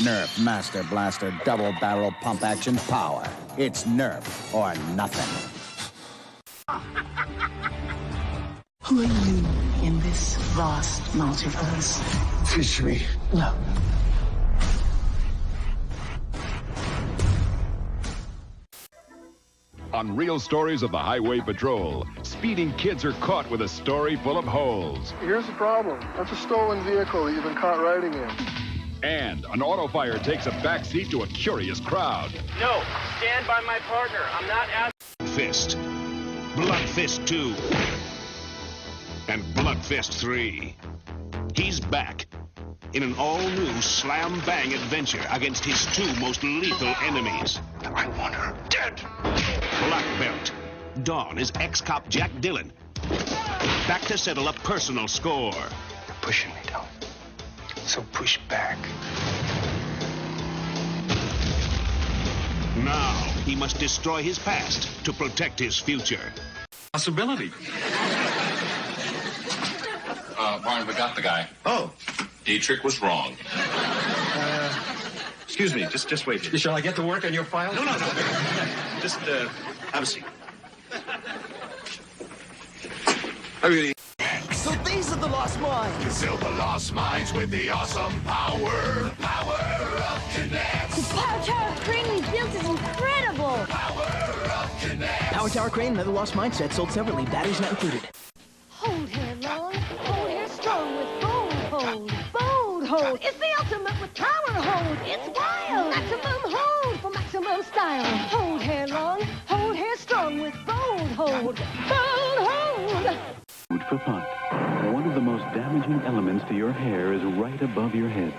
Nerf Master Blaster double barrel pump action power. It's Nerf or nothing. Who are you in this vast multiverse? Fish me. No. On Real Stories of the Highway Patrol, speeding kids are caught with a story full of holes. Here's the problem. That's a stolen vehicle that you've been caught riding in. And an auto fire takes a backseat to a curious crowd. No, stand by my partner. I'm not asking. Fist. Blood Fist 2. And Blood Fist 3. He's back in an all-new slam-bang adventure against his 2 most lethal enemies. I want her dead. Black Belt. Dawn is ex-cop Jack Dillon. Back to settle a personal score. You're pushing me, Del. So push back. Now, he must destroy his past to protect his future. Possibility. Barn, we got the guy. Oh. Dietrich was wrong. Excuse me, just wait here. Shall I get to work on your file? No. Just, have a seat. So these are the lost mines. The silver lost mines with the awesome power. The power of Connect. The Power Tower crane we built is incredible. Power of Connect. Power Tower crane and other lost mine sets sold separately. Batteries not included. Hold hair long, hold hair strong with Bold Hold. Bold Hold. It's the ultimate with power hold. It's wild. Maximum hold for maximum style. Hold hair long, hold hair strong with Bold Hold. Bold Hold. Food for thought. One of the most damaging elements to your hair is right above your head.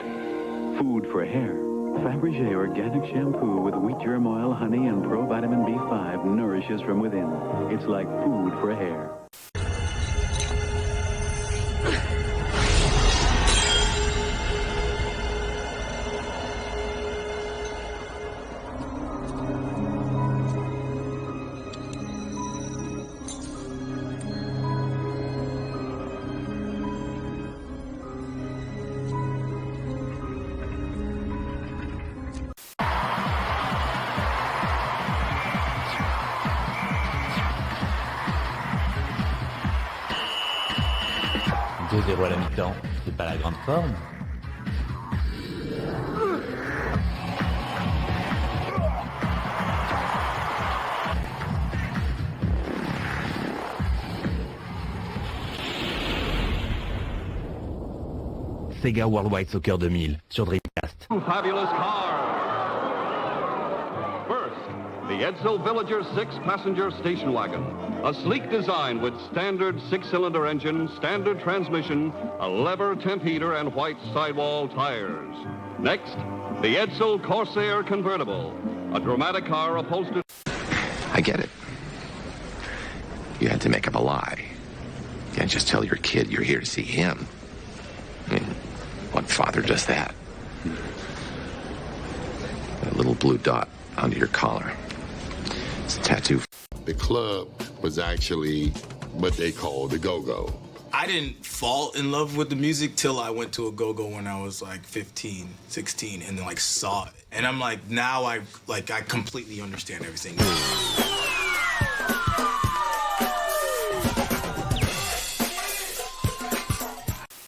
Food for hair. Fabergé organic shampoo with wheat germ oil, honey, and provitamin B5 nourishes from within. It's like food for hair. À la mi-temps, c'est pas la grande forme. Sega Worldwide Soccer 2000 sur Dreamcast. Fabulous car. First, the Edsel Villager 6-passenger station wagon. A sleek design with standard 6-cylinder engine, standard transmission, a lever temp heater, and white sidewall tires. Next, the Edsel Corsair convertible, a dramatic car upholstered... I get it. You had to make up a lie. You can't just tell your kid you're here to see him. I mean, what father does that? That little blue dot under your collar. It's a tattoo. The club was actually what they call the go-go. I didn't fall in love with the music till I went to a go-go when I was like 15, 16, and then like saw it. And I'm like, now I completely understand everything.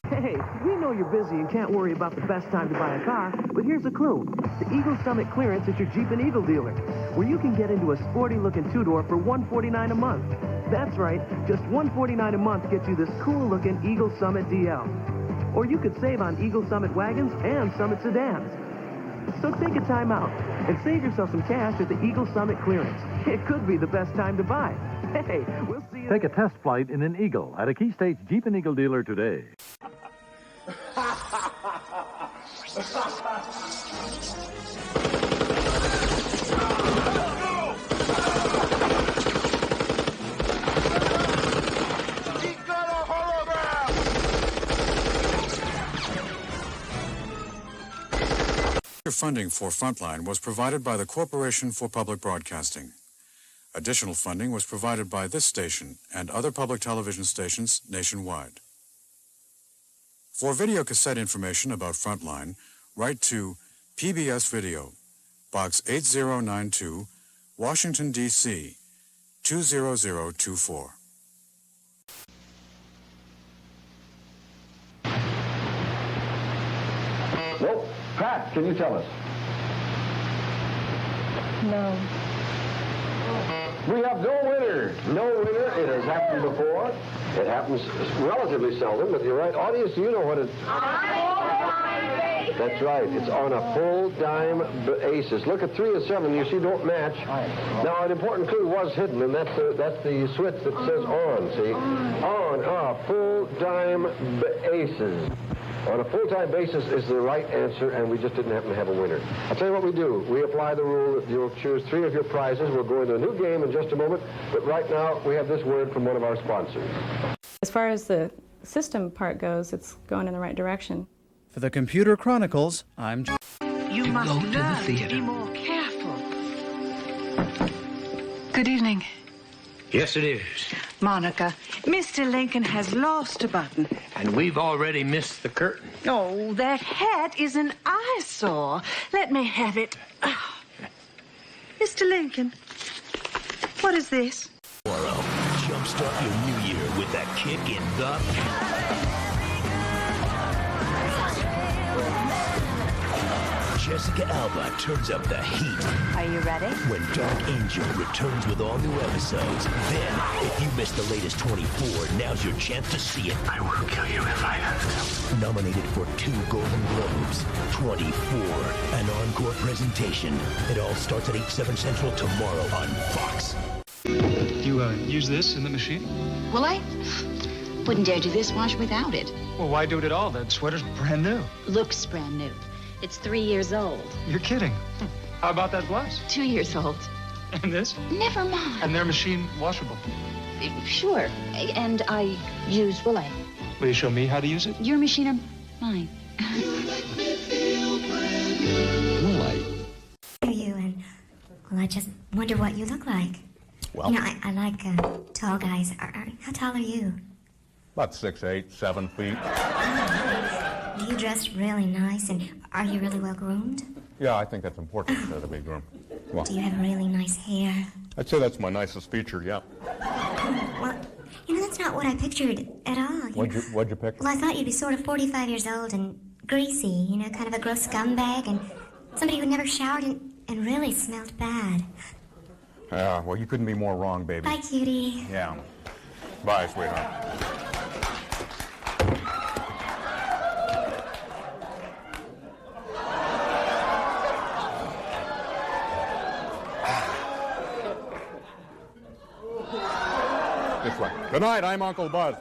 Hey, we know you're busy and can't worry about the best time to buy a car, but here's a clue. The Eagle Summit clearance at your Jeep and Eagle dealer, where you can get into a sporty-looking two-door for $149 a month. That's right, just $149 a month gets you this cool-looking Eagle Summit DL. Or you could save on Eagle Summit wagons and Summit sedans. So take a time out and save yourself some cash at the Eagle Summit clearance. It could be the best time to buy. Hey, we'll see you... Take a test flight in an Eagle at a Key State's Jeep and Eagle dealer today. Funding for Frontline was provided by the Corporation for Public Broadcasting. Additional funding was provided by this station and other public television stations nationwide. For video cassette information about Frontline, write to PBS Video, Box 8092, Washington, D.C., 20024. Nope. Pat, can you tell us? No. We have no winner. No winner. It has happened before. It happens relatively seldom, but you're right. Audience, you know what it... That's right. It's on a full dime basis. Look at 3 of 7. You see, don't match. Now, an important clue was hidden, and that's the switch that says on, see? On a full dime basis. On a full-time basis is the right answer, and we just didn't happen to have a winner. I'll tell you what we do. We apply the rule that you'll choose 3 of your prizes. We'll go into a new game in just a moment, but right now we have this word from one of our sponsors. As far as the system part goes, it's going in the right direction. For the Computer Chronicles, I'm... You must learn to be more careful. Good evening. Yes, it is. Monica, Mr. Lincoln has lost a button. And we've already missed the curtain. Oh, that hat is an eyesore. Let me have it. Oh. Mr. Lincoln, what is this? Tomorrow, jumpstart your new year with that kick in the... Jessica Alba turns up the heat. Are you ready? When Dark Angel returns with all new episodes. Then, if you missed the latest 24, now's your chance to see it. I will kill you if I have to. Nominated for 2 Golden Globes, 24, an encore presentation. It all starts at 8/7 Central tomorrow on Fox. You use this in the machine? Well, I wouldn't dare do this wash without it. Well, why do it at all? That sweater's brand new. Looks brand new. It's 3 years old. You're kidding. How about that blouse? 2 years old. And this? Never mind. And they're machine washable. Sure. And I use Willie. Will you show me how to use it? Your machine or mine? Willie. You and, well, I just wonder what you look like. Well, you know, I like tall guys. How tall are you? About 6'8", 7 feet. Do you dress really nice, and are you really well groomed? Yeah, I think that's important to be groomed. Well, Do you have really nice hair? I'd say that's my nicest feature, yeah. Well, you know, that's not what I pictured at all. What'd you picture? Well, I thought you'd be sort of 45 years old and greasy, you know, kind of a gross scumbag, and somebody who never showered and really smelled bad. Yeah, well, you couldn't be more wrong, baby. Bye, cutie. Yeah. Bye, sweetheart. this way. Good night, I'm Uncle Buzz.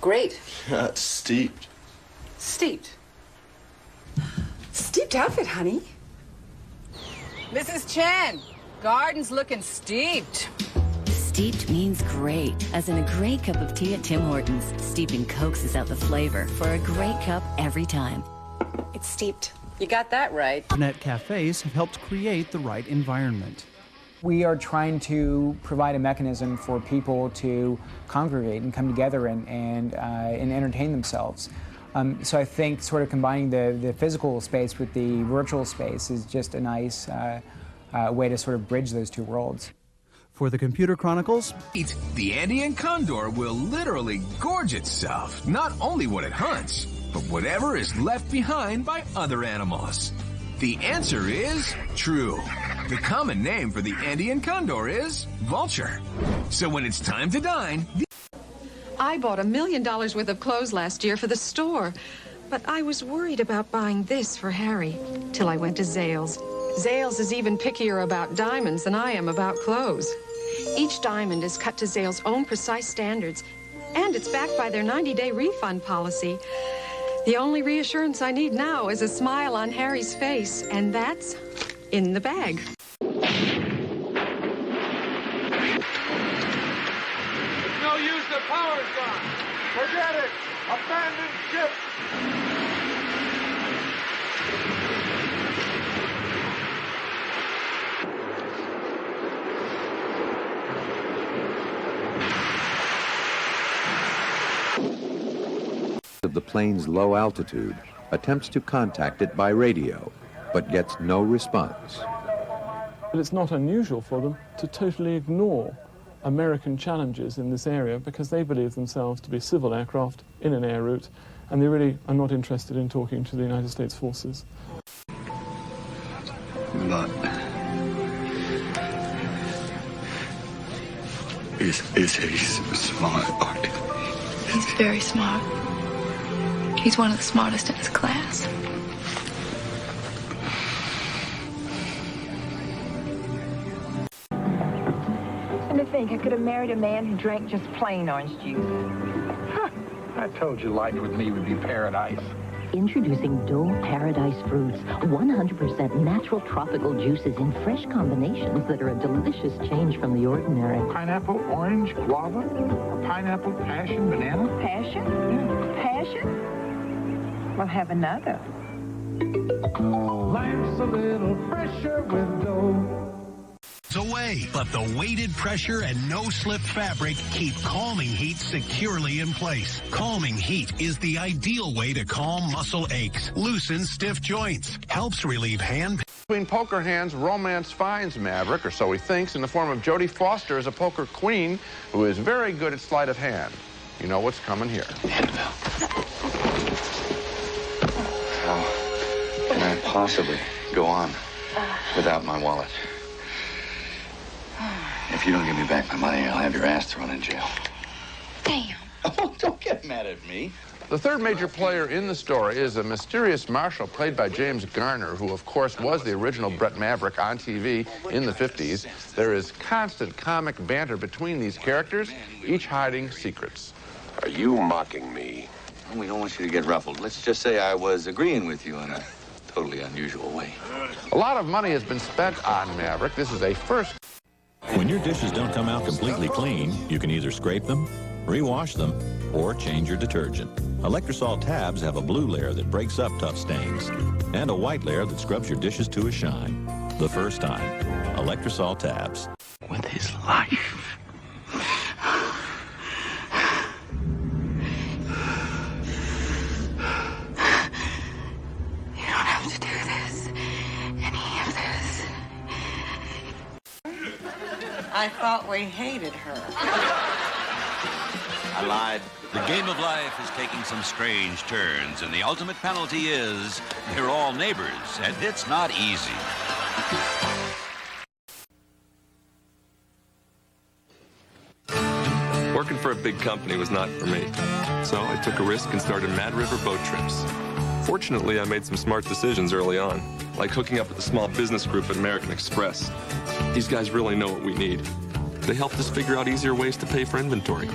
Great. Steeped. Steeped. Steeped outfit, honey. Mrs. Chen, garden's looking steeped. Steeped means great, as in a great cup of tea at Tim Hortons. Steeping coaxes out the flavor for a great cup every time. It's steeped. You got that right. Internet cafes have helped create the right environment. We are trying to provide a mechanism for people to congregate and come together and entertain themselves. So I think sort of combining the physical space with the virtual space is just a nice way to sort of bridge those two worlds. For the Computer Chronicles, the Andean condor will literally gorge itself, not only what it hunts, but whatever is left behind by other animals. The answer is true. The common name for the Andean condor is vulture. So when it's time to dine... I bought $1 million worth of clothes last year for the store, but I was worried about buying this for Harry, till I went to Zales. Zales is even pickier about diamonds than I am about clothes. Each diamond is cut to Zales' own precise standards, and it's backed by their 90-day refund policy. The only reassurance I need now is a smile on Harry's face, and that's in the bag. No use, the power's gone. Forget it. Abandon ship. Of the plane's low altitude, attempts to contact it by radio, but gets no response. But it's not unusual for them to totally ignore American challenges in this area because they believe themselves to be civil aircraft in an air route, and they really are not interested in talking to the United States forces. But he's smart. He's very smart. He's one of the smartest in his class. And to think I could have married a man who drank just plain orange juice. I told you life with me would be paradise. Introducing Dole Paradise Fruits, 100% natural tropical juices in fresh combinations that are a delicious change from the ordinary. Pineapple, orange, guava, pineapple, passion, banana. Passion? Yeah. Passion? We'll have another. Life's a little fresher with Dole. Away, but the weighted pressure and no-slip fabric keep calming heat securely in place. Calming heat is the ideal way to calm muscle aches, loosen stiff joints, helps relieve hand. Between poker hands, romance finds Maverick, or so he thinks, in the form of Jodie Foster as a poker queen who is very good at sleight of hand. You know what's coming here. How can I possibly go on without my wallet? If you don't give me back my money, I'll have your ass thrown in jail. Damn. Oh, don't get mad at me. The third major player in the story is a mysterious marshal played by James Garner, who, of course, was the original Brett Maverick on TV in the 50s. There is constant comic banter between these characters, each hiding secrets. Are you mocking me? Well, we don't want you to get ruffled. Let's just say I was agreeing with you in a totally unusual way. A lot of money has been spent on Maverick. This is a first. When your dishes don't come out completely clean, you can either scrape them, rewash them, or change your detergent. Electrosol tabs have a blue layer that breaks up tough stains and a white layer that scrubs your dishes to a shine. The first time, Electrosol tabs. With his life. You don't have to do this. Any of this. I thought we hated her. I lied. The game of life is taking some strange turns, and the ultimate penalty is they're all neighbors, and it's not easy. For Working for a big company was not for me. So I took a risk and started Mad River Boat Trips. Fortunately, I made some smart decisions early on, like hooking up with a small business group at American Express. These guys really know what we need. They helped us figure out easier ways to pay for inventory.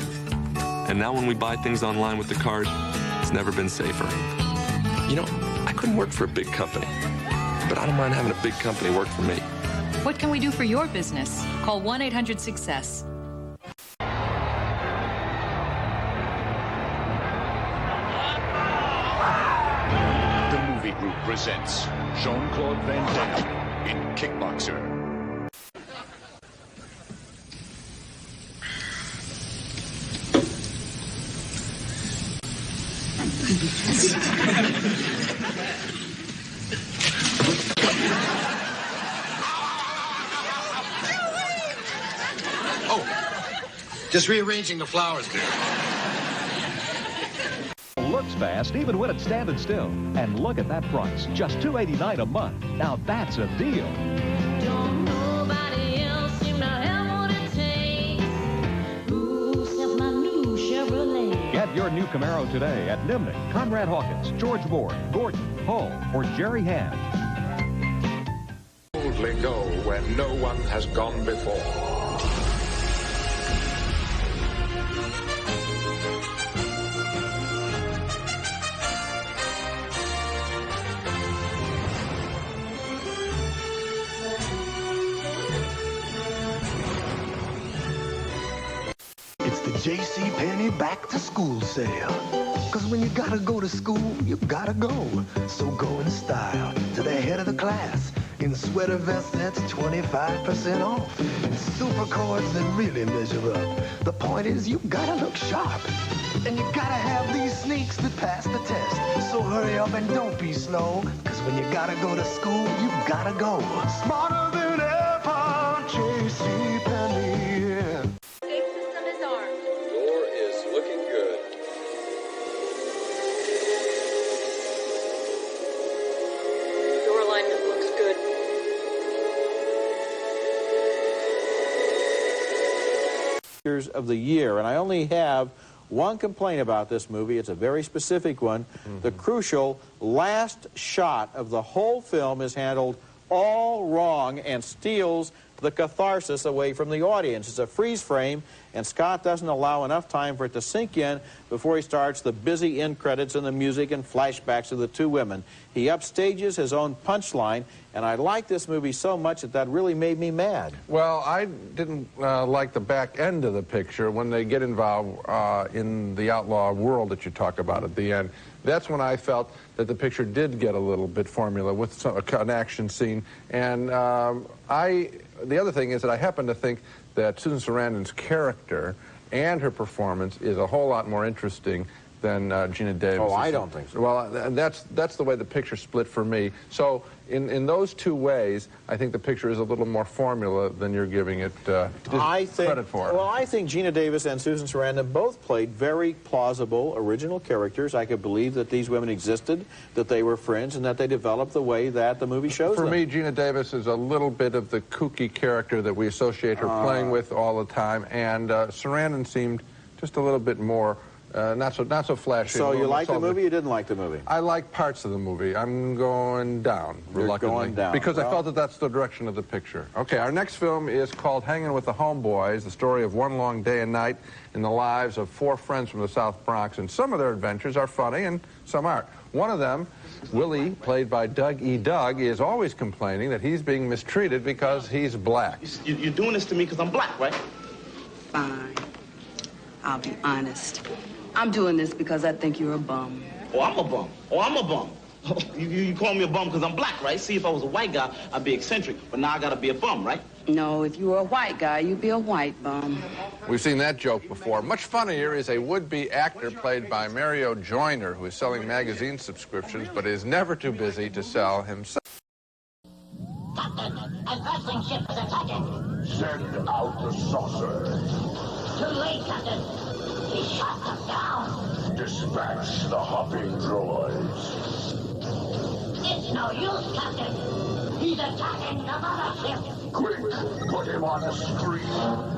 And now when we buy things online with the card, it's never been safer. You know, I couldn't work for a big company, but I don't mind having a big company work for me. What can we do for your business? Call 1-800-SUCCESS. The movie group presents Jean-Claude Van Damme in Kickboxer. Just rearranging the flowers there. Looks fast even when it's standing still. And look at that price, just $2.89 a month. Now that's a deal. Don't nobody else seem to have what it takes. Ooh, except my new Chevrolet. Get your new Camaro today at Nimnick, Conrad Hawkins, George Ward, Gordon, Hull, or Jerry Hand. Boldly go where no one has gone before. JCPenney back to school sale. Cause when you gotta go to school, you gotta go. So go in style to the head of the class. In sweater vests, that's 25% off. In super cords that really measure up. The point is, you gotta look sharp. And you gotta have these sneaks that pass the test. So hurry up and don't be slow. Cause when you gotta go to school, you gotta go. Smarter than ever, JCPenney. Of the year, and I only have one complaint about this movie. It's a very specific one. The crucial last shot of the whole film is handled all wrong and steals the catharsis away from the audience. It's a freeze frame, and Scott doesn't allow enough time for it to sink in before he starts the busy end credits and the music and flashbacks of the two women. He upstages his own punchline, and I like this movie so much that really made me mad. Well, I didn't like the back end of the picture when they get involved in the outlaw world that you talk about at the end. That's when I felt that the picture did get a little bit formula with an action scene. And the other thing is that I happen to think that Susan Sarandon's character and her performance is a whole lot more interesting than Gina Davis. Oh, I don't think so. Well, that's the way the picture split for me. So in those two ways, I think the picture is a little more formula than you're giving it credit for. Well, I think Gina Davis and Susan Sarandon both played very plausible, original characters. I could believe that these women existed, that they were friends, and that they developed the way that the movie shows them. For me, Gina Davis is a little bit of the kooky character that we associate her playing with all the time, and Sarandon seemed just a little bit more not so flashy. So you liked the movie, you didn't like the movie? I like parts of the movie. I'm going down, reluctantly. You're going down. Because I felt that that's the direction of the picture. Okay, our next film is called Hanging with the Homeboys, the story of one long day and night in the lives of four friends from the South Bronx, and some of their adventures are funny and some aren't. One of them, Willie, played by Doug E. Doug, is always complaining that he's being mistreated because he's black. You're doing this to me because I'm black, right? Fine. I'll be honest. I'm doing this because I think you're a bum. Oh, I'm a bum. Oh, I'm a bum. You call me a bum because I'm black, right? See, if I was a white guy, I'd be eccentric. But now I gotta be a bum, right? No, if you were a white guy, you'd be a white bum. We've seen that joke before. Much funnier is a would-be actor played by Mario Joyner, who is selling magazine subscriptions, but is never too busy to sell himself. Captain, a wrestling ship is attacking. Send out the saucer. Too late, Captain. He shot them down. Dispatch the hopping droids. It's no use, Captain. He's attacking the mothership. Quick, put him on the screen.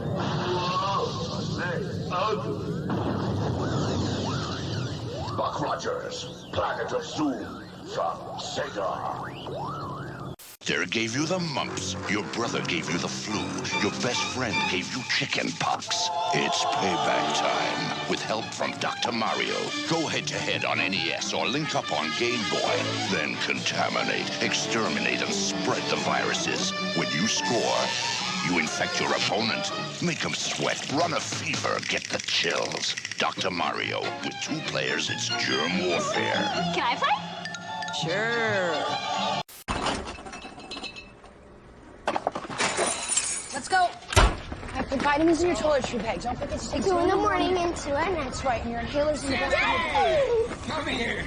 Buck Rogers, Planet of Zoom from Sega. Sarah gave you the mumps. Your brother gave you the flu. Your best friend gave you chicken pox. It's payback time with help from Dr. Mario. Go head-to-head on NES or link up on Game Boy. Then contaminate, exterminate, and spread the viruses. When you score, you infect your opponent. Make them sweat, run a fever, get the chills. Dr. Mario. With 2 players, it's germ warfare. Can I play? Sure. Let's go. I put vitamins in your toiletry bag. Don't forget to take 2 in the morning and 2 at night. That's right, and your inhaler's in the rest of the day. Come here.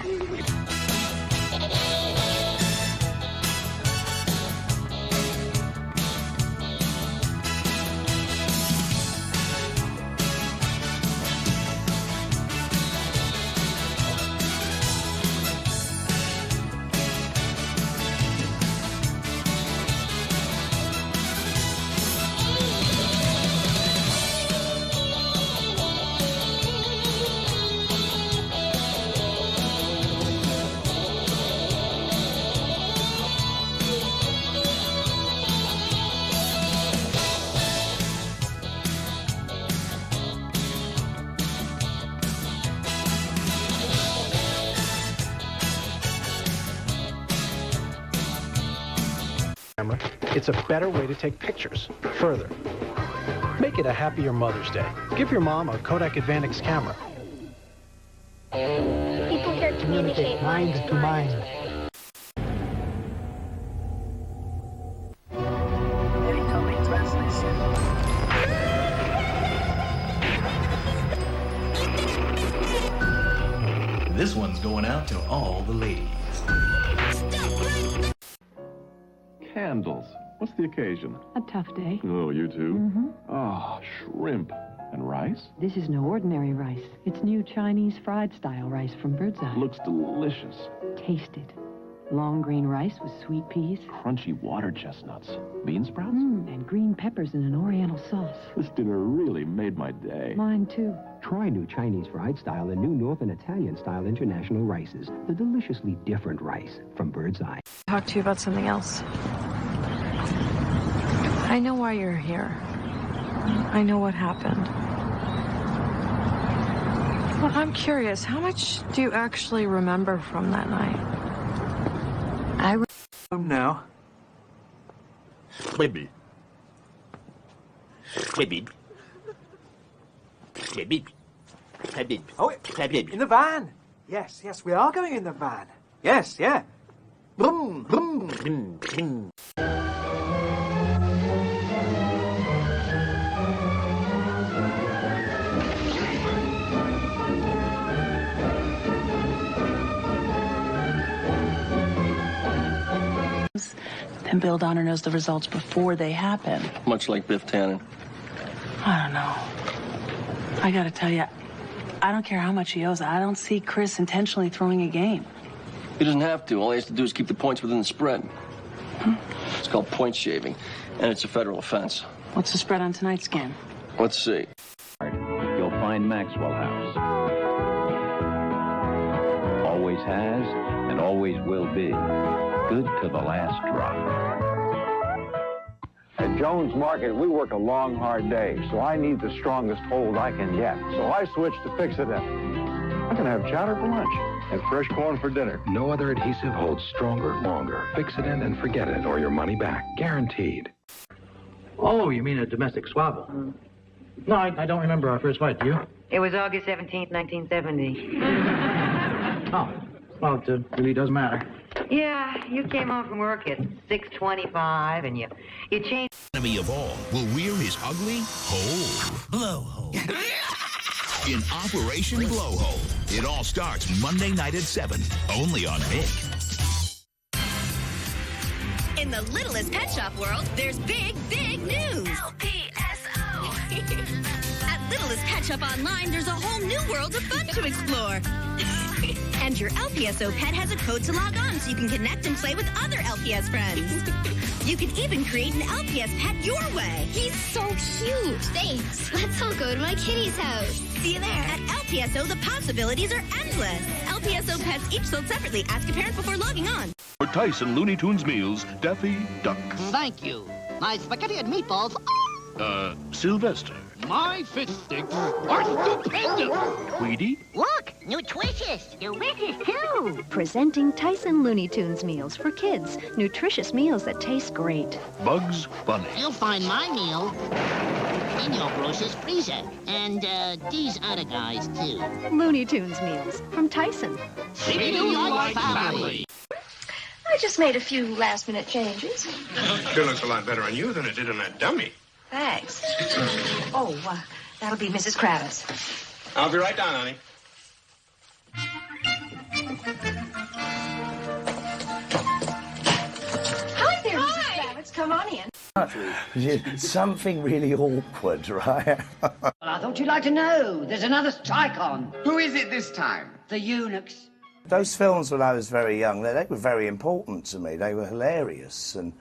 It's a better way to take pictures. Further, make it a happier Mother's Day. Give your mom a Kodak Advantix camera. People here communicate mind to mind. This one's going out to all the ladies. Candles. What's the occasion? A tough day. Oh, you too? Mm-hmm. Ah, shrimp. And rice? This is no ordinary rice. It's new Chinese fried style rice from Birdseye. Looks delicious. Taste it. Long green rice with sweet peas. Crunchy water chestnuts. Bean sprouts? And green peppers in an oriental sauce. This dinner really made my day. Mine too. Try new Chinese fried style and new Northern Italian style international rices. The deliciously different rice from Birdseye. Talk to you about something else. I know why you're here. I know what happened. Well, I'm curious, how much do you actually remember from that night? I now. Baby. Baby. Baby. Baby. Oh, in the van. Yes, we are going in the van. Yes, yeah. Boom, boom, boom, boom. And Bill Donner knows the results before they happen. Much like Biff Tannen. I don't know. I gotta tell you, I don't care how much he owes. I don't see Chris intentionally throwing a game. He doesn't have to. All he has to do is keep the points within the spread. It's called point shaving, and it's a federal offense. What's the spread on tonight's game? Let's see. You'll find Maxwell House. Always has and always will be. Good to the last drop. At Jones Market, we work a long, hard day, so I need the strongest hold I can get. So I switched to Fix-It-In. I can have chowder for lunch and fresh corn for dinner. No other adhesive holds stronger, longer. Fix-It-In and forget it, or your money back. Guaranteed. Oh, you mean a domestic squabble? No, I don't remember our first fight, do you? It was August 17th, 1970. Oh, well, it really does matter. Yeah, you came home from work at 6:25, and you changed. Enemy of all will rear his ugly hole. Blowhole. In Operation Blowhole. It all starts Monday night at 7, only on Vic. In the littlest pet shop world, there's big, big news. LPSO. At Littlest Pet Shop Online, there's a whole new world of fun to explore. And your LPSO pet has a code to log on so you can connect and play with other LPS friends. You can even create an LPS pet your way. He's so cute. Thanks. Let's all go to my kitty's house. See you there. At LPSO, the possibilities are endless. LPSO pets each sold separately. Ask a parent before logging on. For Tyson Looney Tunes meals, Daffy Duck. Thank you. My spaghetti and meatballs. Sylvester. My fish sticks are stupendous. Tweety. Look, nutritious. Delicious, too. Presenting Tyson Looney Tunes meals for kids. Nutritious meals that taste great. Bugs Bunny. You'll find my meal in your grocer's freezer. And these other guys, too. Looney Tunes meals from Tyson. Treating you like family. I just made a few last-minute changes. Sure looks a lot better on you than it did on that dummy. Thanks. Oh, that'll be Mrs. Kravitz. I'll be right down, honey. Hi there, Mrs. Kravitz. Come on in. Something really awkward, right? Well, I thought you'd like to know. There's another strike on. Who is it this time? The eunuchs. Those films, when I was very young, they were very important to me. They were hilarious, and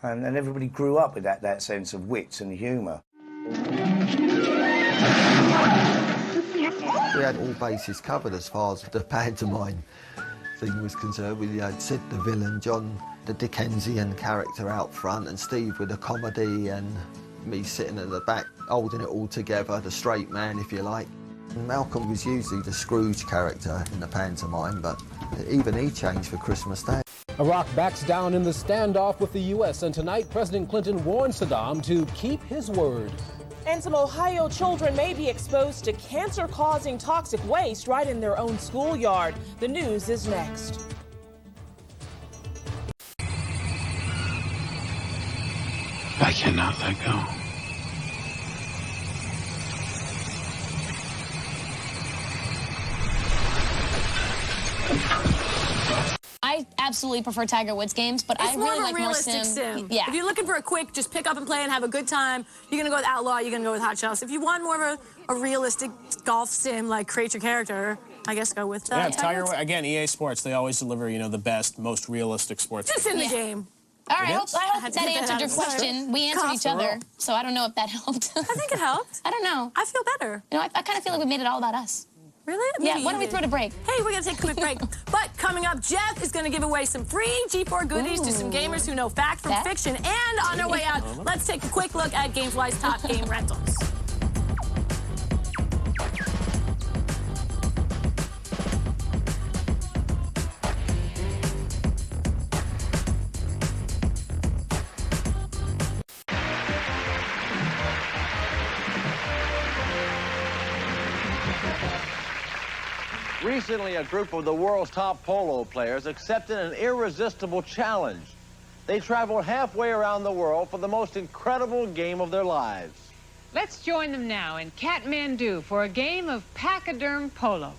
everybody grew up with that sense of wit and humour. We had all bases covered as far as the pantomime thing was concerned. We had Sid the villain, John the Dickensian character out front, and Steve with the comedy, and me sitting at the back holding it all together, the straight man, if you like. Malcolm was usually the Scrooge character in the pantomime, but even he changed for Christmas Day. Iraq backs down in the standoff with the U.S., and tonight President Clinton warned Saddam to keep his word. And some Ohio children may be exposed to cancer-causing toxic waste right in their own schoolyard. The news is next. I cannot let go. I absolutely prefer Tiger Woods games, but It's I more really of a like realistic sim. Yeah. If you're looking for a quick, just pick up and play and have a good time, you're gonna go with Outlaw, you're gonna go with Hot Shells. If you want more of a realistic golf sim, like create your character, I guess go with that. Yeah, Tiger, again, EA Sports, they always deliver, the best, most realistic sports. Just in the game. All right, I hope had to that get that answered out your of the way. question. We answered each other, so I don't know if that helped. I think it helped. I don't know. I feel better. I kind of feel like we made it all about us. Really? Yeah, Maybe why don't we you throw it a break? Hey, we're gonna take a quick break. But coming up, Jeff is gonna give away some free G4 goodies to some gamers who know fact from fiction. And on our way out, let's take a quick look at GamesWise's top game rentals. Recently, a group of the world's top polo players accepted an irresistible challenge. They traveled halfway around the world for the most incredible game of their lives. Let's join them now in Kathmandu for a game of pachyderm polo.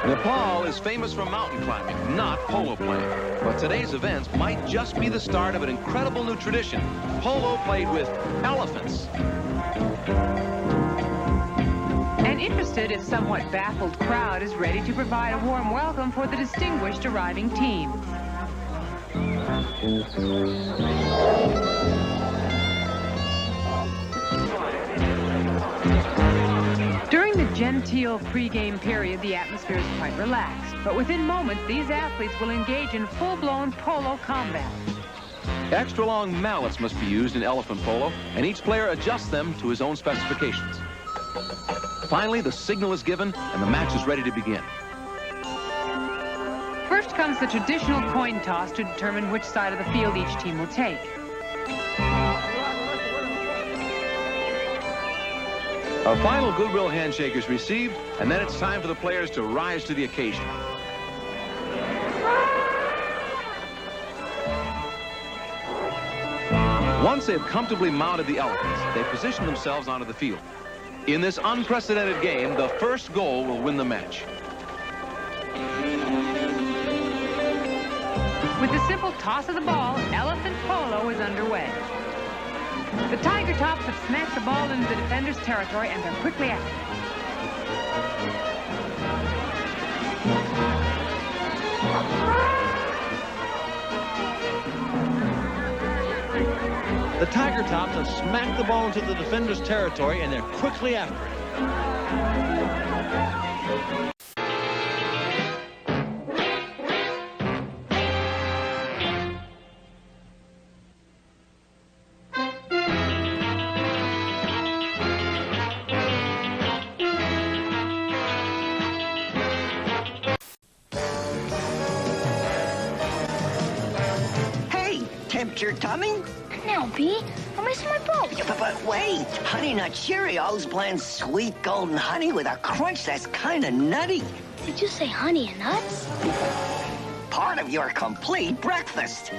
Nepal is famous for mountain climbing, not polo playing. But today's events might just be the start of an incredible new tradition, polo played with elephants. An interested, if somewhat baffled crowd is ready to provide a warm welcome for the distinguished arriving team. During the genteel pre-game period, the atmosphere is quite relaxed. But within moments, these athletes will engage in full-blown polo combat. Extra long mallets must be used in elephant polo, and each player adjusts them to his own specifications. Finally, the signal is given, and the match is ready to begin. First comes the traditional coin toss to determine which side of the field each team will take. A final goodwill handshake is received, and then it's time for the players to rise to the occasion. Once they've comfortably mounted the elephants, they position themselves onto the field. In this unprecedented game, the first goal will win the match. With the simple toss of the ball, elephant polo is underway. The Tiger Tops have smacked the ball into the defender's territory and are quickly active. The Tiger Tops have smacked the ball into the defender's territory, and they're quickly after it. Tempt your tummy? No, B. I missed my boat. Yeah, but wait. Honey Nut Cheerios blend sweet golden honey with a crunch that's kind of nutty. Did you say honey and nuts? Part of your complete breakfast.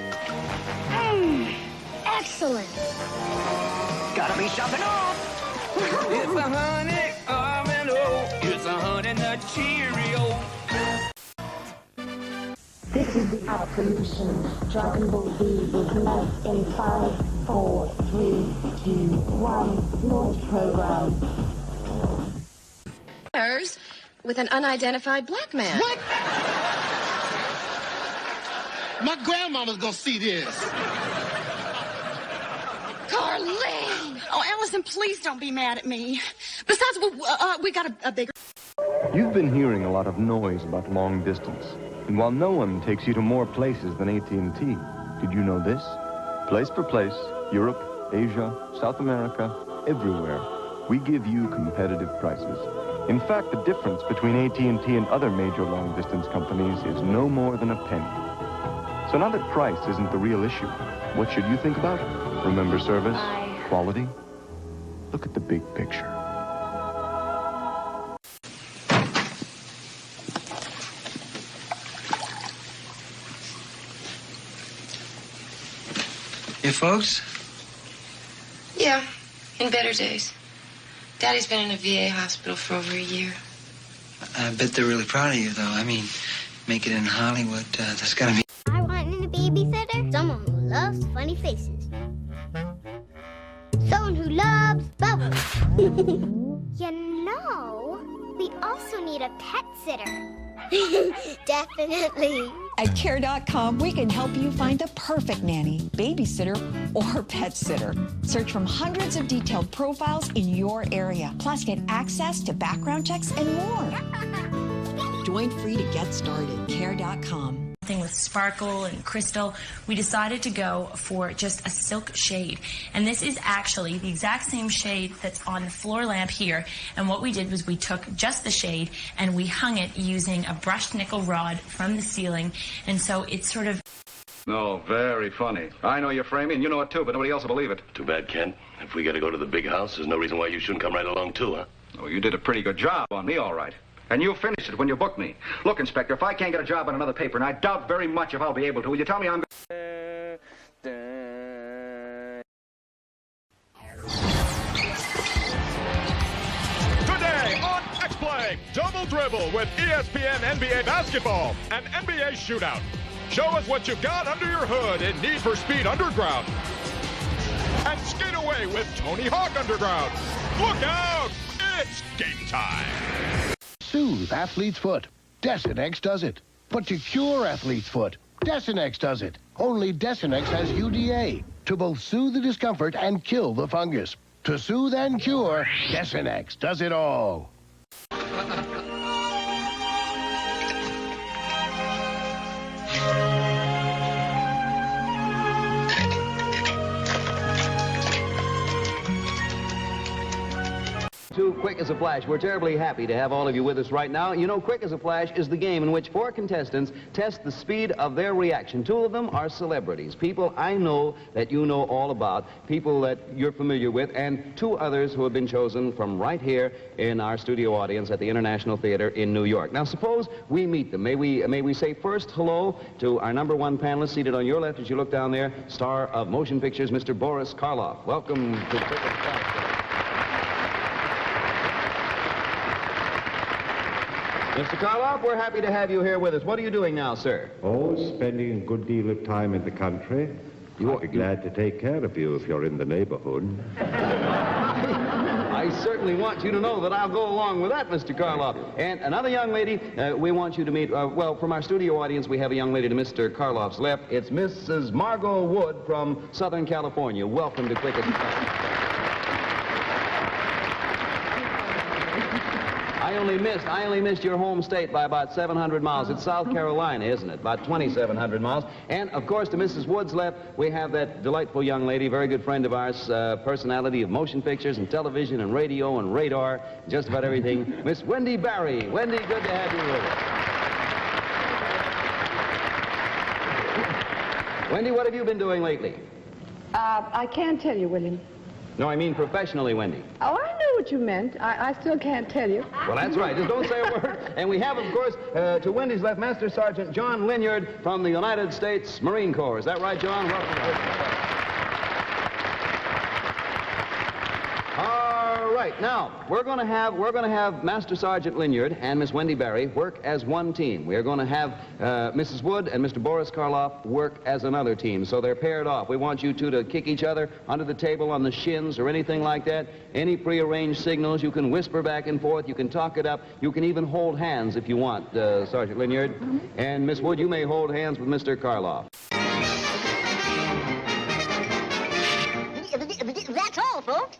Excellent. Gotta be shoving off. It's a honey almond oat. It's a honey nut Cheerio. This is the Absolution. Dragon Ball Z will commence in 5, 4, 3, 2, 1. Launch program. With an unidentified black man. What? My grandmama's gonna see this. Carlene! Oh, Allison, please don't be mad at me. Besides, we got a bigger... You've been hearing a lot of noise about long distance. And while no one takes you to more places than AT&T, did you know this? Place for place, Europe, Asia, South America, everywhere, we give you competitive prices. In fact, the difference between AT&T and other major long-distance companies is no more than a penny. So now that price isn't the real issue, what should you think about? Remember service, quality? Look at the big picture. You folks? Yeah, in better days. Daddy's been in a VA hospital for over a year. I bet they're really proud of you, though. I mean, make it in Hollywood, that's gotta be... I want a babysitter. Someone who loves funny faces. Someone who loves bubbles. You know, we also need a pet sitter. Definitely. At Care.com, we can help you find the perfect nanny, babysitter, or pet sitter. Search from hundreds of detailed profiles in your area. Plus, get access to background checks and more. Join free to get started. Care.com. With sparkle and crystal, we decided to go for just a silk shade. And this is actually the exact same shade that's on the floor lamp here. And what we did was we took just the shade and we hung it using a brushed nickel rod from the ceiling. And so it's sort of... No, very funny. I know you're framing, and you know it too, but nobody else will believe it. Too bad, Kent. If we got to go to the big house, there's no reason why you shouldn't come right along too, huh? Oh, you did a pretty good job on me, all right. And you finished it when you booked me. Look, Inspector, if I can't get a job on another paper, and I doubt very much if I'll be able to, will you tell me I'm... Today on X-Play, double dribble with ESPN NBA basketball and NBA shootout. Show us what you've got under your hood in Need for Speed Underground. And skate away with Tony Hawk Underground. Look out! It's game time. Soothe athlete's foot. Desinex does it. But to cure athlete's foot, Desinex does it. Only Desinex has UDA to both soothe the discomfort and kill the fungus. To soothe and cure, Desinex does it all. To Quick as a Flash. We're terribly happy to have all of you with us right now. You know, Quick as a Flash is the game in which 4 contestants test the speed of their reaction. 2 of them are celebrities, people I know that you know all about, people that you're familiar with, and 2 others who have been chosen from right here in our studio audience at the International Theater in New York. Now, suppose we meet them. May we say first hello to our number 1 panelist seated on your left as you look down there, star of motion pictures, Mr. Boris Karloff. Welcome to Quick as a Flash. Mr. Karloff, we're happy to have you here with us. What are you doing now, sir? Oh, spending a good deal of time in the country. I'd be glad to take care of you if you're in the neighborhood. I I certainly want you to know that I'll go along with that, Mr. Karloff. And another young lady we want you to meet, well, from our studio audience, we have a young lady to Mr. Karloff's left. It's Mrs. Margot Wood from Southern California. Welcome to Quick as a Flash. I only missed your home state by about 700 miles. It's South Carolina, isn't it? About 2,700 miles. And, of course, to Mrs. Wood's left, we have that delightful young lady, very good friend of ours, personality of motion pictures and television and radio and radar, just about everything, Miss Wendy Barry. Wendy, good to have you with us. Wendy, what have you been doing lately? I can't tell you, William. No, I mean professionally, Wendy. Oh, I know what you meant. I still can't tell you. Well, that's right. Just don't say a word. And we have, of course, to Wendy's left, Master Sergeant John Linyard from the United States Marine Corps. Is that right, John? Welcome. All right. Now, we're going to have Master Sergeant Linyard and Miss Wendy Barry work as one team. We're going to have Mrs. Wood and Mr. Boris Karloff work as another team. So they're paired off. We want you two to kick each other under the table on the shins or anything like that. Any prearranged signals, you can whisper back and forth. You can talk it up. You can even hold hands if you want, Sergeant Linyard. And Miss Wood, you may hold hands with Mr. Karloff. That's all, folks.